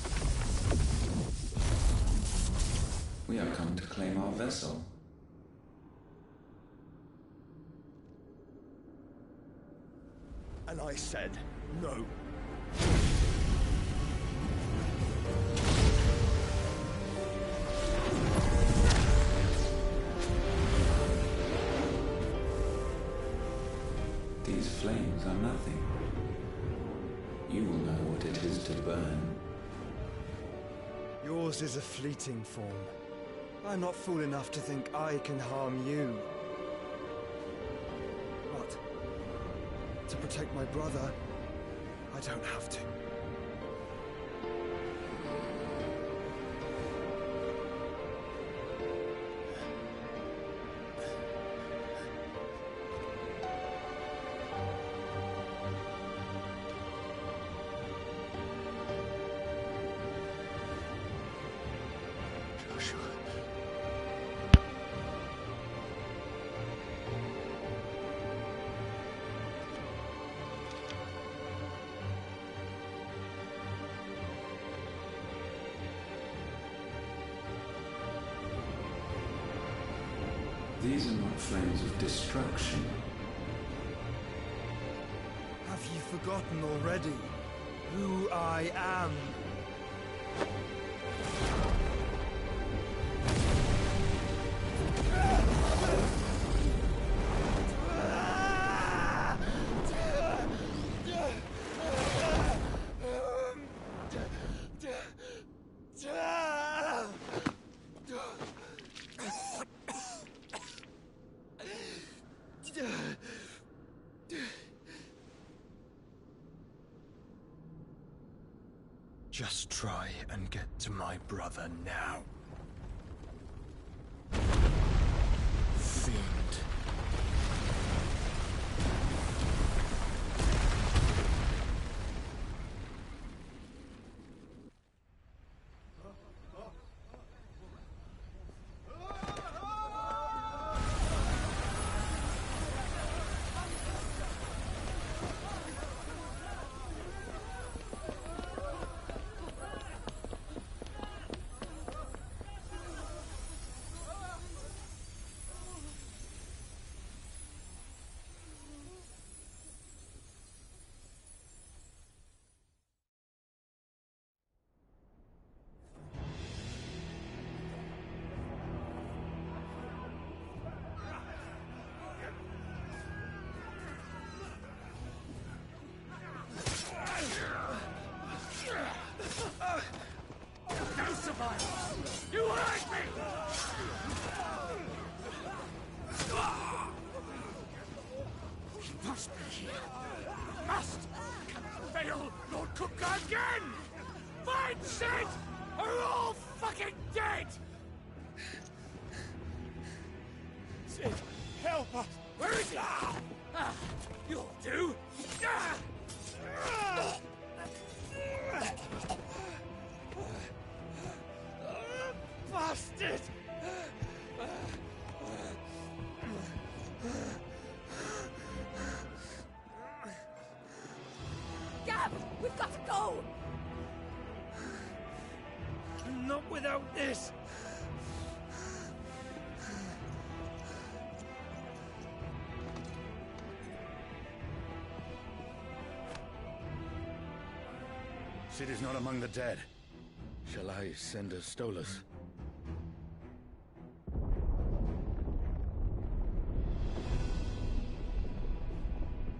We have come to claim our vessel. And I said no. These flames are nothing. You will know what it is to burn. Yours is a fleeting form. I'm not fool enough to think I can harm you. But to protect my brother, I don't have to. These are not flames of destruction. Have you forgotten already who I am? Just try and get to my brother now. Fiend. must be here. Must! Cannot fail, Lord Kupka again! Find Sid! Or we're all fucking dead! Sid, help us! Where is he? You'll do! Bastard! Gab, we've got to go! Not without this! Sid is not among the dead. Shall I send a Stolas?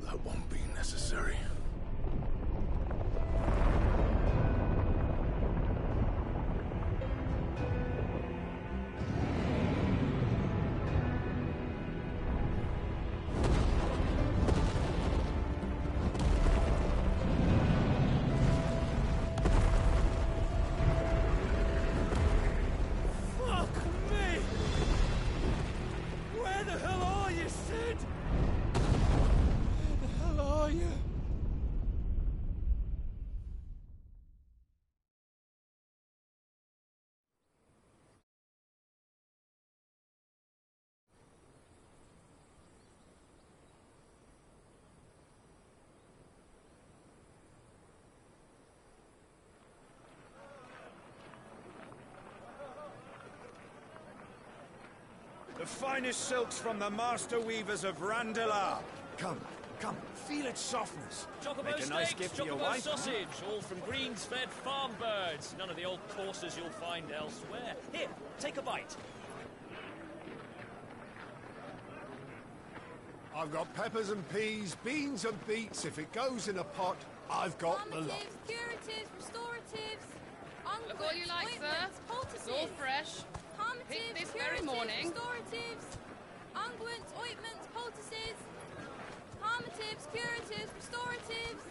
That won't be necessary. Fuck me! Where the hell are you, Sid? Where the hell are you? The finest silks from the master weavers of Randalar. Come, come, feel its softness. Chocobo Make a nice steaks, gift for your chocobo wife. sausage, all from greens-fed farm birds. None of the old courses you'll find elsewhere. Here, take a bite. I've got peppers and peas, beans and beets. If it goes in a pot, I've got the lot. Curatives, restoratives, Look all you like, sir. It's all fresh. Picked this very morning. Restoratives, unguents, ointments, poultices, harmatives, curatives, restoratives.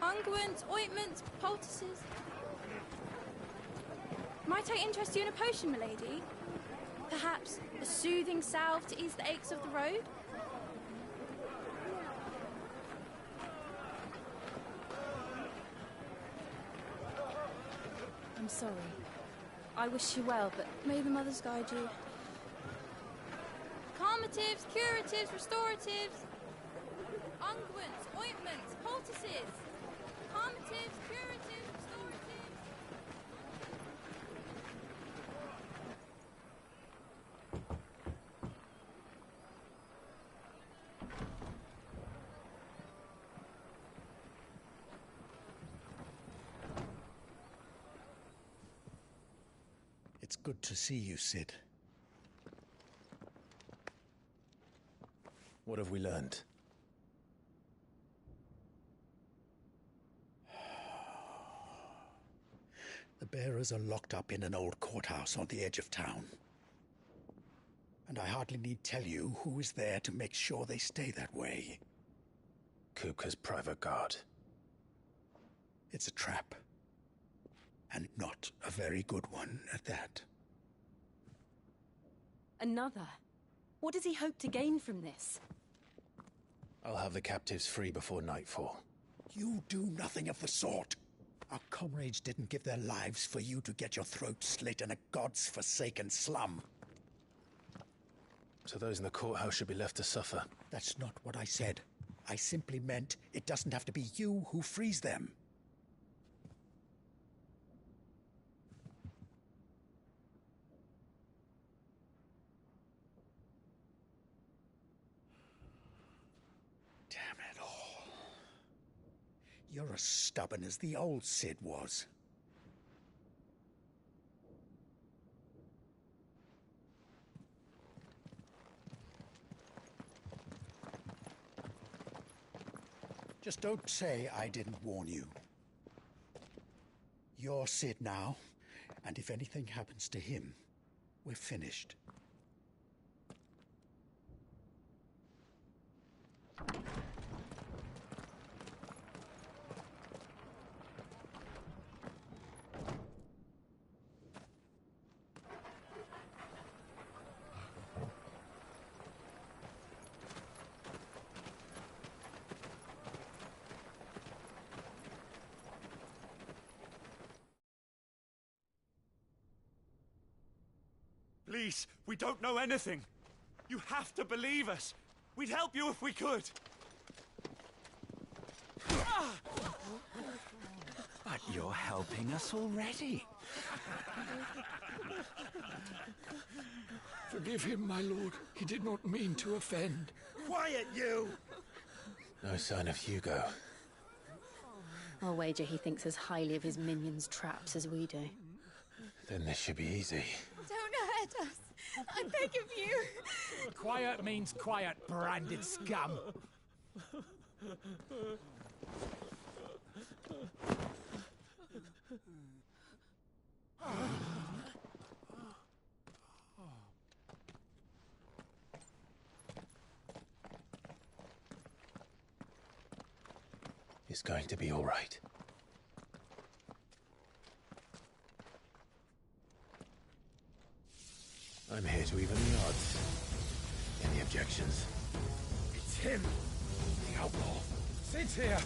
Unguents, ointments, poultices. Might I interest you in a potion, milady? Perhaps a soothing salve to ease the aches of the road? I'm sorry. I wish you well, but may the mothers guide you. Calmatives, curatives, restoratives, unguents, ointments, poultices. Calmatives, curatives, restoratives. It's good to see you, Sid. What have we learned? The bearers are locked up in an old courthouse on the edge of town. And I hardly need tell you who is there to make sure they stay that way. Kupka's private guard. It's a trap. And not a very good one at that. Another? What does he hope to gain from this? I'll have the captives free before nightfall. You do nothing of the sort. Our comrades didn't give their lives for you to get your throat slit in a god's forsaken slum. So those in the courthouse should be left to suffer. That's not what I said. I simply meant it doesn't have to be you who frees them. Damn it all. You're as stubborn as the old Sid was. Just don't say I didn't warn you. You're Sid now, and if anything happens to him, we're finished. Please, we don't know anything. You have to believe us. We'd help you if we could. But you're helping us already. Forgive him, my lord. He did not mean to offend. Quiet, you! No sign of Hugo. I'll wager he thinks as highly of his minions' traps as we do. Then this should be easy. Don't hurt us. I beg of you. Quiet means quiet, branded scum. It's going to be all right. I'm here to even the odds. Any objections? It's him, the outlaw. Sit here.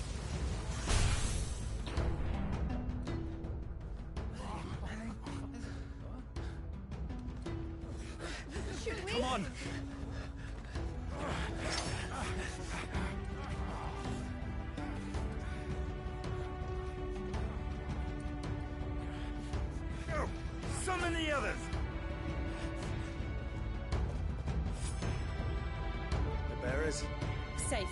Should we? Come on. Summon the others. The bearers. Safe.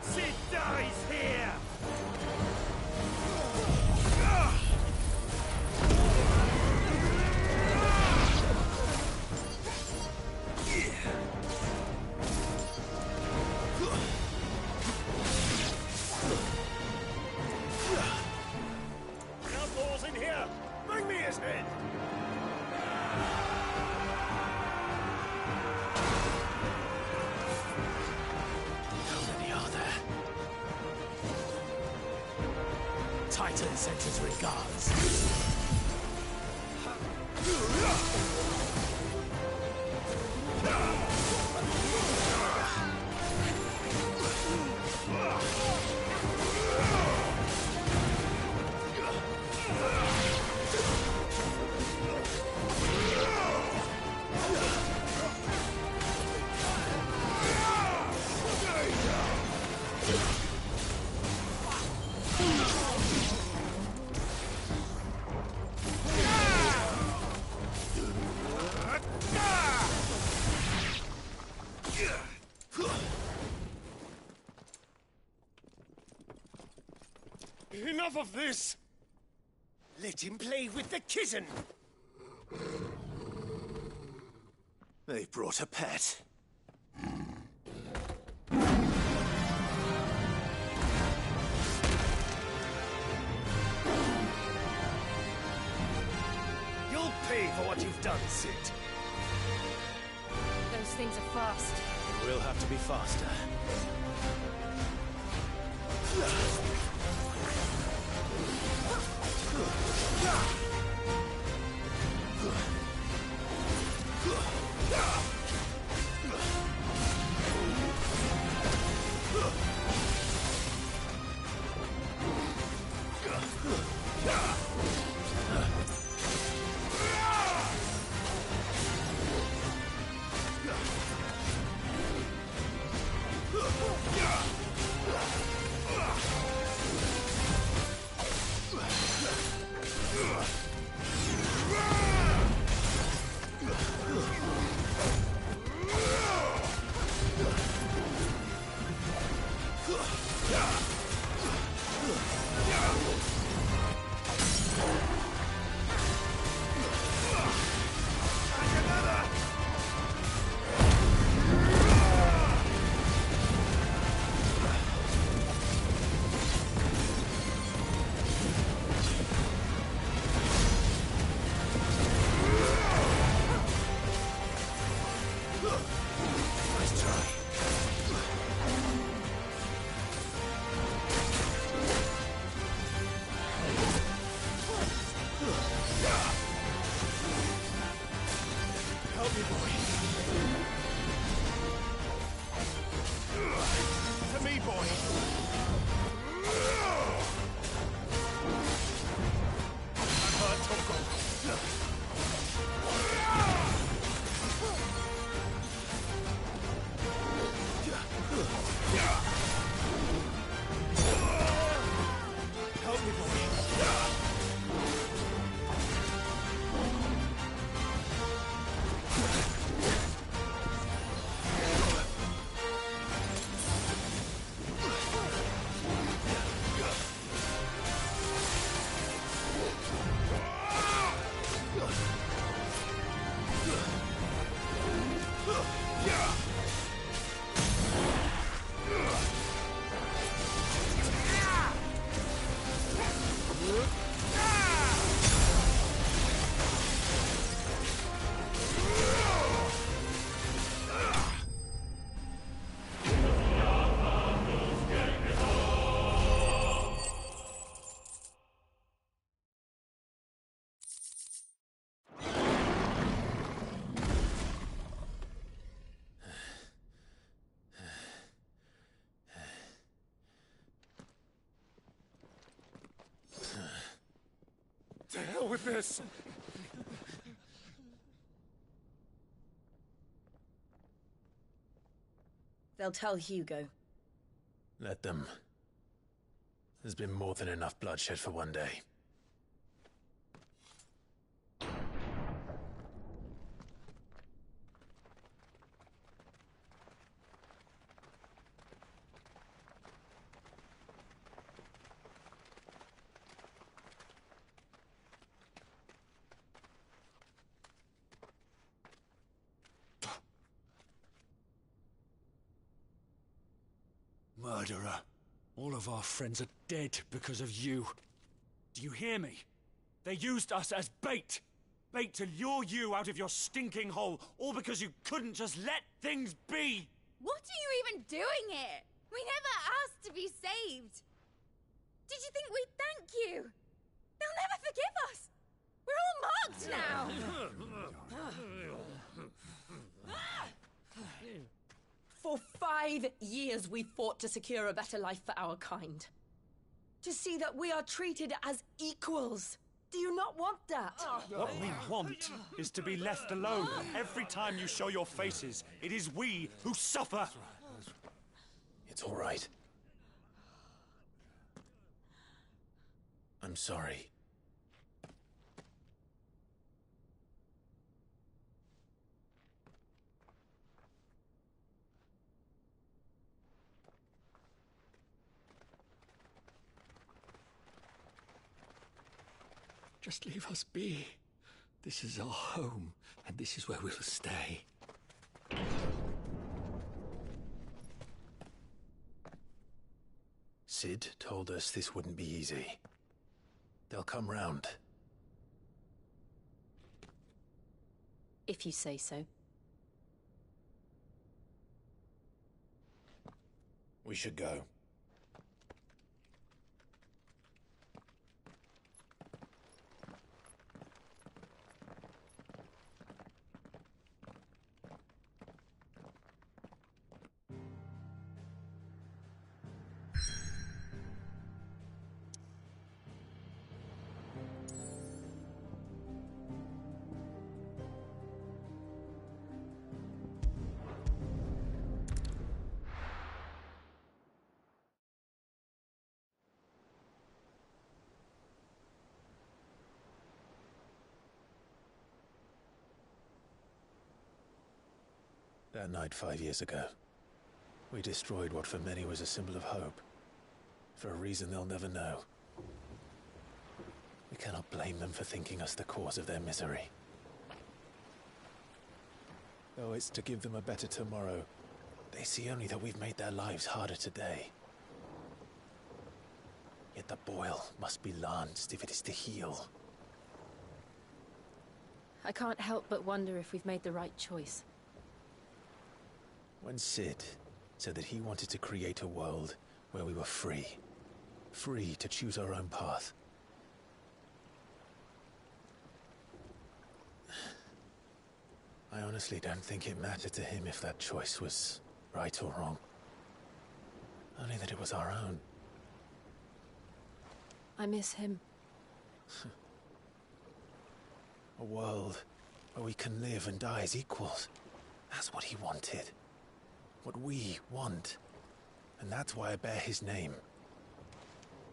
Sid dies here! Outlaws in here! Bring me his head! How many are there? Titan sends his regards. Enough of this! Let him play with the kitten! They brought a pet. You'll pay for what you've done, Sid. Those things are fast. We'll have to be faster. with this! They'll tell Hugo. Let them. There's been more than enough bloodshed for one day. Murderer. All of our friends are dead because of you. Do you hear me? They used us as bait. Bait to lure you out of your stinking hole, all because you couldn't just let things be. What are you even doing here? We never asked to be saved. Did you think we'd thank you? They'll never forgive us. We're all marked now. For 5 years we fought to secure a better life for our kind. To see that we are treated as equals. Do you not want that? What we want is to be left alone. Every time you show your faces, it is we who suffer. It's all right. I'm sorry. Just leave us be. This is our home, and this is where we'll stay. Sid told us this wouldn't be easy. They'll come round. If you say so. We should go. That night 5 years ago, we destroyed what for many was a symbol of hope. For a reason they'll never know. We cannot blame them for thinking us the cause of their misery. Though it's to give them a better tomorrow, they see only that we've made their lives harder today. Yet the boil must be lanced if it is to heal. I can't help but wonder if we've made the right choice. When Sid said that he wanted to create a world where we were free. Free to choose our own path. I honestly don't think it mattered to him if that choice was right or wrong. Only that it was our own. I miss him. A world where we can live and die as equals. That's what he wanted. What we want. And that's why I bear his name.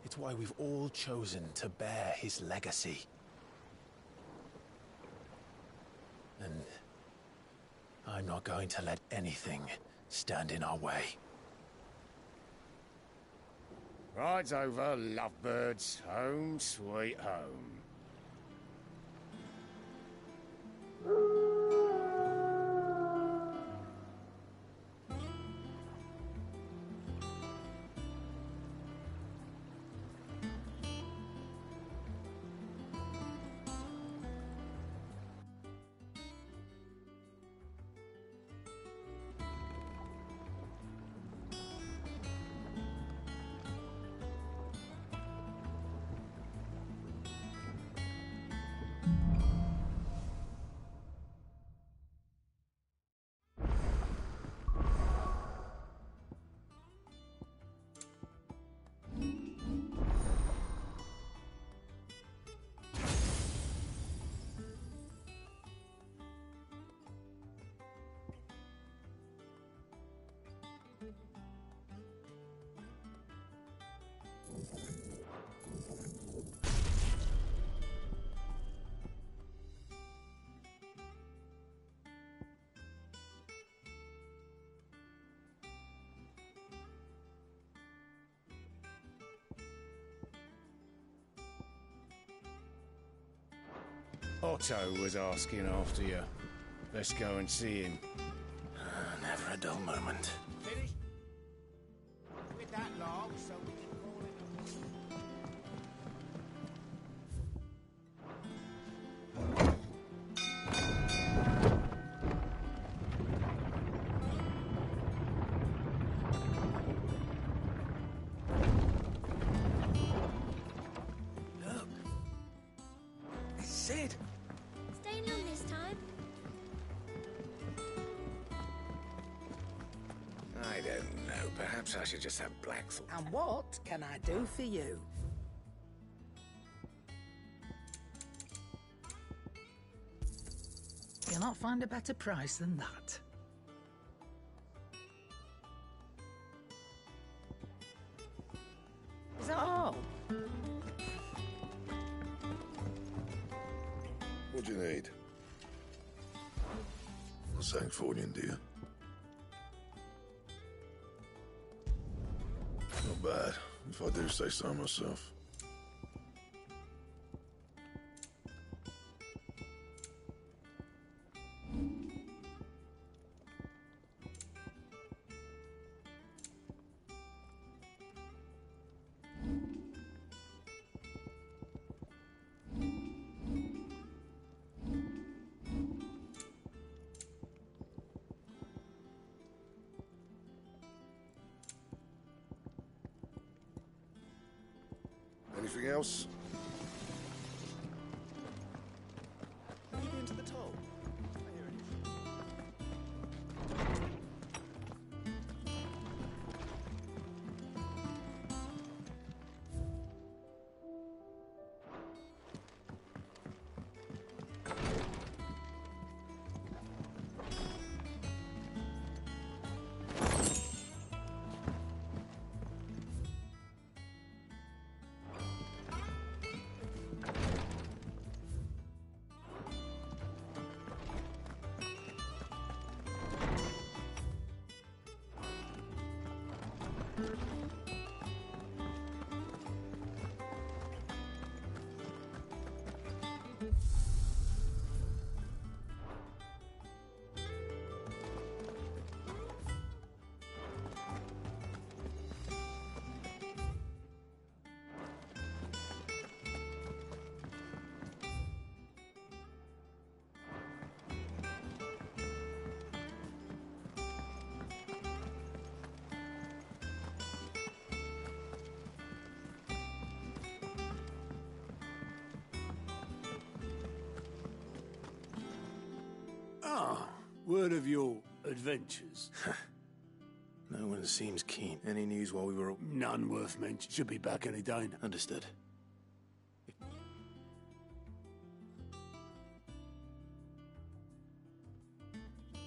It's why we've all chosen to bear his legacy. And I'm not going to let anything stand in our way. Rides over, lovebirds. Home sweet home. Otto was asking after you. Let's go and see him. Never a dull moment. Finish with that log so we can call it Look. It's Sid. Staying long this time? I don't know. Perhaps I should just have Blackthorn. And what can I do for you? You'll not find a better price than that. Is that all? What do you need? A Sancthornian, do you? Not bad, if I do say so myself. Anything else? Have you been to the toll? Ah, word of your adventures. No one seems keen. Any news while we were... None worth mention. Should be back any day now. Understood.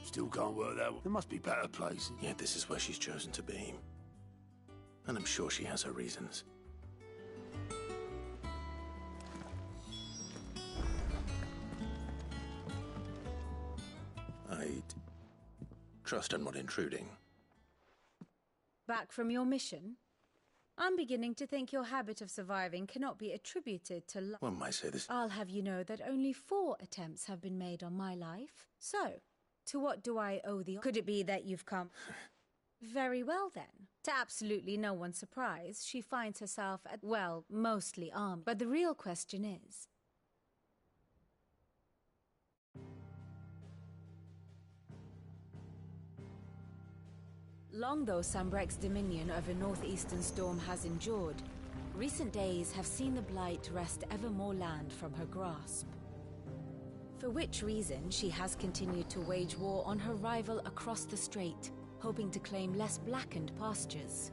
Still can't work that one. There must be better places. Yet this is where she's chosen to be. And I'm sure she has her reasons. I'd trust I'm not intruding. Back from your mission? I'm beginning to think your habit of surviving cannot be attributed to luck. One might say this. I'll have you know that only 4 attempts have been made on my life. So, to what do I owe the... Could it be that you've come... Very well then. To absolutely no one's surprise, she finds herself at, well, mostly armed. But the real question is... Long though Sambrek's dominion over northeastern storm has endured, recent days have seen the Blight wrest ever more land from her grasp. For which reason she has continued to wage war on her rival across the strait, hoping to claim less blackened pastures.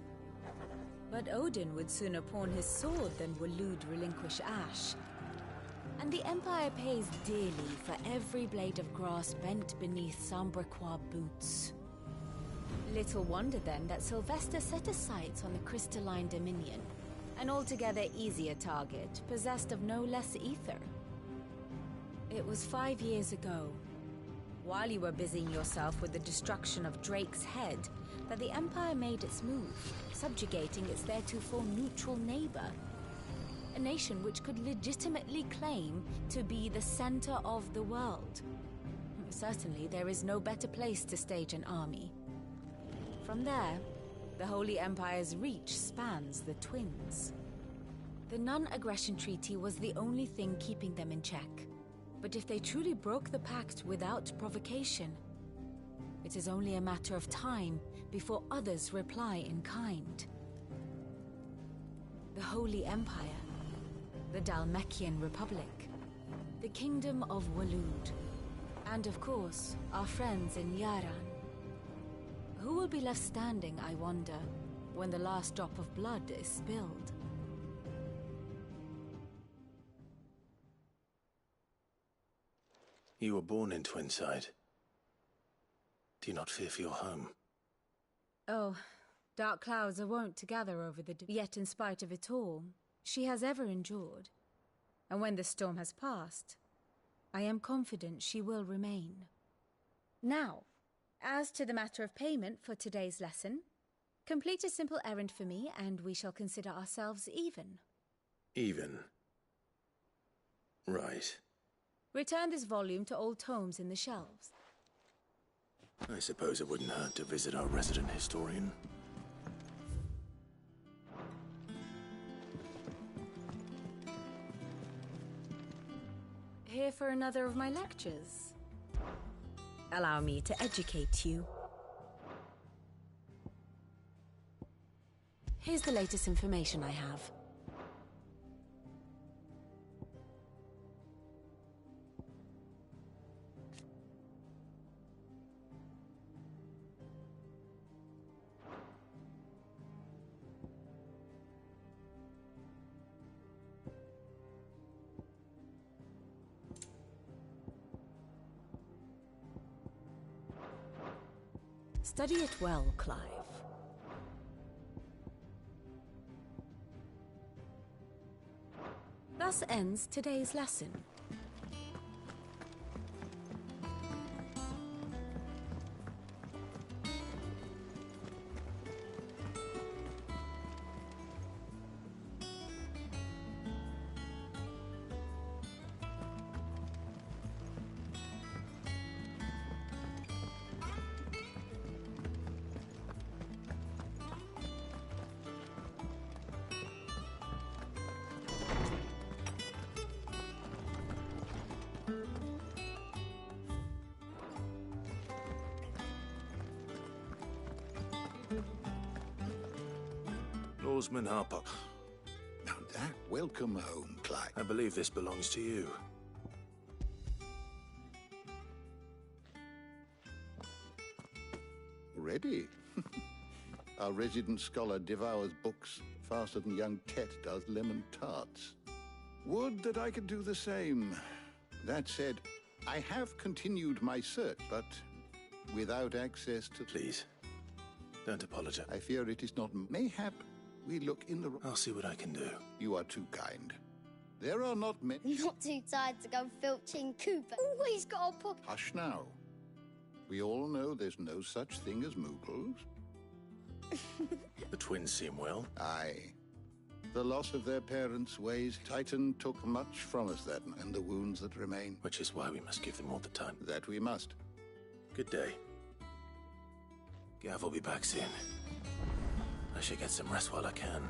But Odin would sooner pawn his sword than Waloed relinquish Ash. And the Empire pays dearly for every blade of grass bent beneath Sambrequois boots. Little wonder then that Sylvester set his sights on the crystalline dominion, an altogether easier target, possessed of no less ether. It was 5 years ago, while you were busying yourself with the destruction of Drake's head, that the Empire made its move, subjugating its theretofore neutral neighbor. a nation which could legitimately claim to be the center of the world. Certainly, there is no better place to stage an army. From there, the Holy Empire's reach spans the Twins. The non-aggression treaty was the only thing keeping them in check. But if they truly broke the pact without provocation, it is only a matter of time before others reply in kind. The Holy Empire, the Dalmekian Republic, the Kingdom of Waloed, and of course, our friends in Yaran. Who will be left standing, I wonder, when the last drop of blood is spilled? You were born in Twinside. Do you not fear for your home? Oh, dark clouds are wont to gather over the... Yet in spite of it all, she has ever endured. And when the storm has passed, I am confident she will remain. Now, as to the matter of payment for today's lesson, complete a simple errand for me and we shall consider ourselves even. Even? Right. Return this volume to old tomes in the shelves. I suppose it wouldn't hurt to visit our resident historian. Here for another of my lectures. Allow me to educate you. Here's the latest information I have. Study it well, Clive. Thus ends today's lesson. Lawsman Harper. Now that, welcome home, Clive. I believe this belongs to you. Ready? Our resident scholar devours books faster than young Tet does lemon tarts. Would that I could do the same. That said, I have continued my search, but without access to... Please, don't apologize. I fear it is not... Mayhap we look in the... I'll see what I can do. You are too kind. There are not many... Not too tired to go filching Cooper. Always got a pocket. Hush now. We all know there's no such thing as moogles. The twins seem well. Aye. The loss of their parents weighs. Titan took much from us then, and the wounds that remain. Which is why we must give them all the time. That we must. Good day. Gav will be back soon. I should get some rest while I can.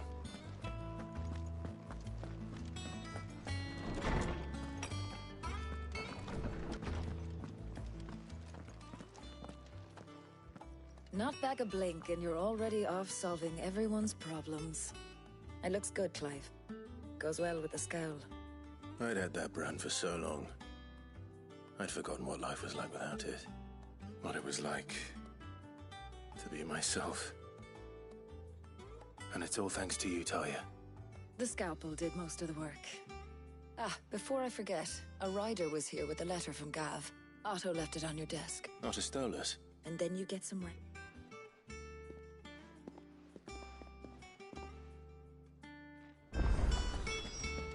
Not back a blink and you're already off solving everyone's problems. It looks good, Clive. Goes well with the scowl. I'd had that brand for so long. I'd forgotten what life was like without it. What it was like to be myself. And it's all thanks to you, Talia. The scalpel did most of the work. Ah, before I forget, a rider was here with a letter from Gav. Otto left it on your desk. Otto stole it. And then you get some rest.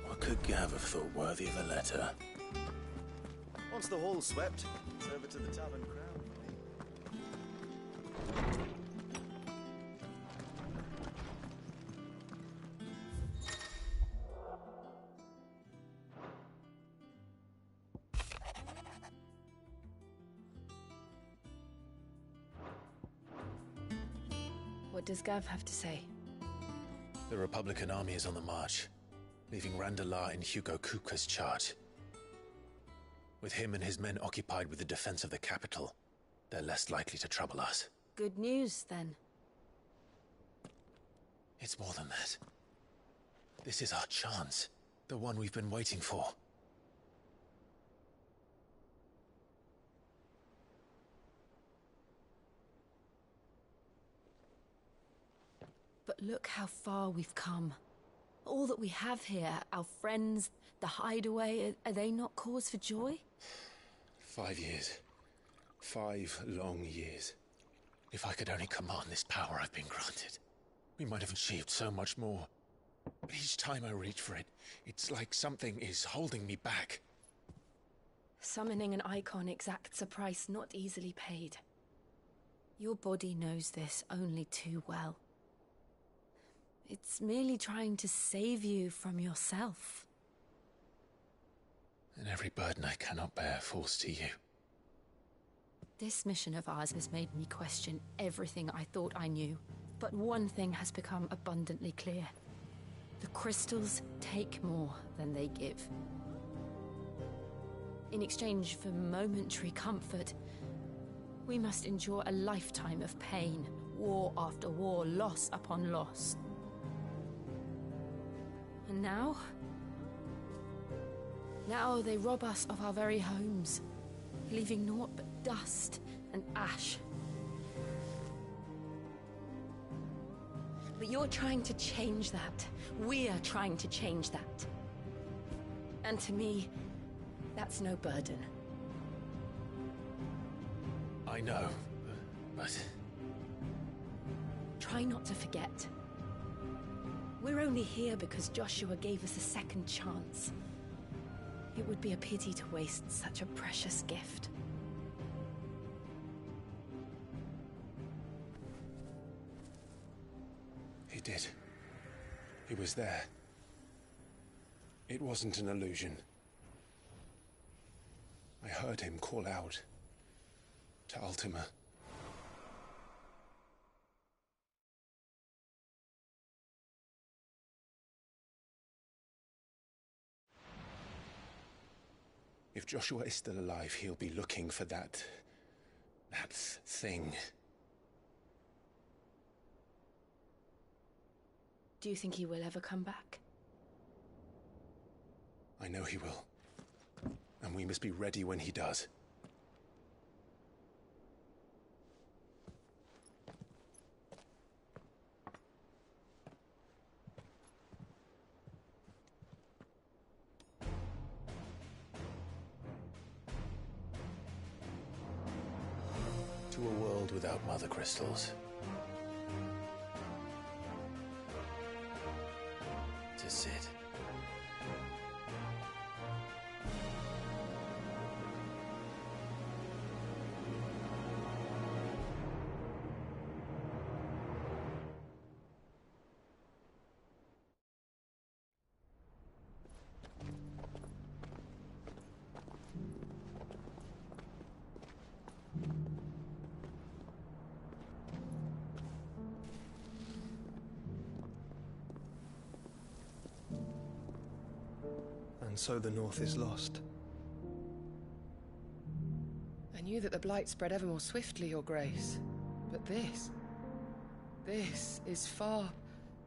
What could Gav have thought worthy of a letter? Once the hall's swept, it's over to the tavern crowd. What does Gav have to say? The Republican army is on the march, leaving Randalar in Hugo Kuka's charge. With him and his men occupied with the defense of the capital, they're less likely to trouble us. Good news, then. It's more than that. This is our chance. The one we've been waiting for. But look how far we've come. All that we have here, our friends, the hideaway, are they not cause for joy? 5 years. 5 long years. If I could only command this power I've been granted, we might have achieved so much more. But each time I reach for it, it's like something is holding me back. Summoning an icon exacts a price not easily paid. Your body knows this only too well. It's merely trying to save you from yourself. And every burden I cannot bear falls to you. This mission of ours has made me question everything I thought I knew. But one thing has become abundantly clear. The crystals take more than they give. In exchange for momentary comfort, we must endure a lifetime of pain, war after war, loss upon loss. And now? Now they rob us of our very homes, leaving naught but dust and ash. But you're trying to change that. We're trying to change that. And to me, that's no burden. I know, but... Try not to forget. We're only here because Joshua gave us a second chance. It would be a pity to waste such a precious gift. He did. He was there. It wasn't an illusion. I heard him call out to Ultima. If Joshua is still alive, he'll be looking for that thing. Do you think he will ever come back? I know he will. And we must be ready when he does. To a world without mother crystals. To Sid. And so the North is lost. I knew that the Blight spread ever more swiftly, Your Grace. But this is far,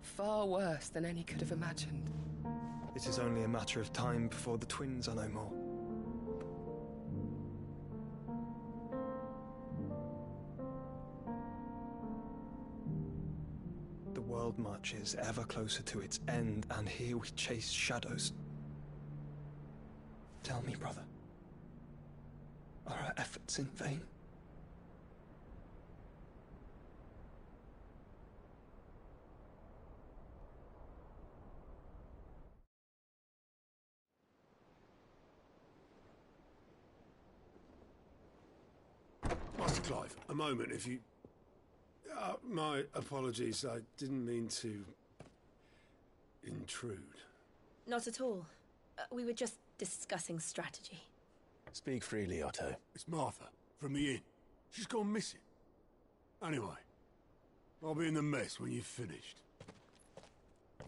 far worse than any could have imagined. It is only a matter of time before the twins are no more. The world marches ever closer to its end, and here we chase shadows. Tell me, brother, are our efforts in vain? Master Clive, a moment, if you... my apologies, I didn't mean to... intrude. Not at all. We were just discussing strategy. Speak freely, Otto. It's Martha, from the inn. She's gone missing. Anyway, I'll be in the mess when you've finished.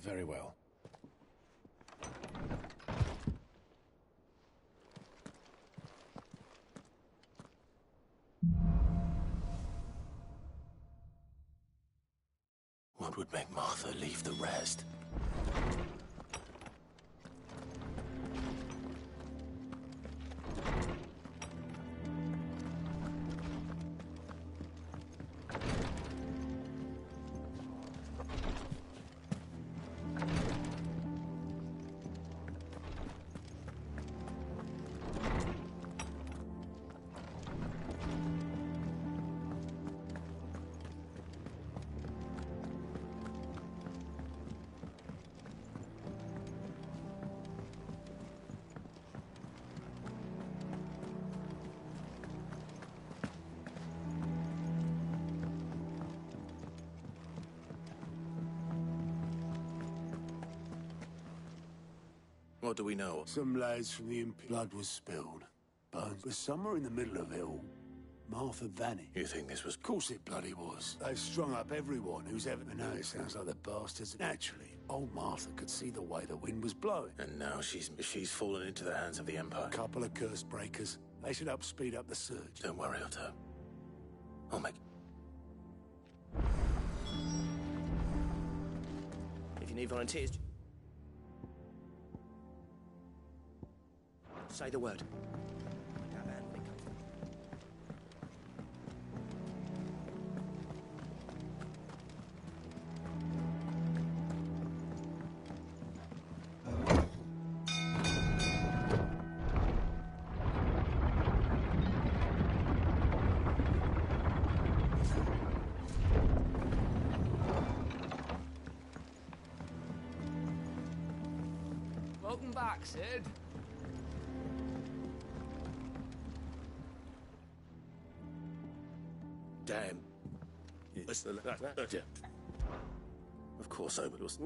Very well. What would make Martha leave the rest? What do we know? Some lads from the Imperial blood was spilled. Bones was somewhere in the middle of it all. Martha vanished. You think this was... Of course it bloody was. They've strung up everyone who's ever... I know it sounds like the bastards. Naturally, old Martha could see the way the wind was blowing. And now she's fallen into the hands of the Empire. A couple of curse breakers. They should help speed up the surge. Don't worry, Otto. I'll make... If you need volunteers... Say the word. Welcome back, Sid. Damn. Of course, Owen was...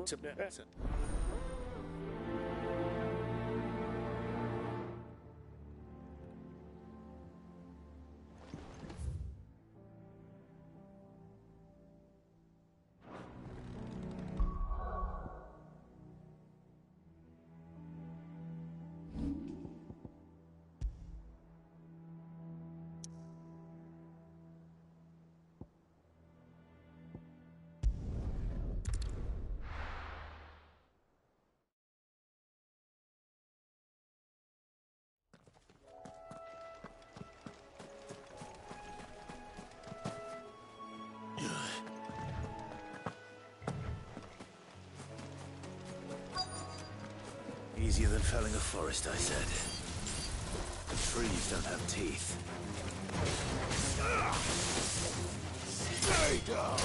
Easier than felling a forest, I said. The trees don't have teeth. Stay down!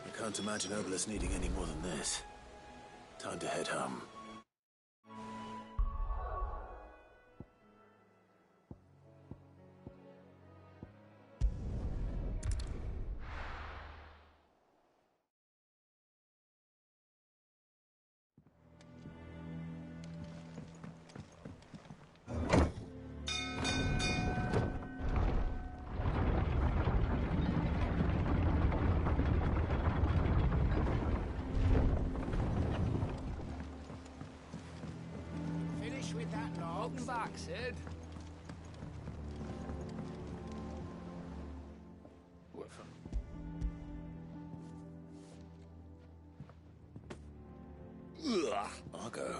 I can't imagine Obelus needing any more than this. Time to head home. With that log. Welcome back, Sid. I'll go.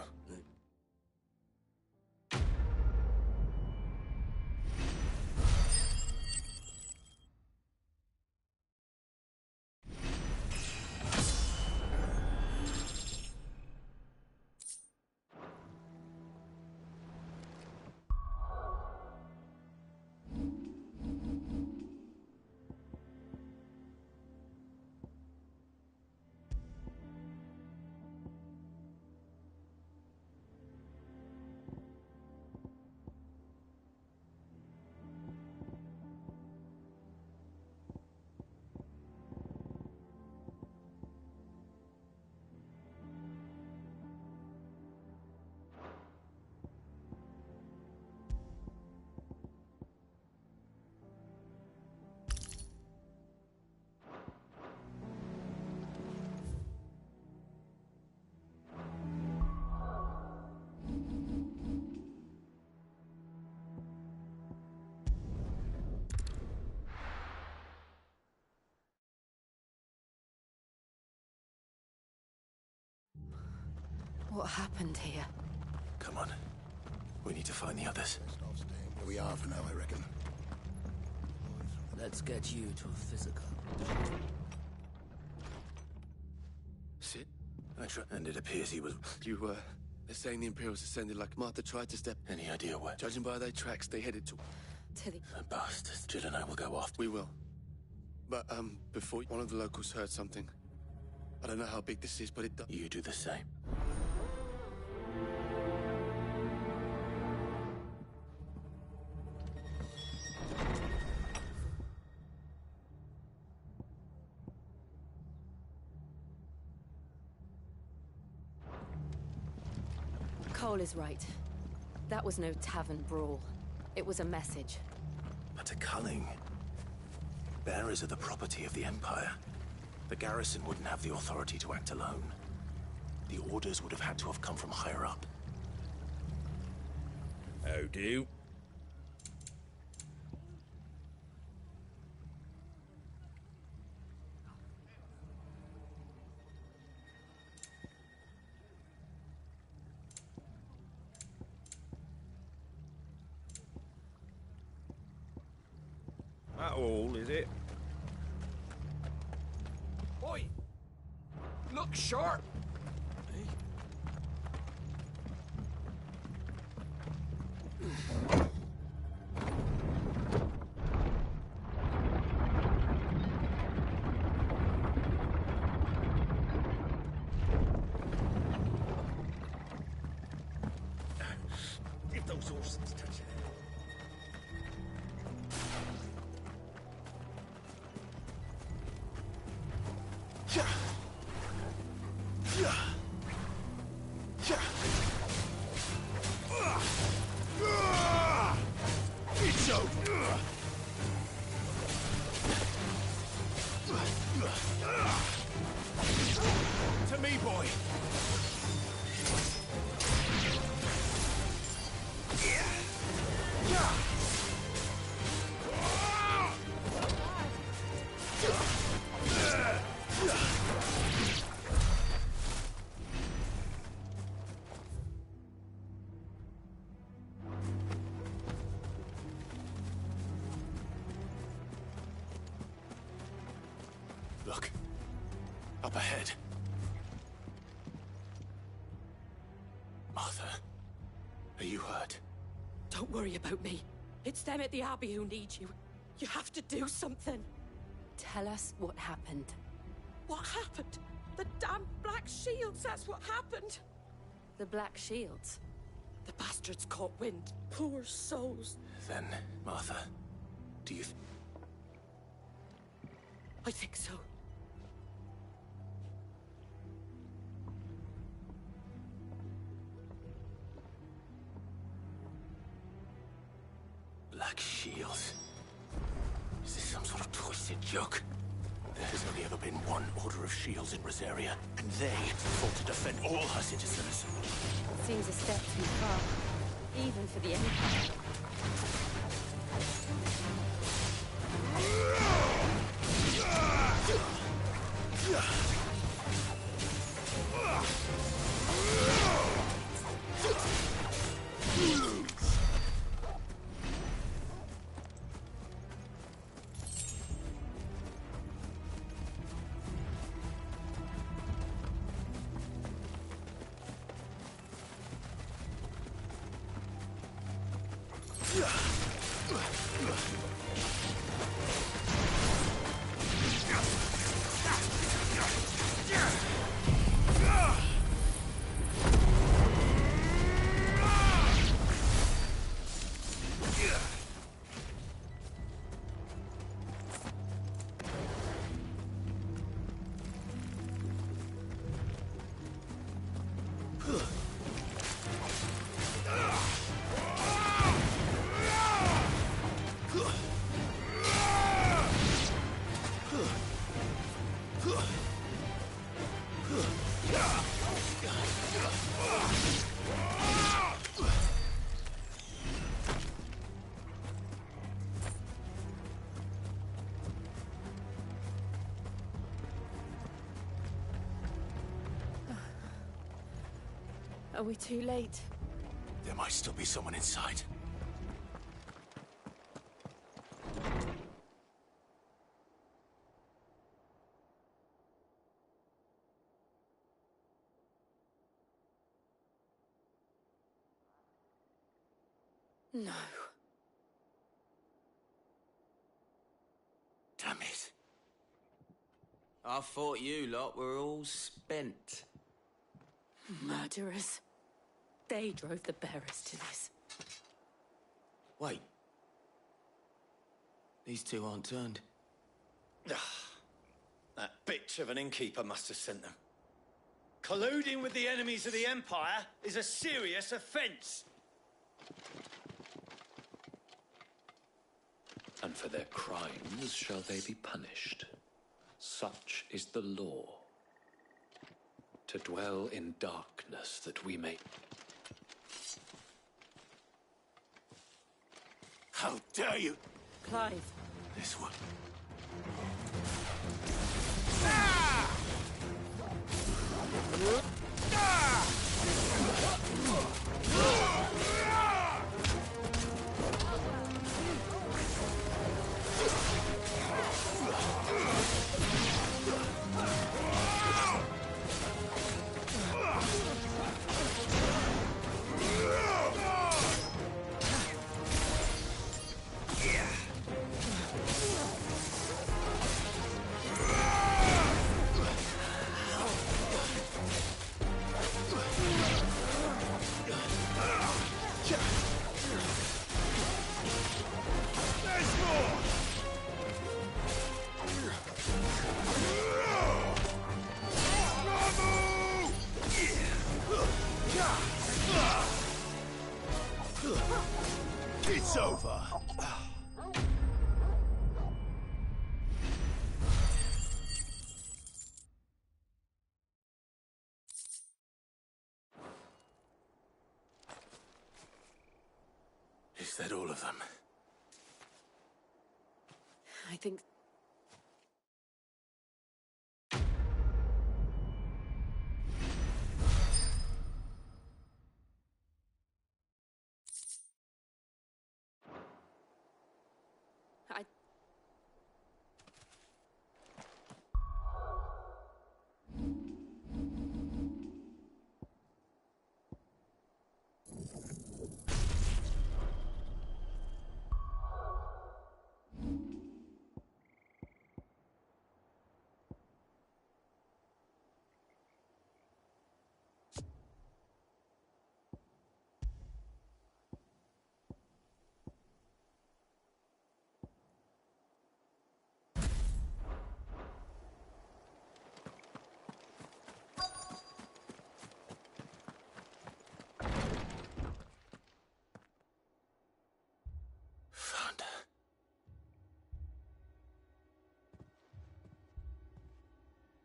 What happened here? Come on. We need to find the others. Here we are for now, I reckon. Let's get you to a physical. Sit. And it appears he was... They're saying the Imperials ascended like Martha tried to step... Any idea where? Judging by their tracks, they headed to... To the... Bastards. Jill and I will go after. We will. But, before one of the locals heard something. I don't know how big this is, but it does. You do the same. Cole is right. That was no tavern brawl. It was a message. But a culling. Bearers are the property of the Empire. The garrison wouldn't have the authority to act alone. The orders would have had to have come from higher up. How do? That all, is it? Oi! Look sharp! If those horses touch it. To me, boy. Look. Up ahead. Martha. Are you hurt? Don't worry about me. It's them at the Abbey who need you. You have to do something. Tell us what happened. What happened? The damn Black Shields, that's what happened. The Black Shields? The bastards caught wind. Poor souls. Then, Martha, do you... I think so. Black Shields. Is this some sort of twisted joke? There has only ever been one Order of Shields in Rosaria, and they fought to defend all her citizens. Seems a step too far, even for the Empire. Are we too late? There might still be someone inside. No. Damn it. I thought you lot were all spent. Murderers. They drove the bearers to this. Wait. These two aren't turned. That bitch of an innkeeper must have sent them. Colluding with the enemies of the Empire is a serious offence. And for their crimes shall they be punished. Such is the law. To dwell in darkness that we may... How dare you! Clive. This one. It's over. Is that all of them? I think...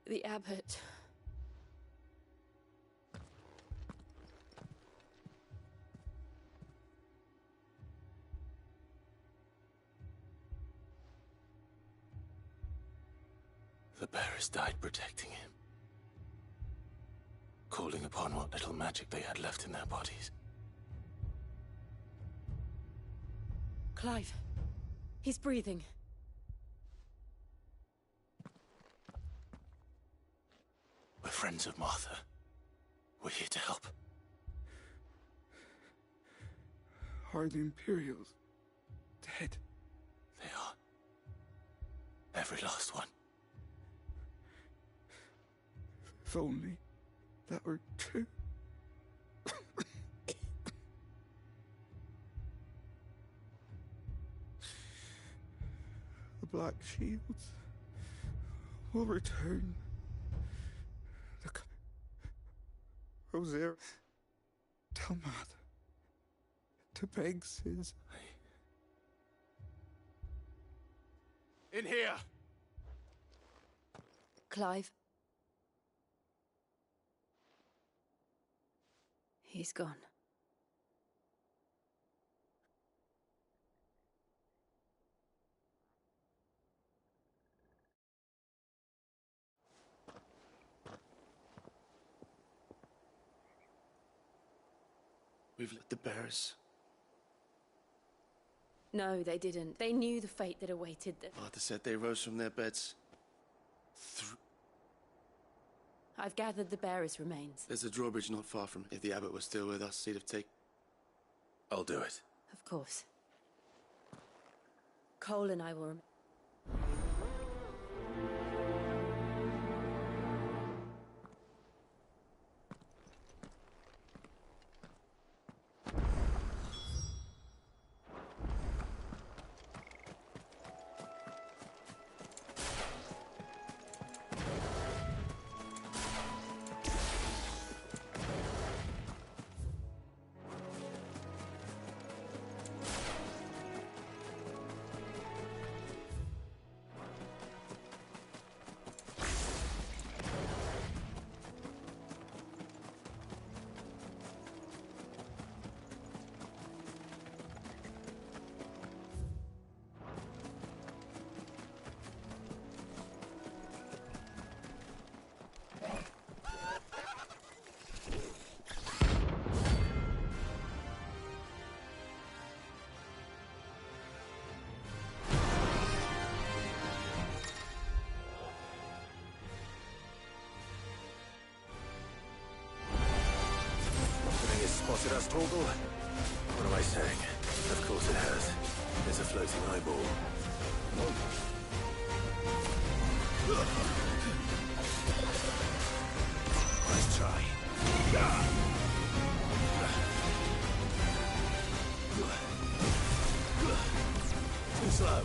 The abbot. The bearers died protecting him. Calling upon what little magic they had left in their bodies. Clive. He's breathing. We're friends of Martha. We're here to help. Are the Imperials dead? They are. Every last one. If only that were true. The Black Shields will return. Rosera, tell Martha to beg Sis. In here! Clive. He's gone. We've let the bearers. No, they didn't. They knew the fate that awaited them. Martha said they rose from their beds. I've gathered the bearers' remains. There's a drawbridge not far from. If the abbot was still with us, he'd have taken. I'll do it. Of course. Cole and I will. Spotted us, Torgal? What am I saying? Of course it has. There's a floating eyeball. Nice try. Too slow.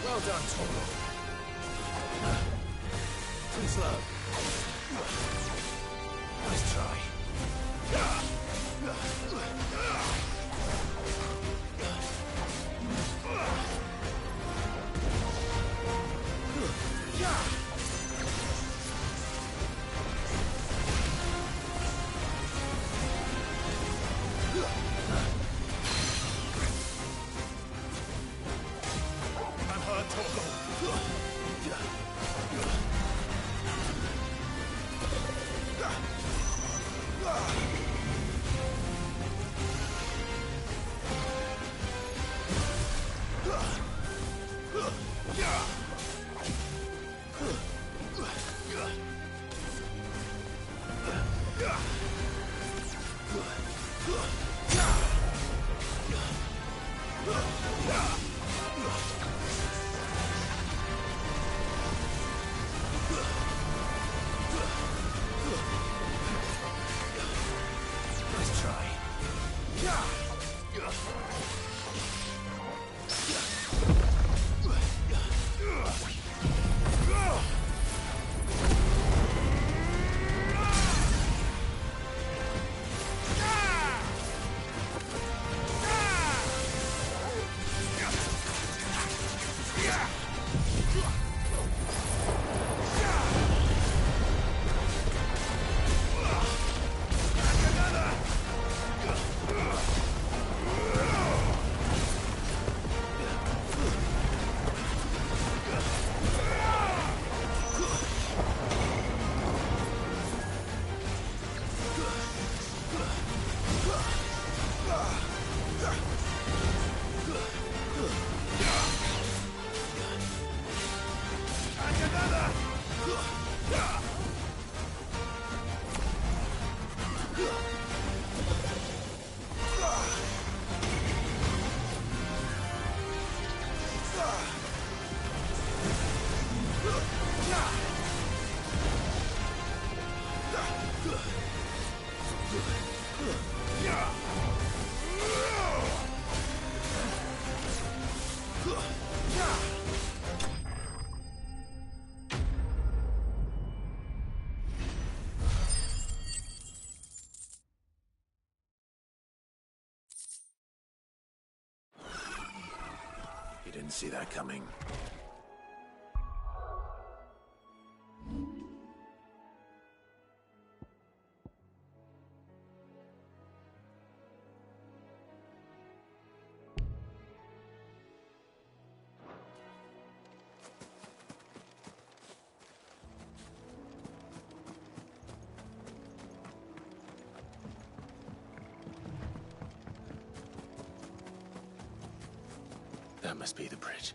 Well done, Torgal. Too slow. Nice try. You didn't see that coming. That must be the bridge.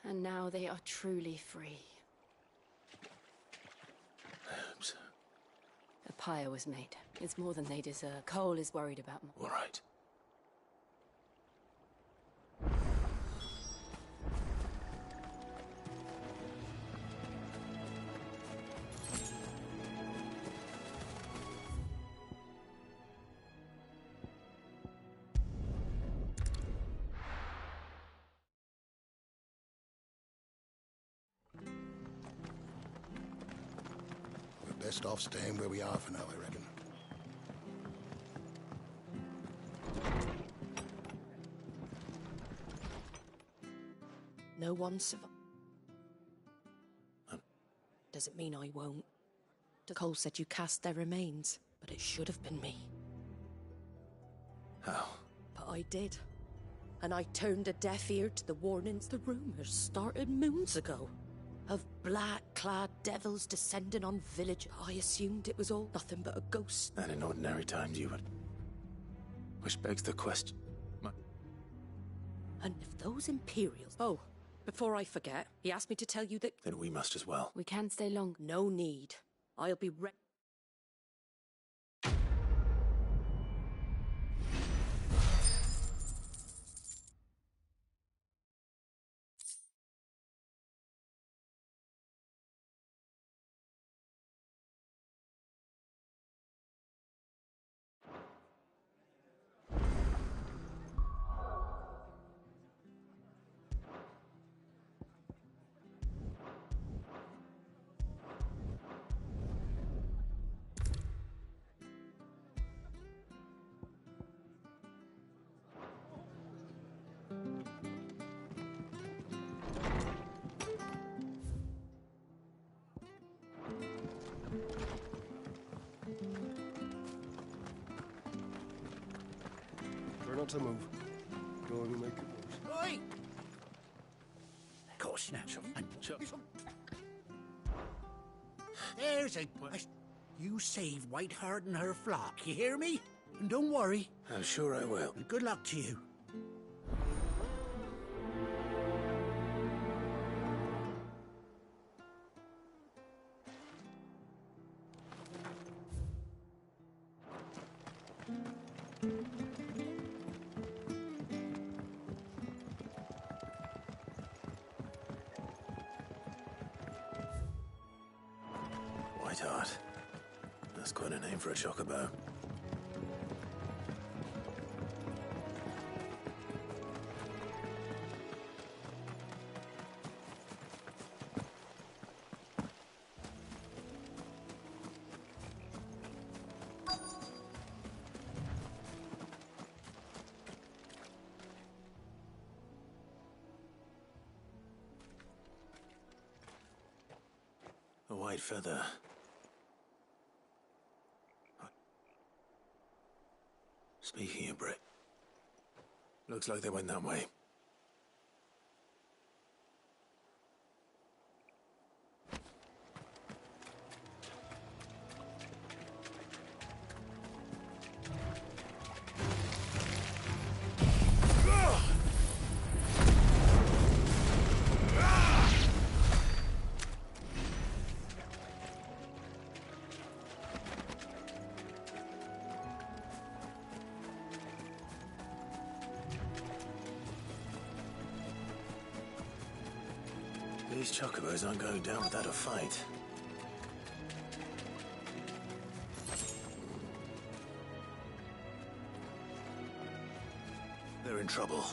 And now they are truly free. Oops. A pyre was made. It's more than they deserve. Cole is worried about them. All right. Best off staying where we are for now, I reckon. No one survived. Doesn't mean I won't. Cole said you cast their remains, but it should have been me. How? But I did. And I turned a deaf ear to the warnings. The rumors started moons ago. Of black-clad devils descending on village. I assumed it was all nothing but a ghost. And in ordinary times you would... Which begs the question... And if those Imperials... Oh, before I forget, he asked me to tell you that... Then we must as well. We can't stay long. No need. I'll be ready. Try not to move. Don't want to make it worse. Oi! Of course now. There's a... You save Whiteheart and her flock, you hear me? And don't worry. I'm sure I will. And good luck to you. Whiteheart. That's quite a name for a chocobo. A white feather. Speaking of Brit, looks like they went that way. These chocobos aren't going down without a fight. They're in trouble.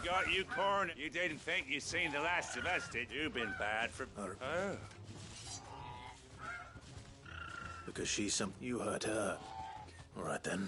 Got you cornered. You didn't think you'd seen the last of us, did you? You've been bad for... Oh. Because she's some... You hurt her. All right, then.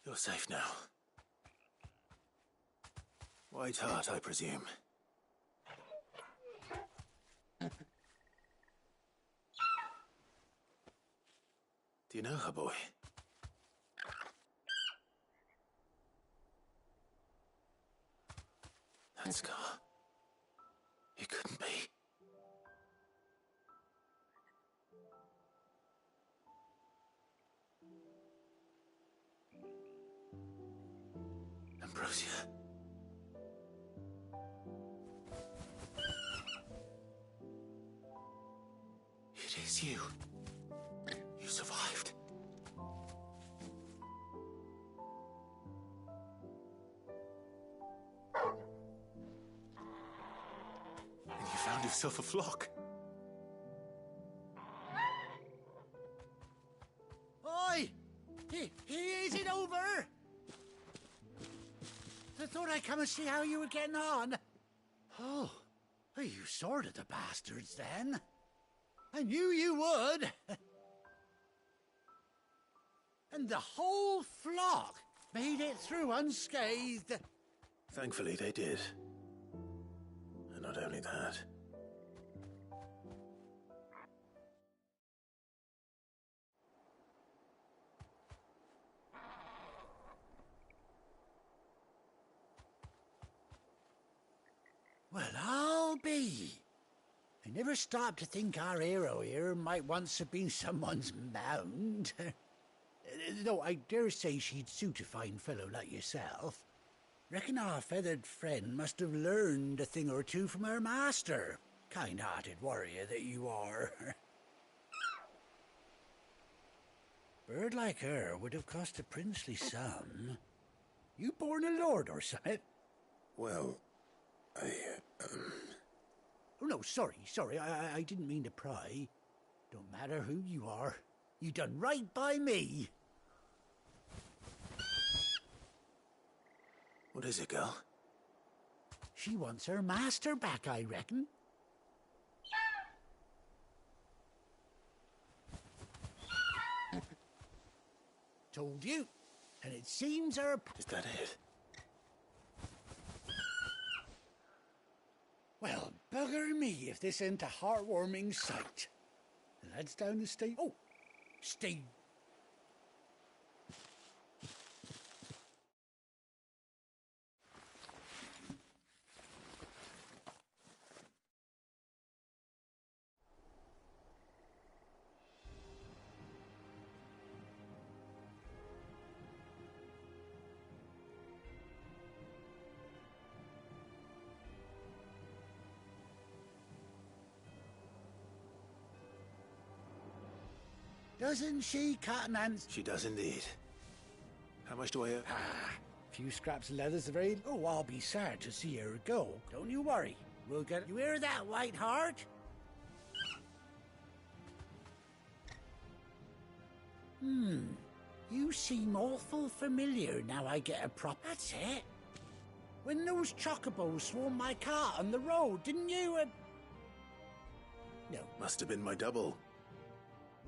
You're safe now. White Heart, I presume. Do you know her, boy? That scar. It couldn't be. Ambrosia. It is you. yourself a flock. Oi! Is it over? I thought I'd come and see how you were getting on. Oh, you sorted the bastards then. I knew you would. And the whole flock made it through unscathed. Thankfully, they did. And not only that. Well, I'll be. I never stopped to think our hero here might once have been someone's mount. Though I dare say she'd suit a fine fellow like yourself. Reckon our feathered friend must have learned a thing or two from her master. Kind-hearted warrior that you are. Bird like her would have cost a princely sum. You born a lord or something? Well, Oh, no, sorry. I didn't mean to pry. Don't matter who you are. You done right by me. What is it, girl? She wants her master back, I reckon. Told you. And it seems her... Is that it? Well, bugger me if this ain't a heartwarming sight. The lads down the state... Oh, stay... Doesn't she, Cotton Ants? She does indeed. How much do I owe? Few scraps of leather's the very... Oh, I'll be sad to see her go. Don't you worry. We'll get... You hear that, White Heart? You seem awful familiar now I get a prop. That's it. When those chocobos swarmed my cart on the road, didn't you? No. Must have been my double.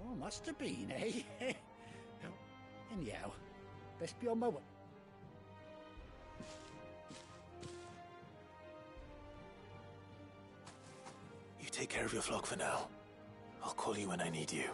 Oh, must have been, eh? Anyhow, best be on my way. You take care of your flock for now. I'll call you when I need you.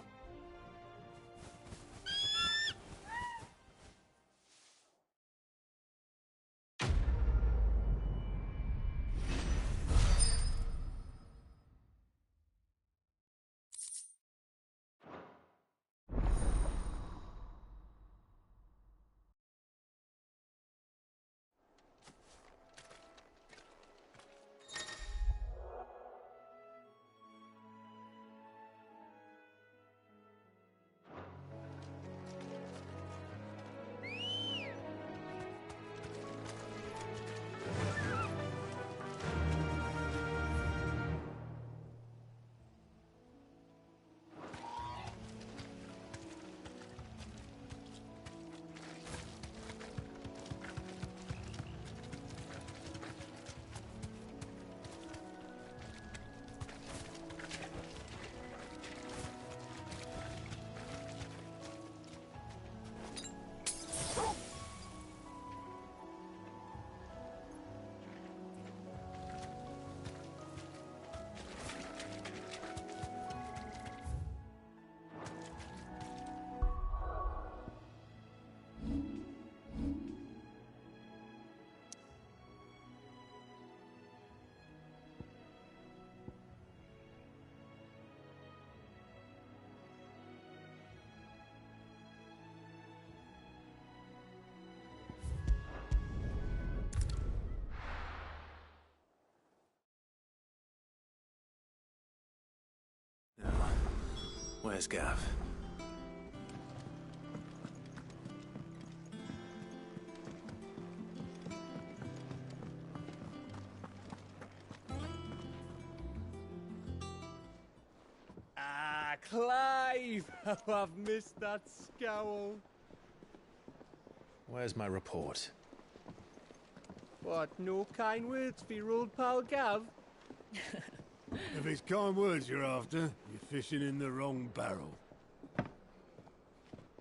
Where's Gav? How I've missed that scowl. Where's my report? What, no kind words for your old pal Gav? If it's kind words you're after, you're fishing in the wrong barrel.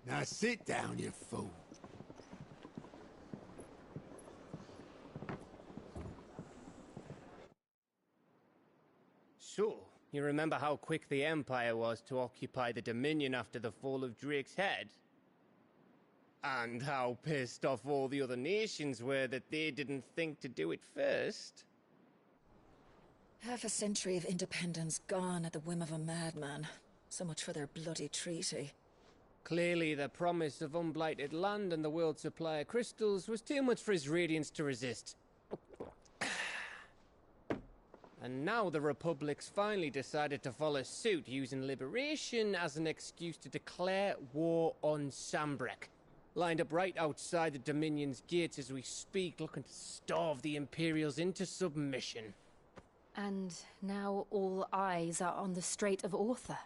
Now sit down, you fool. So, you remember how quick the Empire was to occupy the Dominion after the fall of Drake's head? And how pissed off all the other nations were that they didn't think to do it first? Half a century of independence gone at the whim of a madman. So much for their bloody treaty. Clearly, the promise of unblighted land and the world's supply of crystals was too much for his radiance to resist. And now the Republic's finally decided to follow suit, using liberation as an excuse to declare war on Sambrek. Lined up right outside the Dominion's gates as we speak, looking to starve the Imperials into submission. And now all eyes are on the Strait of Author.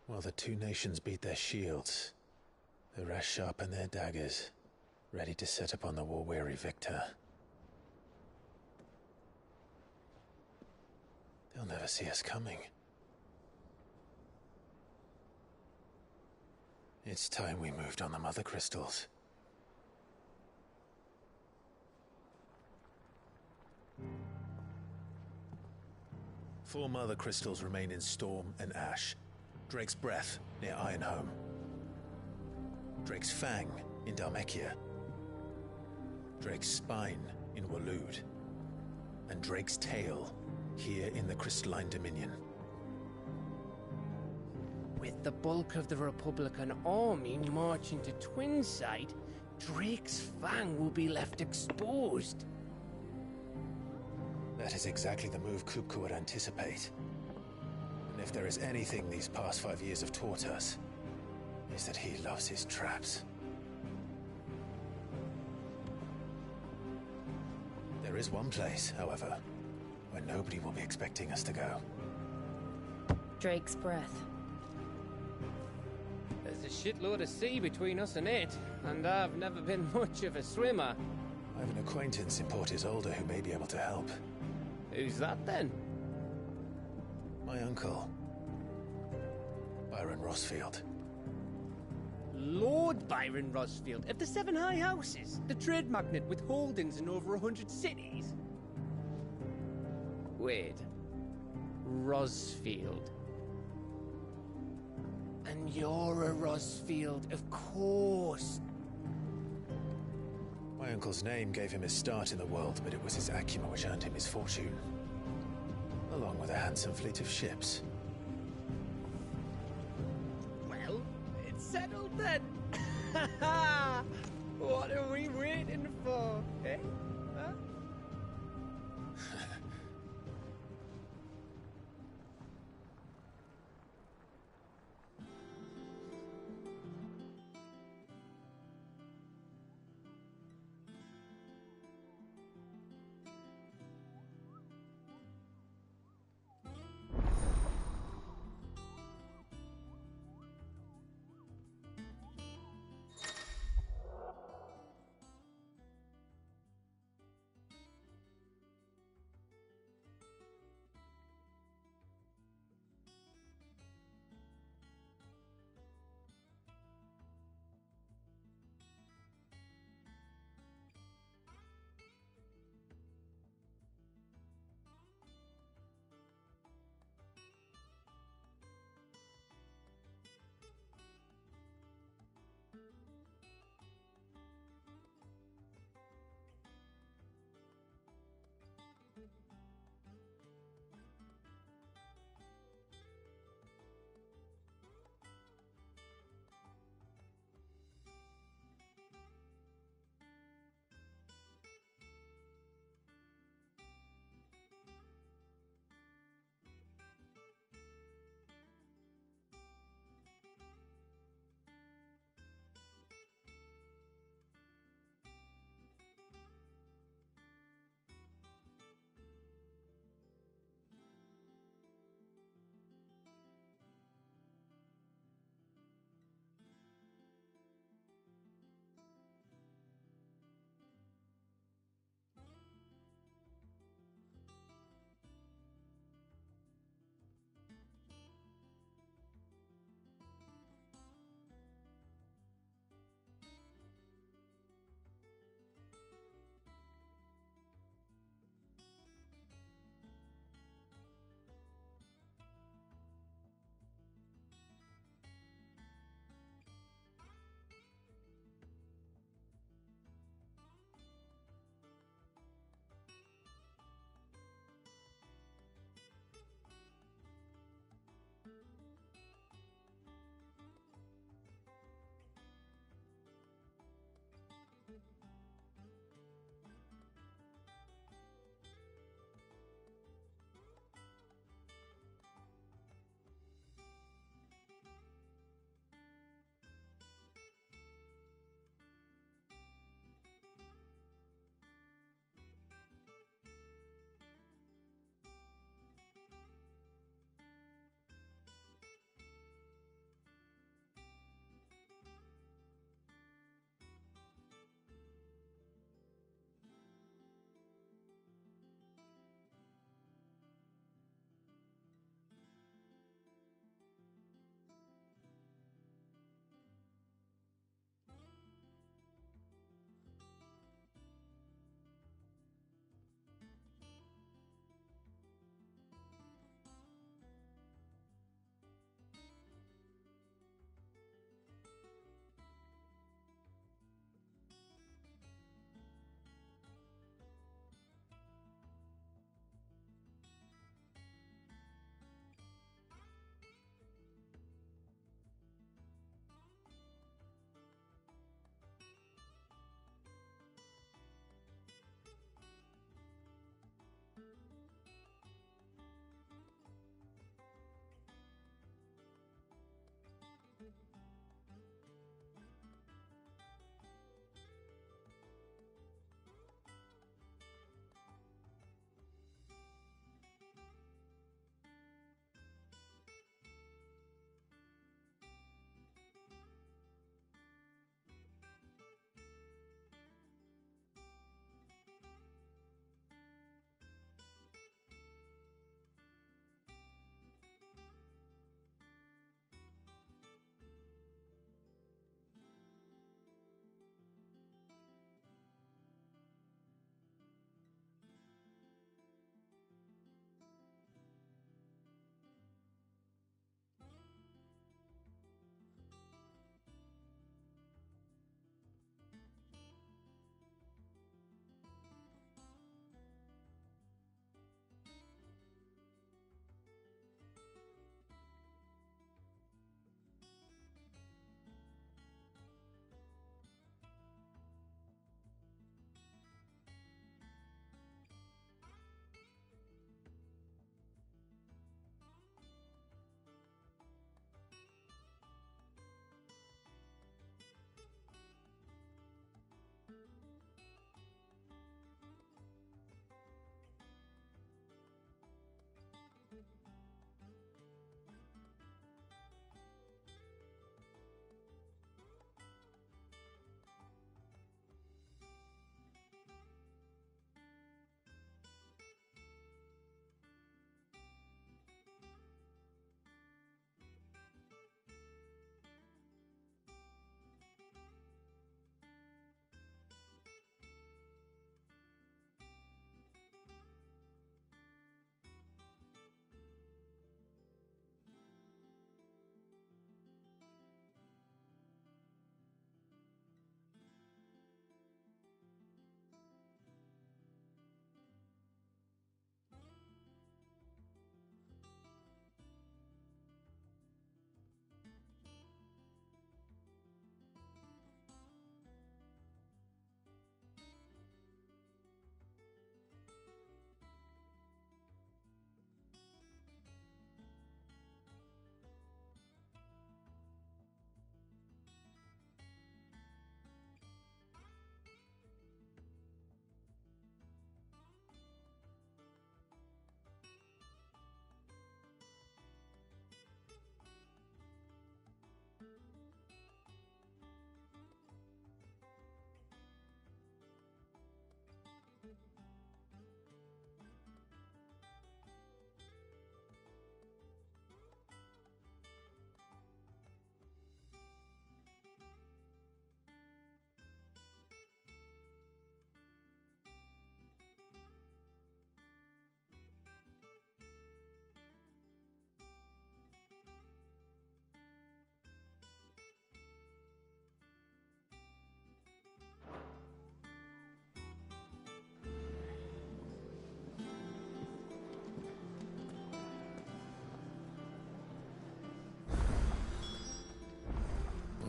While the two nations beat their shields, the rest sharpen their daggers, ready to set upon the war-weary victor. They'll never see us coming. It's time we moved on the Mother Crystals. Four Mother Crystals remain in Storm and Ash. Drake's Breath near Ironhome. Drake's Fang in Dhalmekia. Drake's Spine in Waloed. And Drake's Tail here in the Crystalline Dominion. With the bulk of the Republican army marching to Twinside, Drake's Fang will be left exposed. That is exactly the move Kupka would anticipate. And if there is anything these past 5 years have taught us, is that he loves his traps. There is one place, however, where nobody will be expecting us to go. Drake's Breath. There's a shitload of sea between us and it, and I've never been much of a swimmer. I have an acquaintance in Port Isolde who may be able to help. Who's that then? My uncle, Byron Rosfield. Lord Byron Rosfield of the Seven High Houses, the trade magnate with holdings in over 100 cities. Wait, Rosfield. And you're a Rosfield, of course. My uncle's name gave him his start in the world, but it was his acumen which earned him his fortune. Along with a handsome fleet of ships. Well, it's settled then. What are we waiting for, eh? Huh?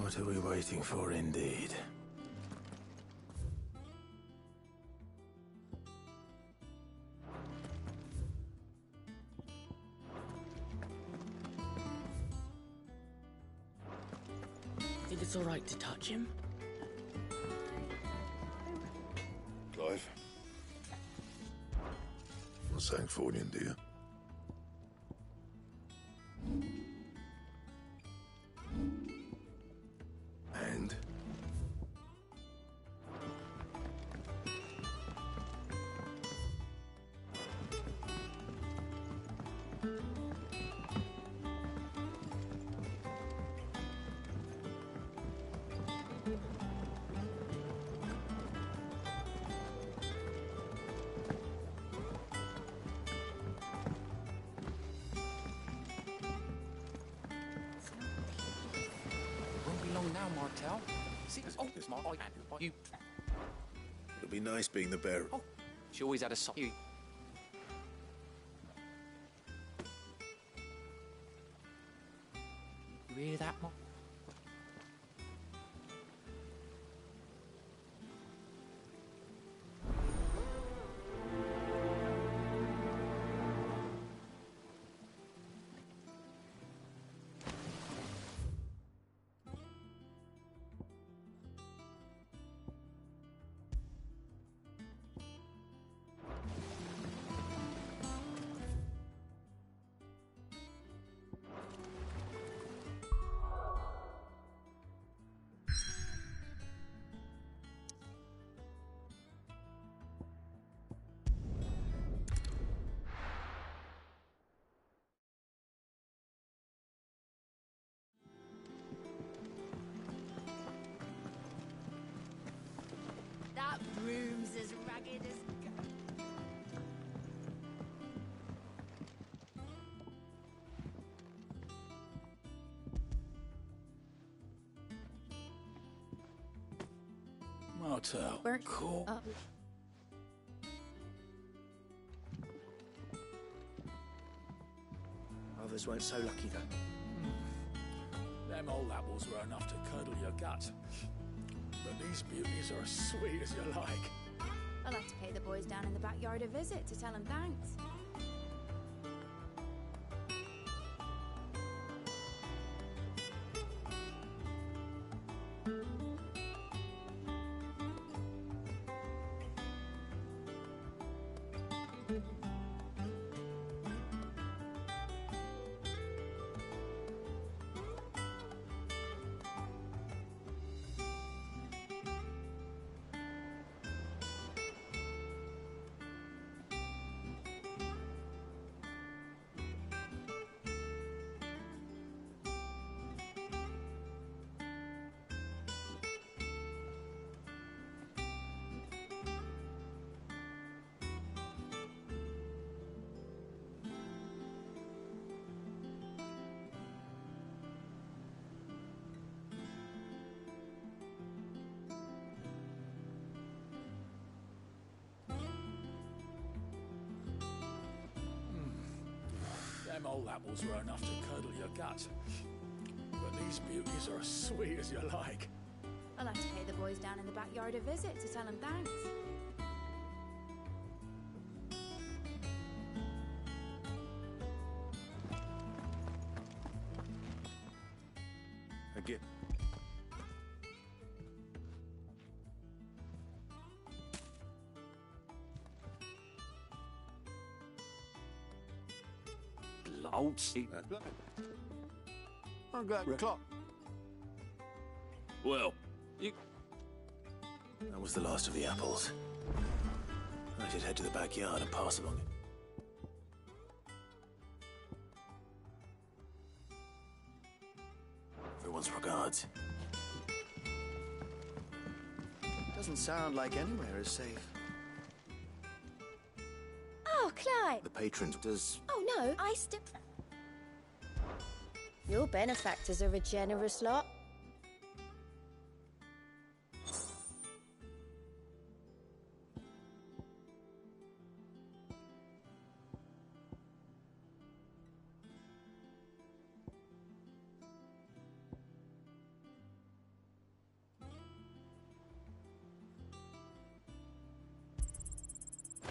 What are we waiting for, indeed? Think it's all right to touch him? Clive? Not saying Fordian, do you? And? Won't be long now, Martel. See, this Mark, you. It'll be nice being the bearer. Oh, she always had a soft. You hear that, Mark? That room's as ragged as... Martel. We're cool. Others weren't so lucky, though. Them old apples were enough to curdle your gut. But these beauties are as sweet as you like. I'll have to pay the boys down in the backyard a visit to tell them thanks. Them old apples were enough to curdle your gut. But these beauties are as sweet as you like. I'll have to pay the boys down in the backyard a visit to tell them thanks. Again. Loudsy. I'm glad we're clock. Well, you. That was the last of the apples. I should head to the backyard and pass along it. Everyone's regards. Doesn't sound like anywhere is safe. Oh, Clive! The patrons does... Oh, no, I still... Your benefactors are a generous lot.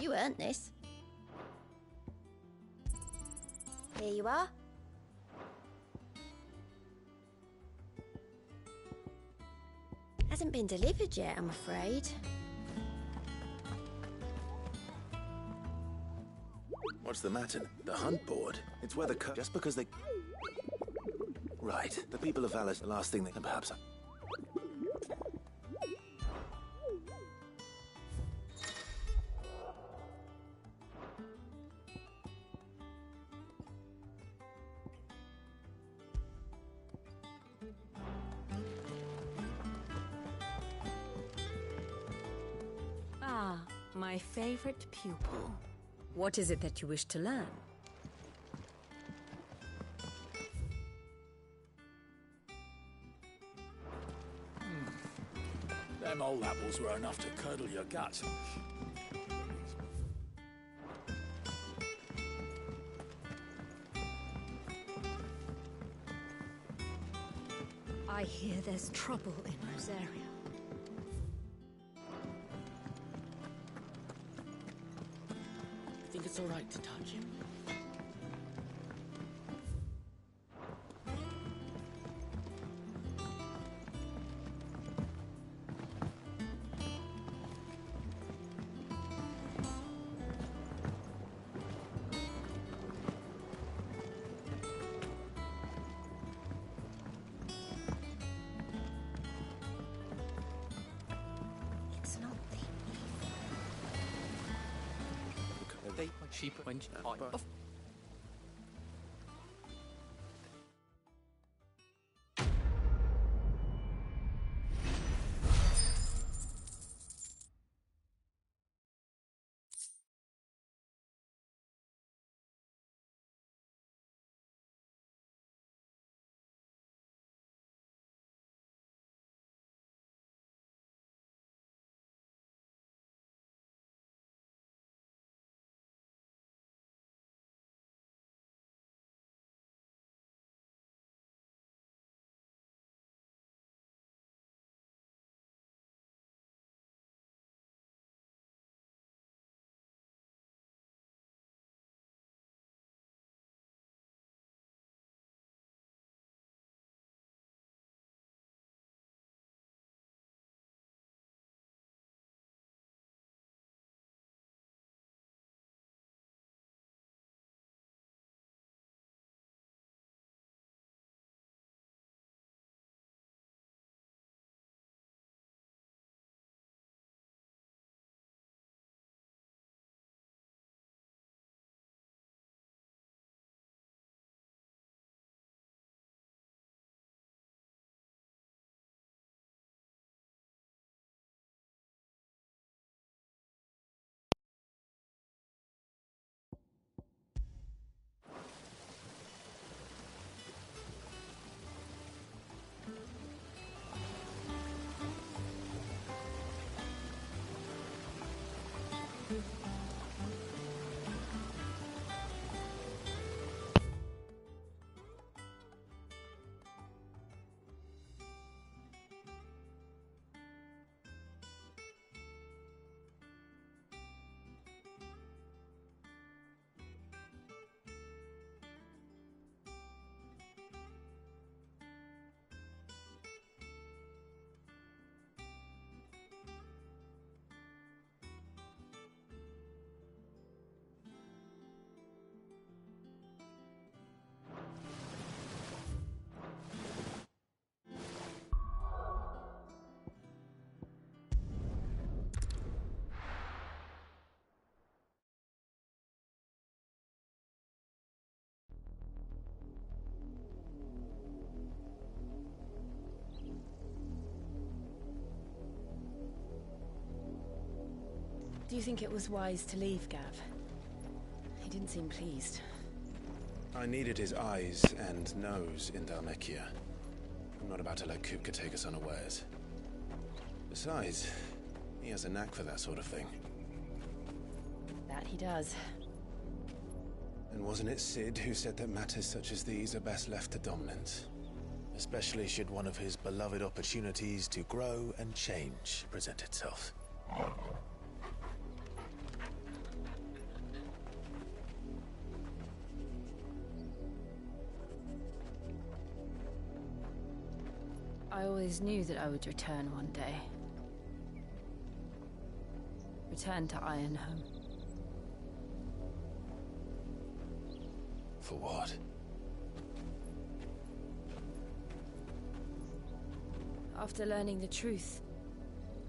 You earned this. Here you are. Hasn't been delivered yet, I'm afraid. What's the matter? The hunt board? It's where the just because they... Right. The people of Valis, the last thing they... Perhaps... Ah, my favorite pupil. What is it that you wish to learn? Them old apples were enough to curdle your guts. I hear there's trouble in Rosaria. I think it's all right to touch him. It's not They cheap when Do you think it was wise to leave, Gav? He didn't seem pleased. I needed his eyes and nose in Dhalmekia. I'm not about to let Kupka take us unawares. Besides, he has a knack for that sort of thing. That he does. And wasn't it Sid who said that matters such as these are best left to dominance? Especially should one of his beloved opportunities to grow and change present itself. I always knew that I would return one day. Return to Ironhome. For what? After learning the truth,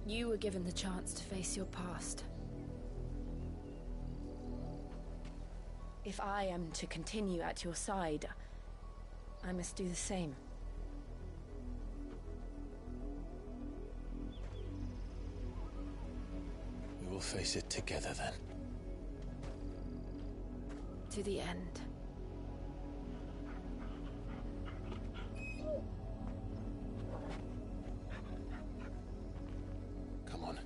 you were given the chance to face your past. If I am to continue at your side, I must do the same. We will face it together then. To the end. Come on.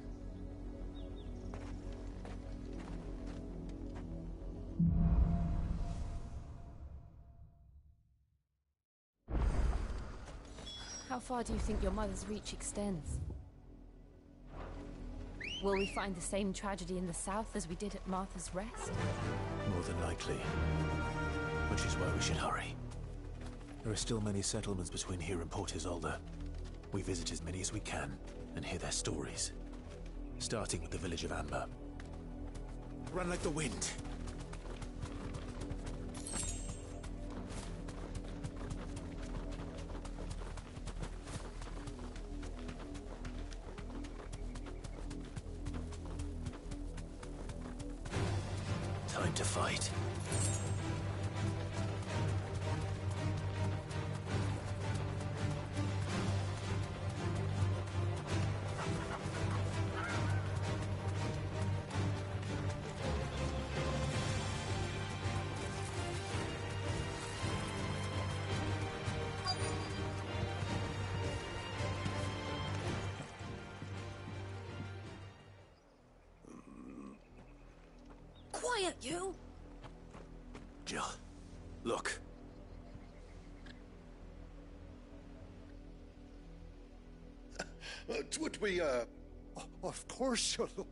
How far do you think your mother's reach extends? Will we find the same tragedy in the south as we did at Martha's Rest? More than likely. Which is why we should hurry. There are still many settlements between here and Port Isolde. We visit as many as we can and hear their stories. Starting with the village of Amber. Run like the wind. Time to fight. Quiet, you! Jill, look. Would we, Of course you'll look.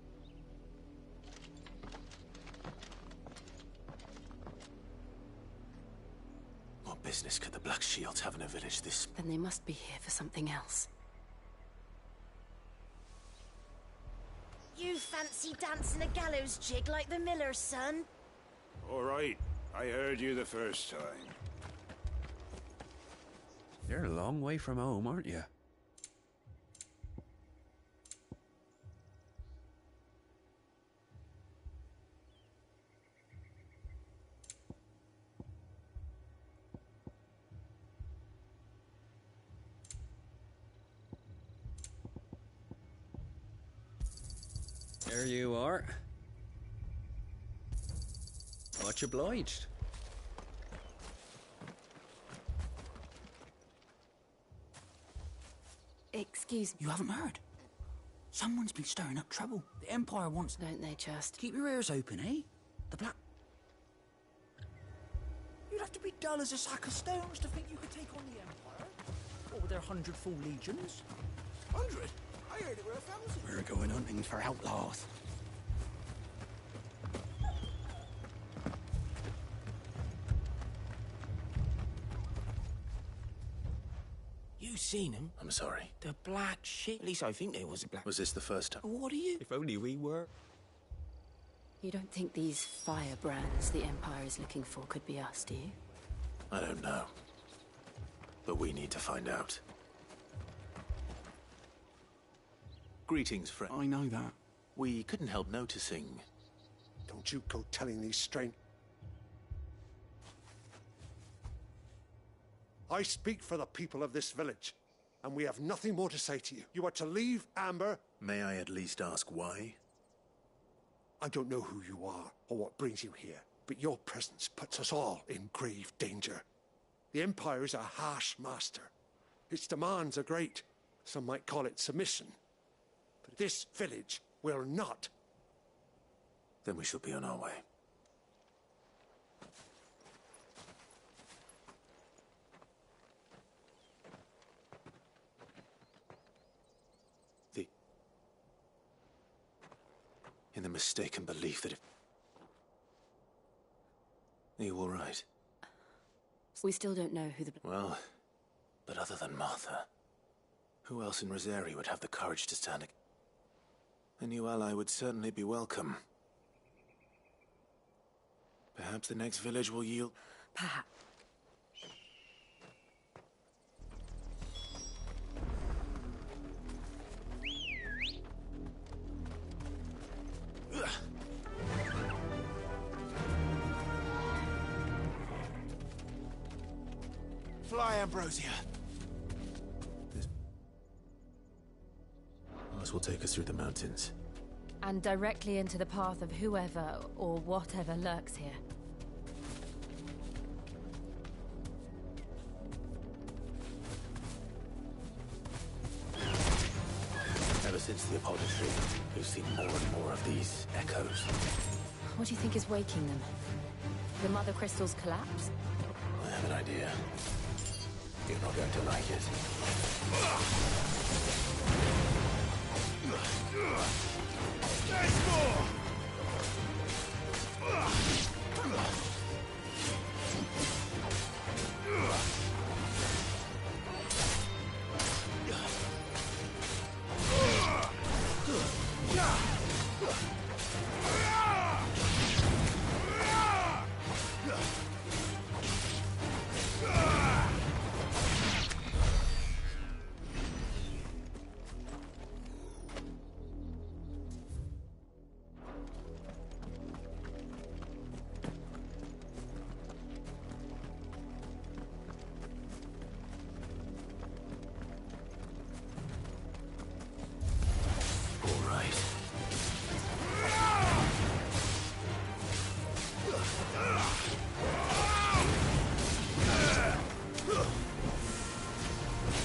What business could the Black Shields have in a village this... Then they must be here for something else. You fancy dancing a gallows jig like the miller's son? All right. I heard you the first time. You're a long way from home, aren't you? There you are. Much obliged. Excuse me. You haven't heard? Someone's been stirring up trouble. The Empire wants... Don't they just? Keep your ears open, eh? The Black... You'd have to be dull as a sack of stones to think you could take on the Empire. Or with their 100 full legions. 100? I heard it were 1,000. We're going hunting for outlaws. You seen him? I'm sorry. The black shit. At least I think there was a black... Was this the first time? What are you? If only we were. You don't think these firebrands the Empire is looking for could be us, do you? I don't know. But we need to find out. Greetings, friend. I know that. We couldn't help noticing... Don't you go telling these strange... I speak for the people of this village, and we have nothing more to say to you. You are to leave Amber. May I at least ask why? I don't know who you are or what brings you here, but your presence puts us all in grave danger. The Empire is a harsh master. Its demands are great. Some might call it submission. But this village will not. Then we shall be on our way. In the mistaken belief that if... Are you all right? We still don't know who the... Well, but other than Martha, Who else in Rosari would have the courage to stand against? A new ally would certainly be welcome. Perhaps the next village will yield... Perhaps. Fly, Ambrosia! This pass will take us through the mountains. And directly into the path of whoever or whatever lurks here. Ever since the apodistry, we've seen more and more of these echoes. What do you think is waking them? The Mother Crystal's collapse? I have an idea. You're not going to like it. There's more!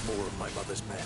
More of my mother's men.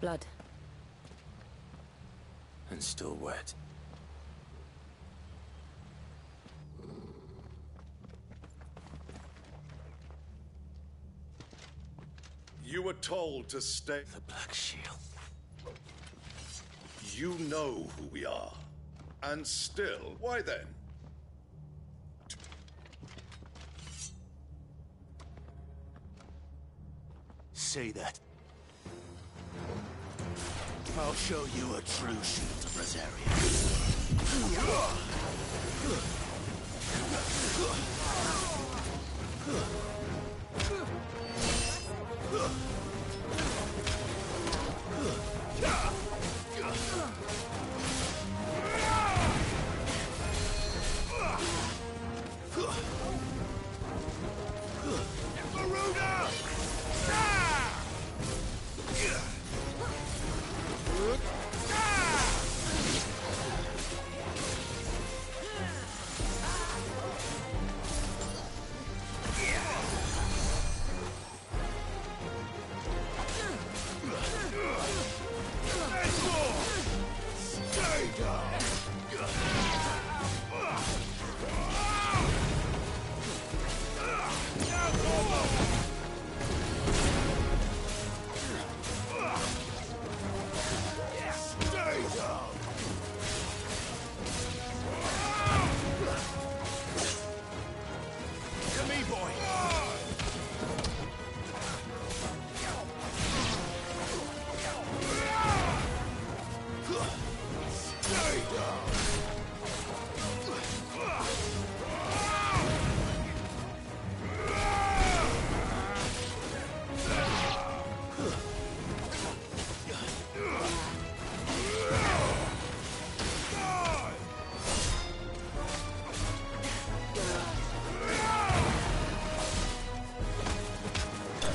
Blood. And still wet. You were told to stay. The Black Shield. You know who we are. And still, why then? Say that. I'll show you a true shield of Rosaria.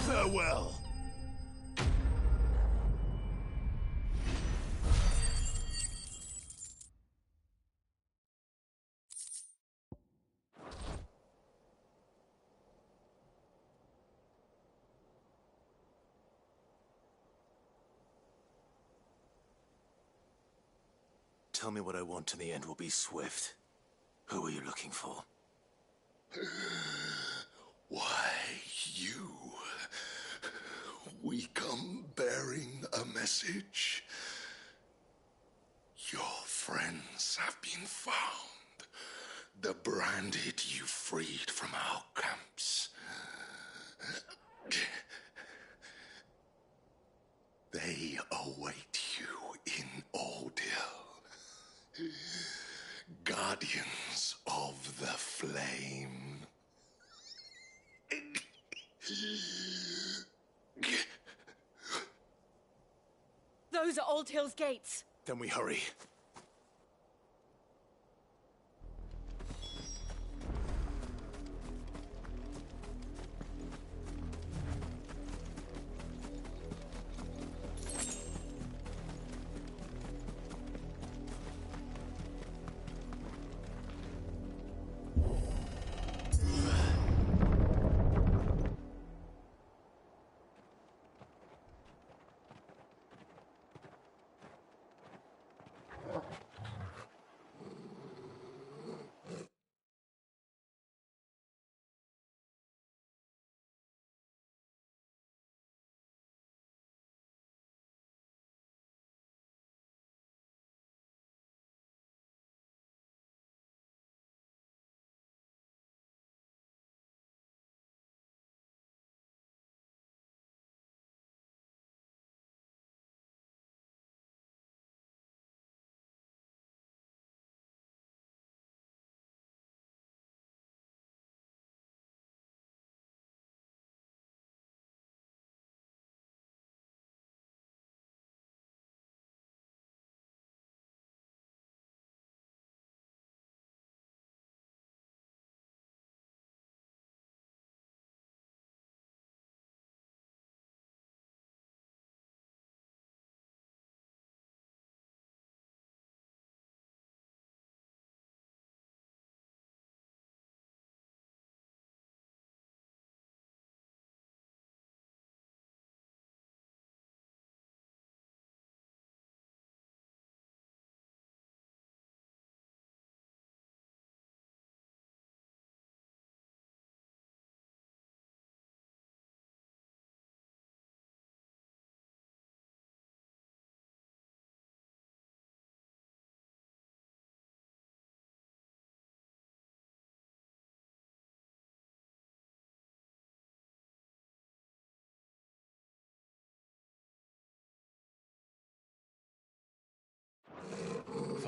Farewell. Tell me what I want and the end will be swift. Who are you looking for? Why, you? We come bearing a message. Your friends have been found. The branded you freed from our camps. They await you in Ordeal. Guardians of the Flame. Those are Old Hill's gates. Then we hurry.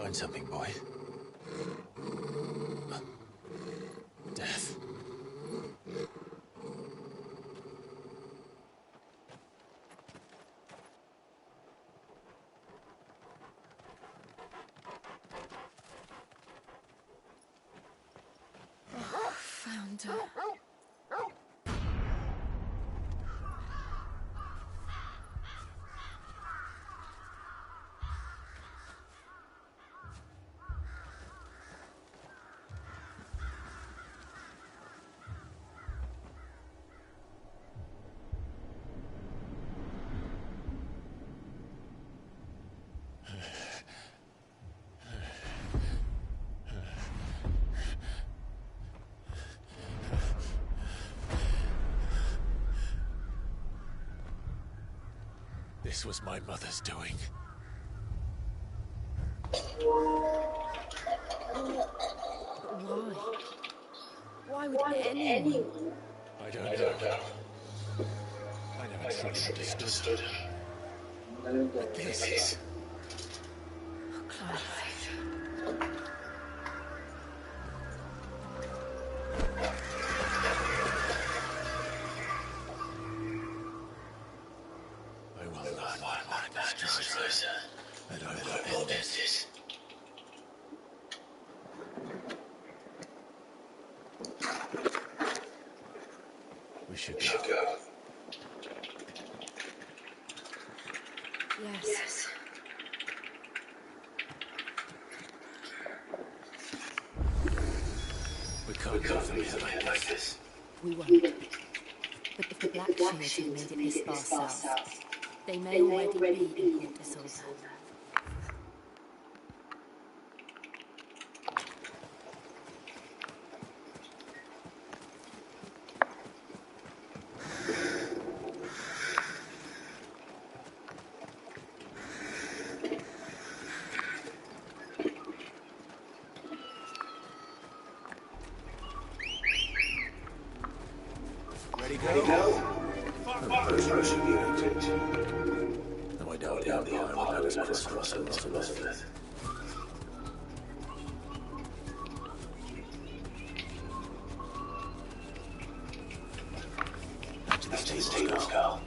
Find something, boy. Death. Found her. This was my mother's doing. Why? Why would anyone? I don't know. I never truly understood. But this... We should go. Yes. We can't go from here like this. We won't. But if the Black Shields have made it this far south, they may already be in Port Disorder. Ready, go? First person unit. No, I doubt the Empire will let us cross Elizabeth. Back to the stables, Carl.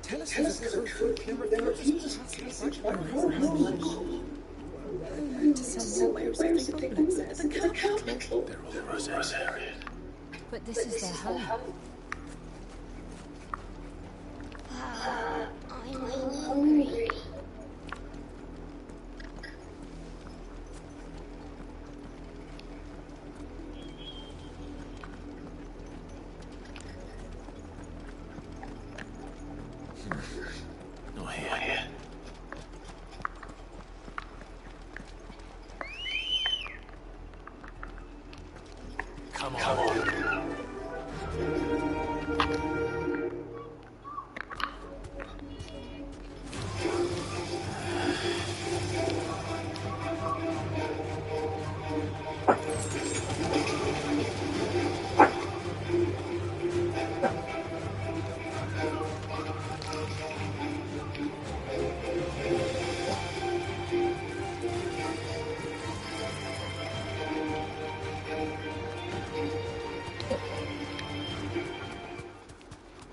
Tell us there's a code. They refuse us to pass the budget. To send more wares of the bullets to the capital. They're all Rosarian. But this is their home. I'm hungry. Not here. Come on.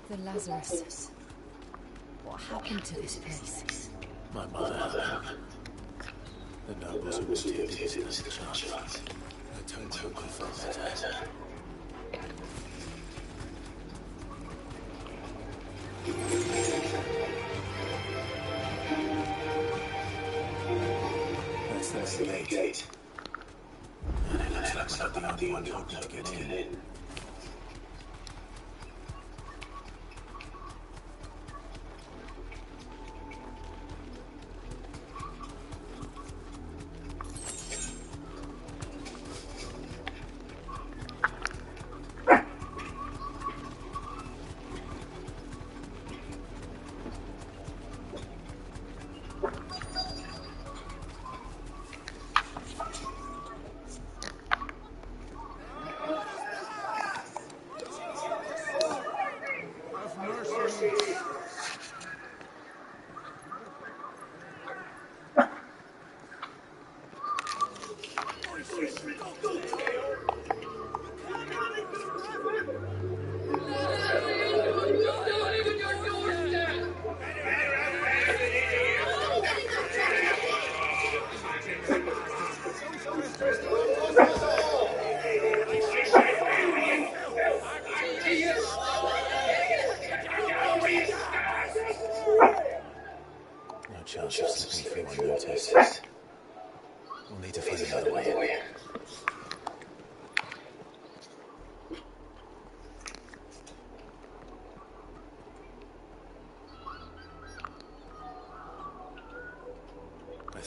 The Lazarus. What happened to this place? My mother. The nobles who were did this the chance. I told my uncle felt better. That's the gate. And it looks like the only one hoping to get in.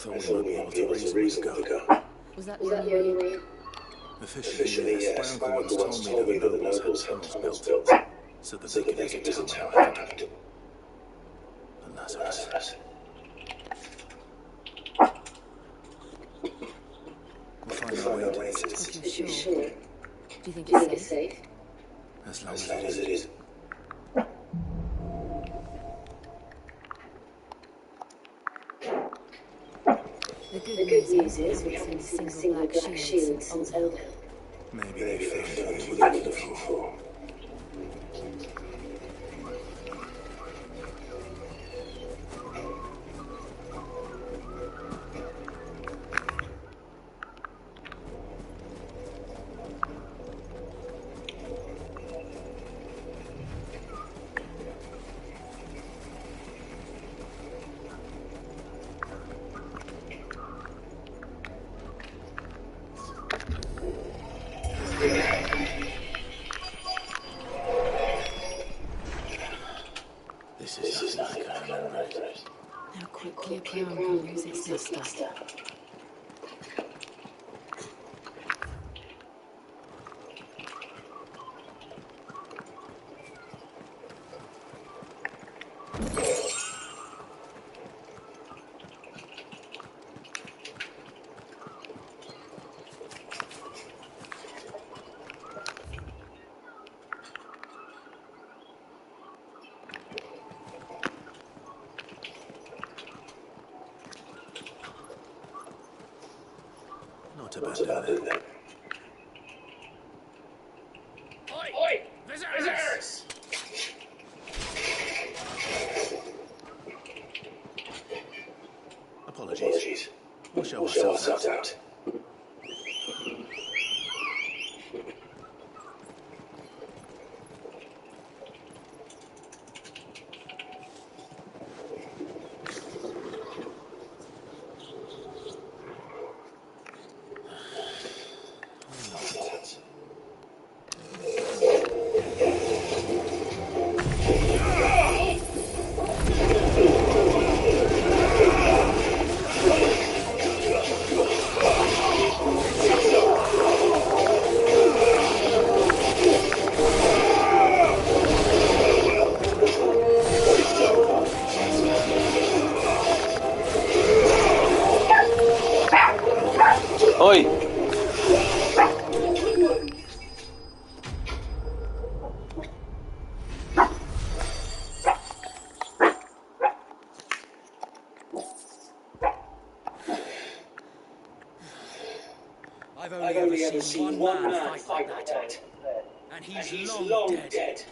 thought we might be able to reason with the girl. Was that the only way? Officially, yes. My uncle once told me that the nobles had tunnels built so that they could visit how it happened. And Lazarus. We'll find our way into the city. If you're sure. Do you think it's safe? As long as it is. The good news is we haven't seen a single black shield since Old Hill. Maybe they found what they were looking for. This is nothing I remember it. How quickly a crown can lose its luster. Not about it then. Oi! Visitors! Apologies. We'll show ourselves out. Oi! I've only ever seen one man fight like that. And he's long dead.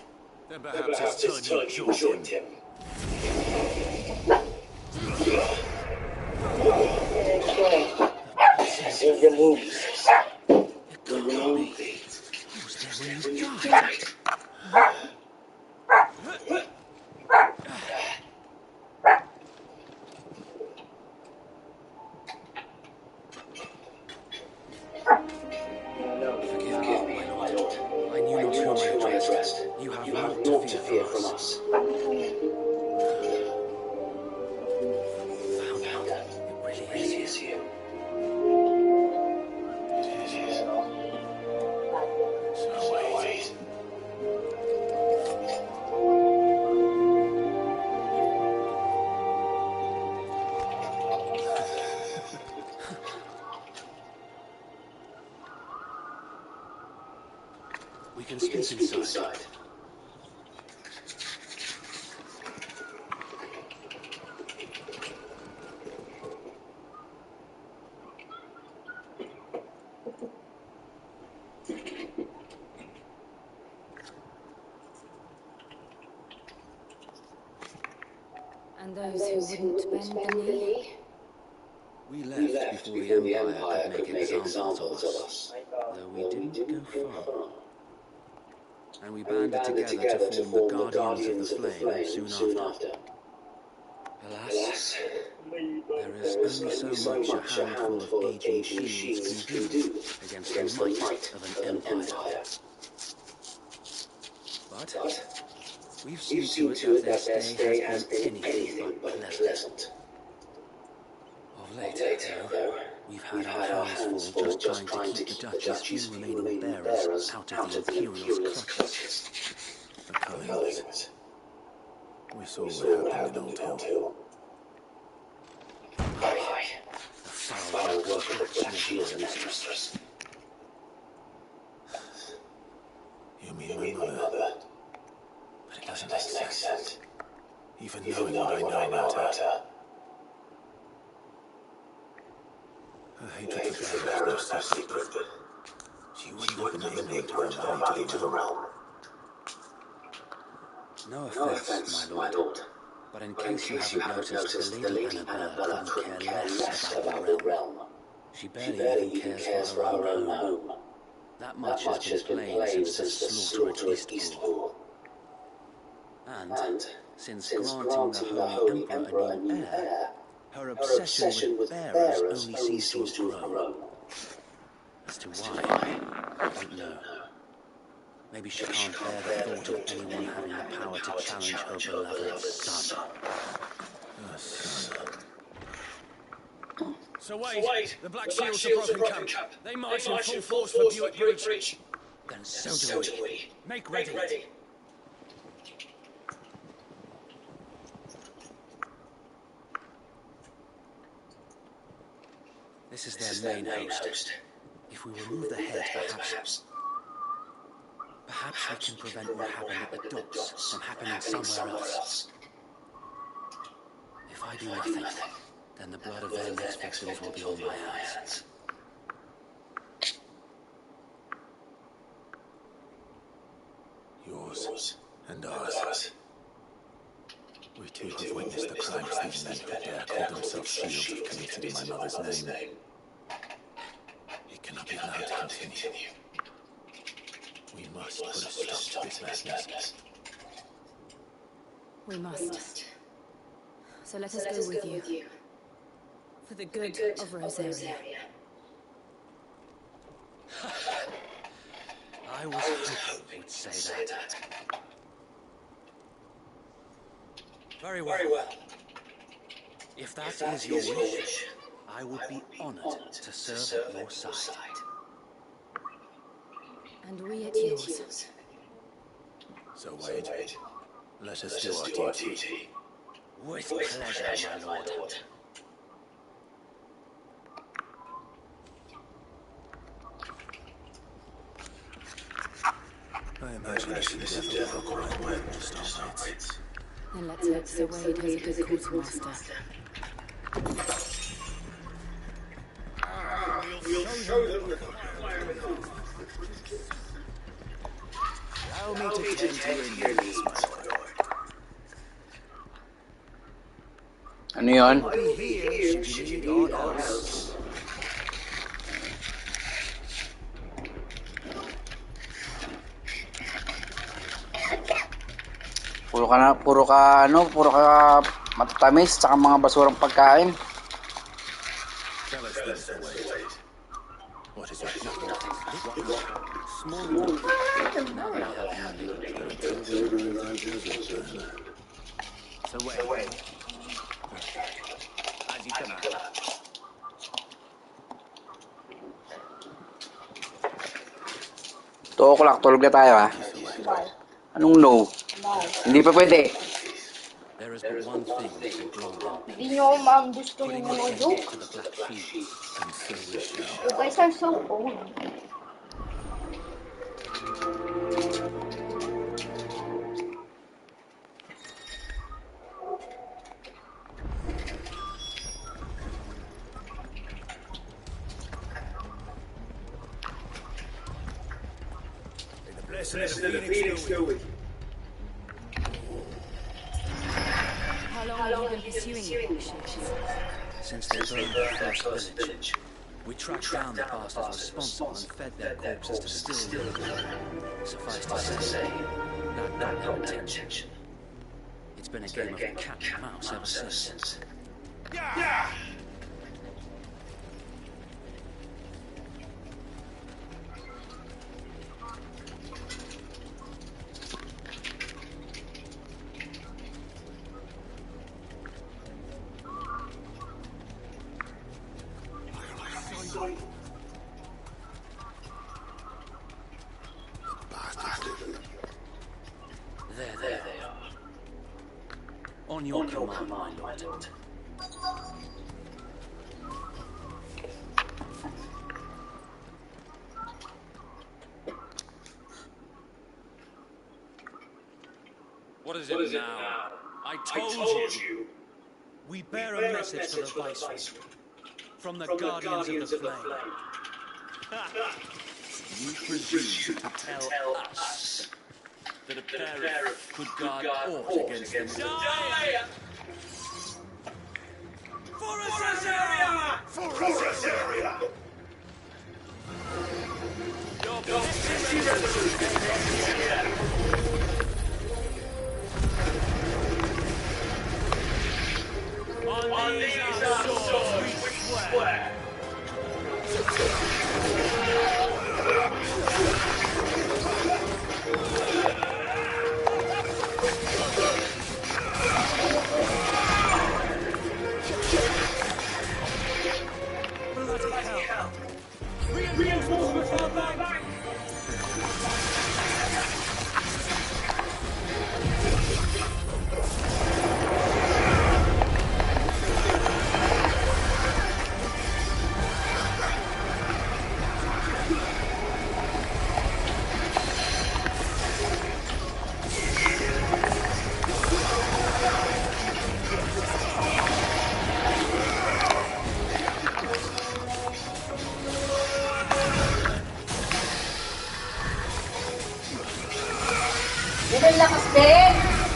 Then perhaps it's time you joined him. Your moves. Forgive me, my lord. I knew not whom I addressed. You have naught to fear from us. Founder, it really is you. We can speak inside. And those who wouldn't bend the knee? We left before the Empire could make examples of us, though we didn't go far. And we banded together to form the Guardians of the Flame soon after. Alas, there is only so much a handful of aging shields can do against the might of an empire. But we've seen to it that their stay has been anything but pleasant. Of late, though, we've had our hands full just trying to keep the Duchy's few remaining bearers out of the Imperial's clutches. The Cullings. We saw what happened in Old Hill. Aye. The foul work of the Black Shields and mistress. You mean my mother? But it doesn't make sense. Even knowing what I know about her. Her hatred for Bearers no secret, but she wouldn't have been ignorant of her value to the realm. No offense, my lord. But in case you haven't noticed, the Lady Annabella couldn't care less about the realm. She barely even cares for her own home. That much has been plain since the slaughter at Eastpool. And since granting the Holy Emperor a new heir, her obsession with bearers only seems to have grown. As to why, I don't know. Maybe she can't bear the thought of anyone having the power to challenge her beloved son. Her son. So wait, the Black Shields are broken camp. They march in full force for Buick Breach. Then so do we. Make ready. This is their main host. If we remove the head, perhaps we can prevent what happened at the docks from happening somewhere else. If I do nothing, then the blood of their next victims will be on my hands. Yours and ours. We too have witnessed the crimes these men who dare call themselves Shields have committed in my mother's name. It cannot be allowed to continue. We must put a stop to this madness. We must. So let us go with you. For the good of Rosaria. I was hoping you'd say that. Very well. If that is your wish, I would be honored to serve at your side. And we at yours. So Wade, let us do our duty. With pleasure, my lord. I imagine this is the death will quite well just operates. Then let's hope Sir Wade has a good quartermaster. We'll show them the Allow me to tend to your needs, my boy. Ano yun? I'll be here should you need our help. Puro ka matatamis tsaka mga basurang pagkain. Tell us this, Wade. What is it? Small So wait. As you come out. Tulog na tayo, ha? Anong no? Hindi pa pwede. There is but one thing that will grant them. Hindi nyo gusto yung mga joke. You guys are so old. blessing of the Phoenix go with you. How long have you been pursuing the Shields? Since they burned the first village, we tracked down the bastards responsible and fed their corpses to still living. Suffice to say, that not our intention. It's been a game of cat and mouse ever since. Yeah! On your command, my lord. What is it now? I told you. We bear a message for the Viceroy. From the Guardians of the Flame. You presume to tell us that a pair could guard aught against them. Die! For us area! For us area! Your petty resolution. On these are swords we swear. Bloody hell! Reinforcements are back!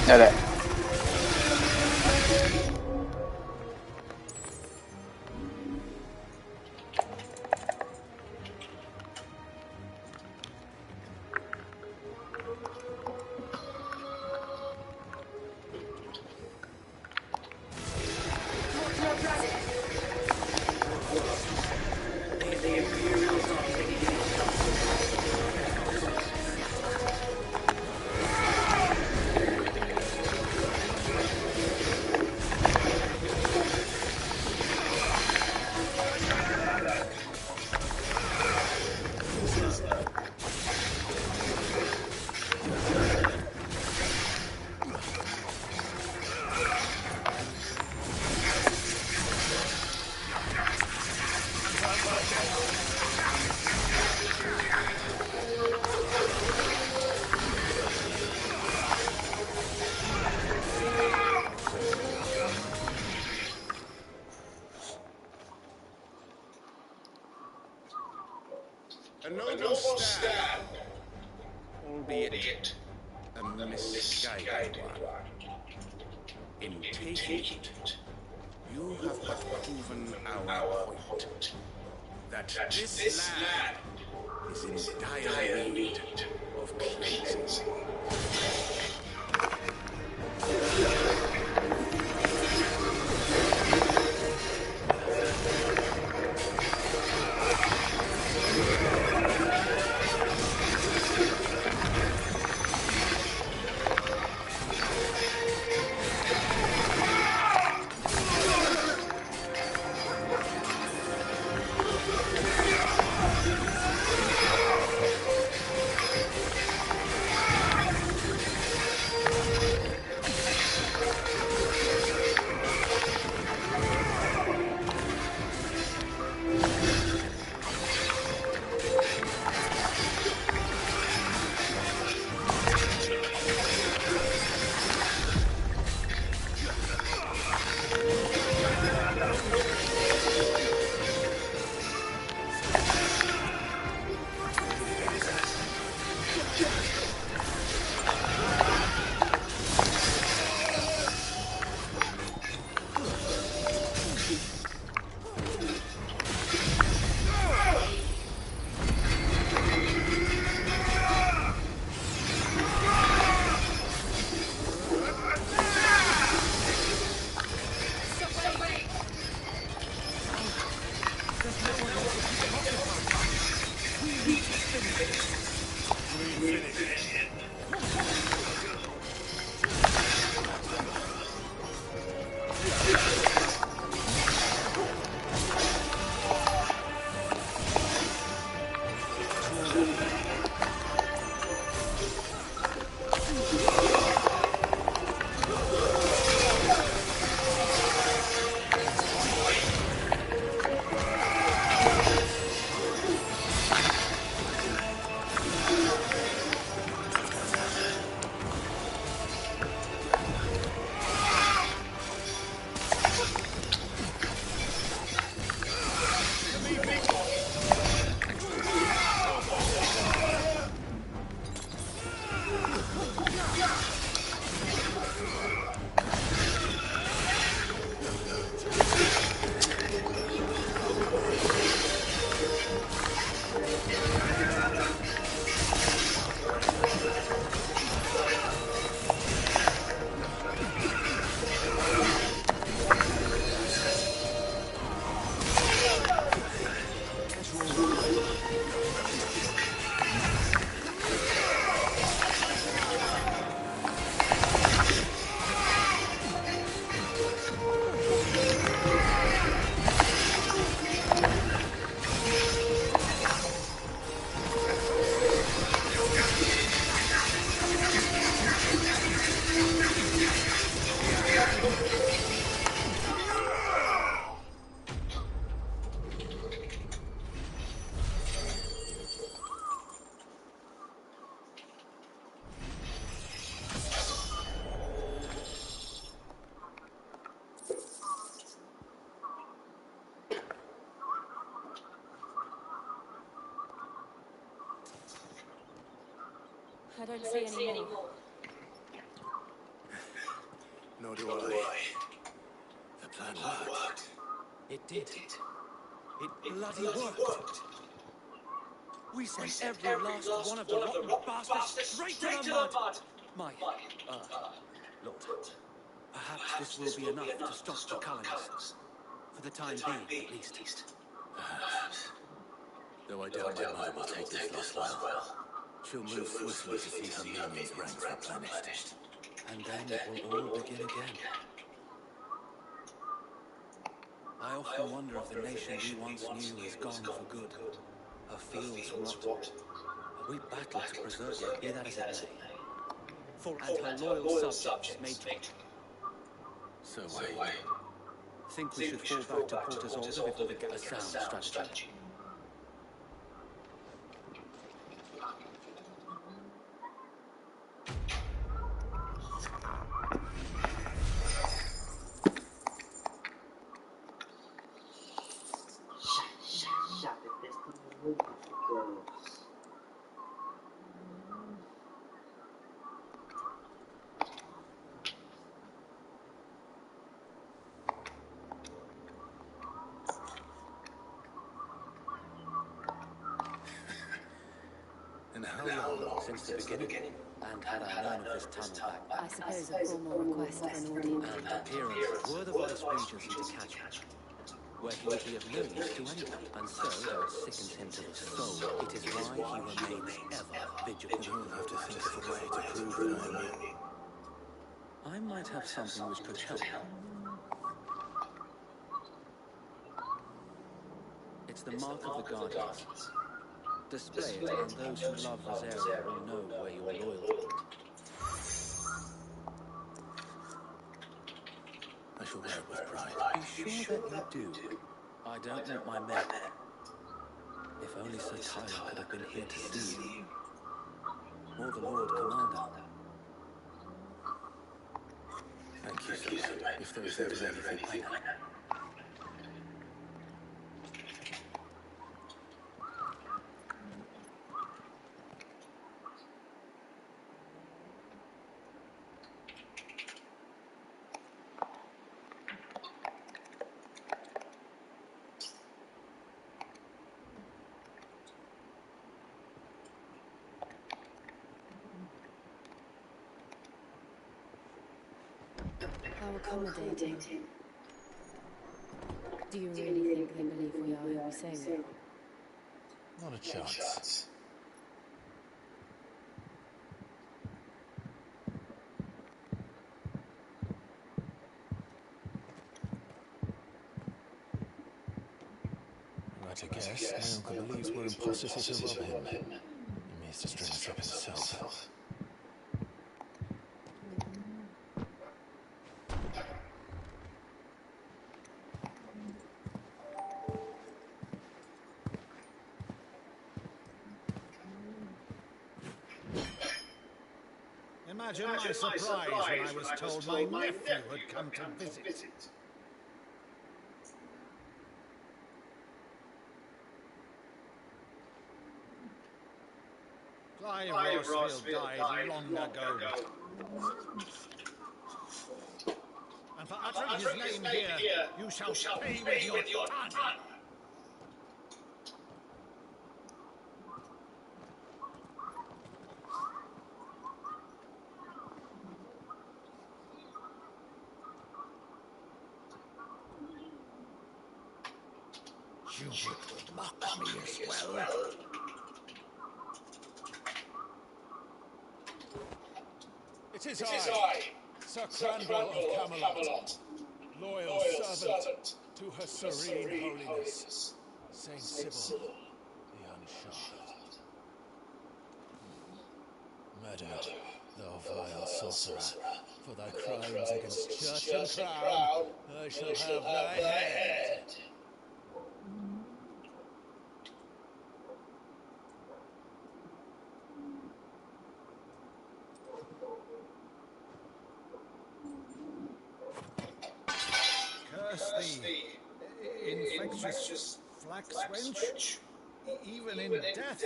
Ada. A noble stand, albeit a misguided one. In taking it, you have but proven our point, that this land is in dire need of cleansing. I don't see any more. Nor do I. The plan worked. It did. It bloody worked. We sent every last one of the rotten bastards straight to the mud. My, Lord, perhaps this will be enough to stop the Cullens. For the time being, at least. Perhaps. Though I doubt my mother will take this loss well. She'll move swiftly to see her minions' ranks replenished. And then it will all begin again. I often wonder if the nation we once knew is gone for good. Her fields rot. But we battle to preserve it, be that as it may. For and her loyal subjects made to... So wait. Think we should fall back to Porter's order before we get a sound strategy. And how long? Since the beginning. And had I known of this tunnel back I suppose a formal request for an audience. and appearance were the Vice Regency to catch me, where he would be of no use to anyone, and so, though it sickens him to the soul, it is why he remains ever vigilant. You'll have to think of a way to prove that I am you. I might have something which could help. It's the mark of the Guardians. Display it, and those who love Rosaria will know where you are loyal. I shall wear it with pride. Be sure that you do. I don't want my men. If only Sir Tyler could have been here to see you. Or the Lord Commander. Thank you, sir. If there is anything I know. How accommodating. Do you really think they believe we are who we say we are? Not a chance. Right, I guess. My uncle believes we're impossible to rob him. He means to string us up himself. Imagine my surprise when I was told my nephew had come to visit. Rossfield died long ago. And for uttering his name here, you shall pay with your tongue. You would mock me as well. It is I, Sir Crandall of Camelot, loyal servant to her serene holiness, Saint Sybil the Unshod. Murdered, thou vile sorcerer, for thy crimes against church and crown, I shall have thy head. Curse thee, infectious flax wench. Even in death,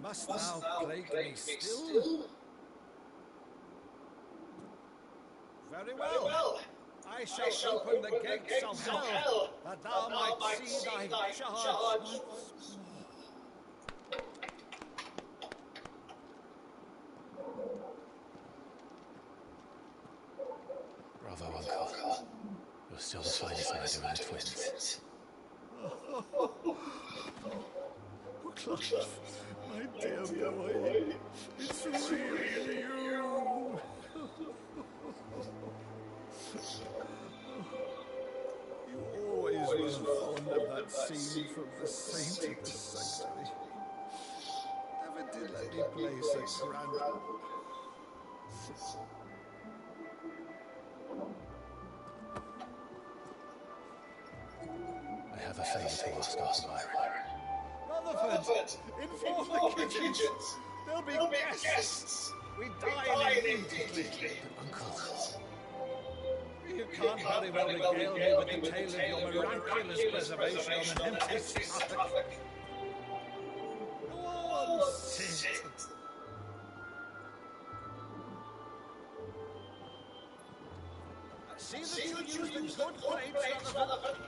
must thou plague me still? Very well. I shall open the gates of hell, that thou might see thy charge once more. Bravo, Uncle. You're still the finest murderer of twins. Clive, my dear boy, it's really you. You always were fond of that scene from The Saint of the Sanctuary. Never did let me play Sir Crandall. I have a favour to ask, Uncle Byron. Rutherford, inform the kitchens. There'll be guests. We dine immediately. But Uncle... You can't very well regale me with the tale of your miraculous preservation on an empty stomach. Go on, sit. See that you use the good plates, Rutherford.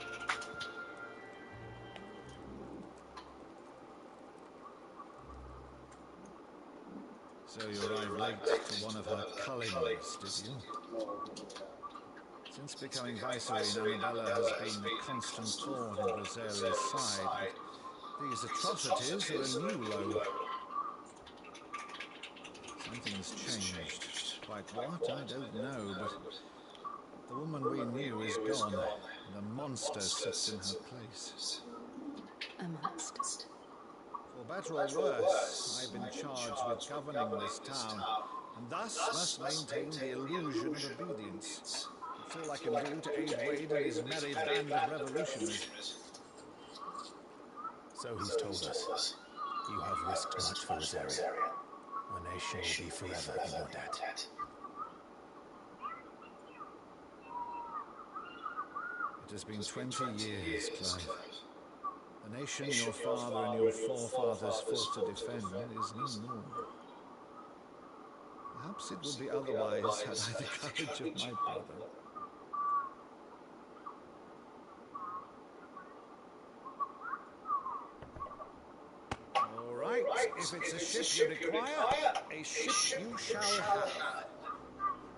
So you arrived late to one of her cullings, did you? Since becoming Viceroy, Annabella has been a constant thorn in Rosaria's side, but these atrocities are a new low. Something's changed. Quite what, I don't know, but the woman we knew is gone, and a monster sits in her place. A monster? For better or worse, I've been charged with governing this town, and thus must maintain the illusion of obedience. It's all I can do to aid Wade and his merry band of revolutionaries. So he's told us. You have risked much for Rosaria. Our nation will be forever in your debt. It has been 20 years, Clive. The nation your father and your forefathers fought to defend is no more. Perhaps it would be otherwise had I the courage of my brother. All right, if it's a ship you require, a ship you shall have.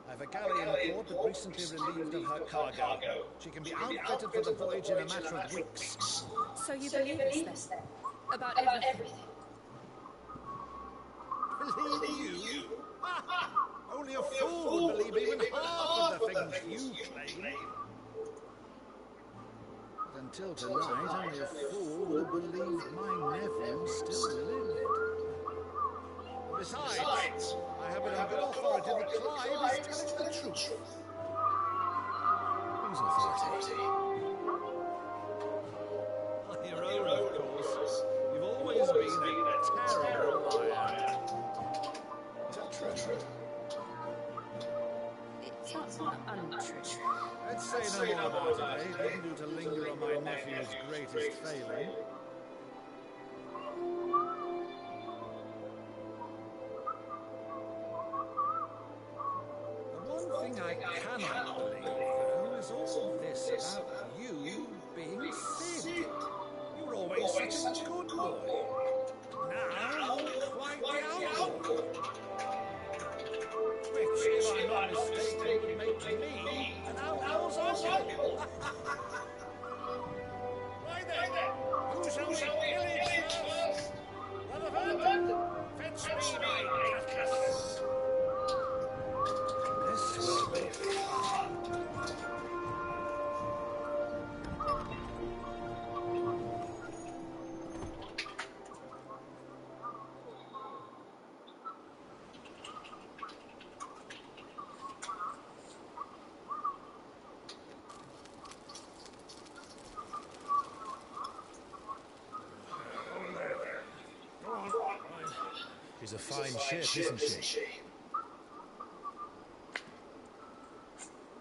I've a galley in port that recently relieved of her cargo. She can be outfitted for the voyage in a matter of weeks. So you believe us then? About everything? Believe you? Only a fool would believe even half of the things you claim. But until tonight, only a fool would have believed my nephew still lived. Besides, I have it on good authority that Clive is telling the truth. Whose authority? Your own, of course. You've always been a terrible liar. Is that true? It's not untrue. Let's say no more about it, eh? Didn't do to linger on my nephew's greatest failing. thing I cannot believe, though, is all this about you being Sid. You were always such a good boy. Now you're quite the outlaw. Which, if I'm not mistaken, would make me an outlaw's uncle. Why then, who shall we pillage first? Rutherford, fetch me my cutlass. This will be fun. She's a fine ship, isn't she?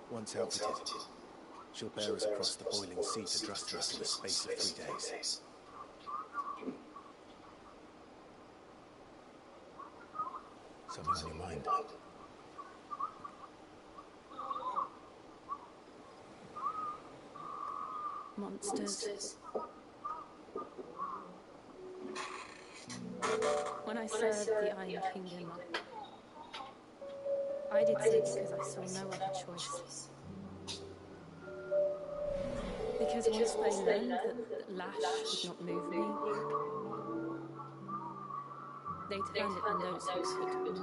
Once outfitted, she'll bear us across the boiling sea to Drustras in the space of 3 days. Something on your mind? Monsters. When I served the Iron Kingdom, I did so because I saw no other choice. Because once they learned that Lash would not move me, they turned it on those who could.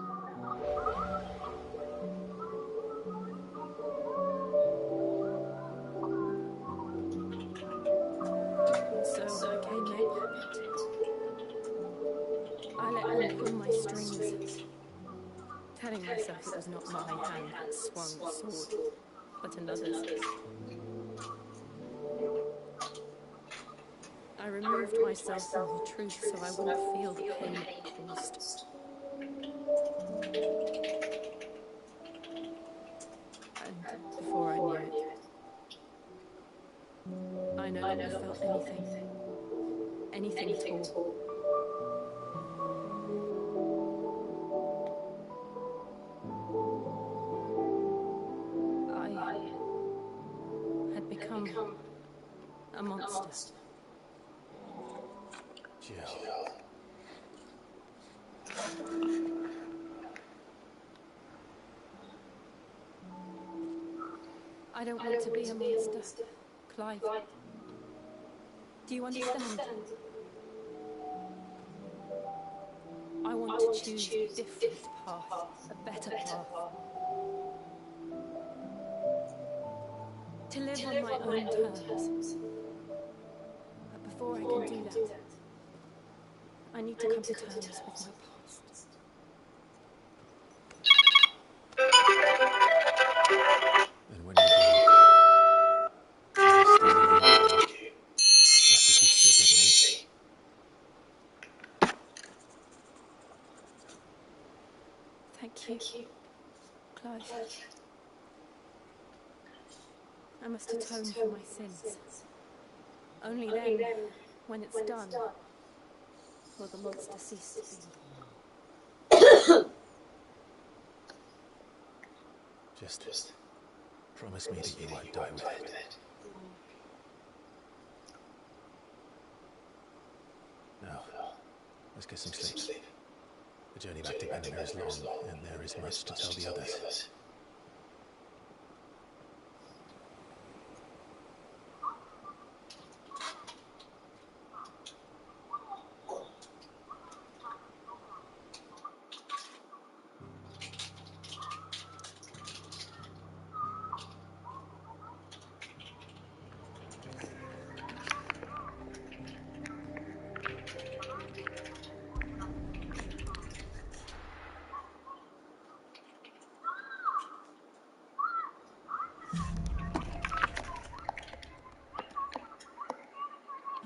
So I came no puppet. I let them pull my strings, telling myself it was not my hand that swung the sword, but another's. I removed myself from the truth so I wouldn't feel the pain it caused. And before I knew it, I no longer felt anything at all. I had become a monster. Jill. I don't want to be a monster, Clive. Do you understand? I want to choose a different path, a better path. To live on my own terms. But before I can do that, I need to come to terms with my past. And when you do, I'll be standing here with you, just as you stood with me. Thank you, Clive. I must atone for my sins. Only then, when it's done, will the monster cease to be. Just promise me that you won't die with it. Now, let's get some sleep. The journey back to Benamir is long, and there is much to tell the others.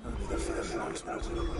Only the family knows where we are.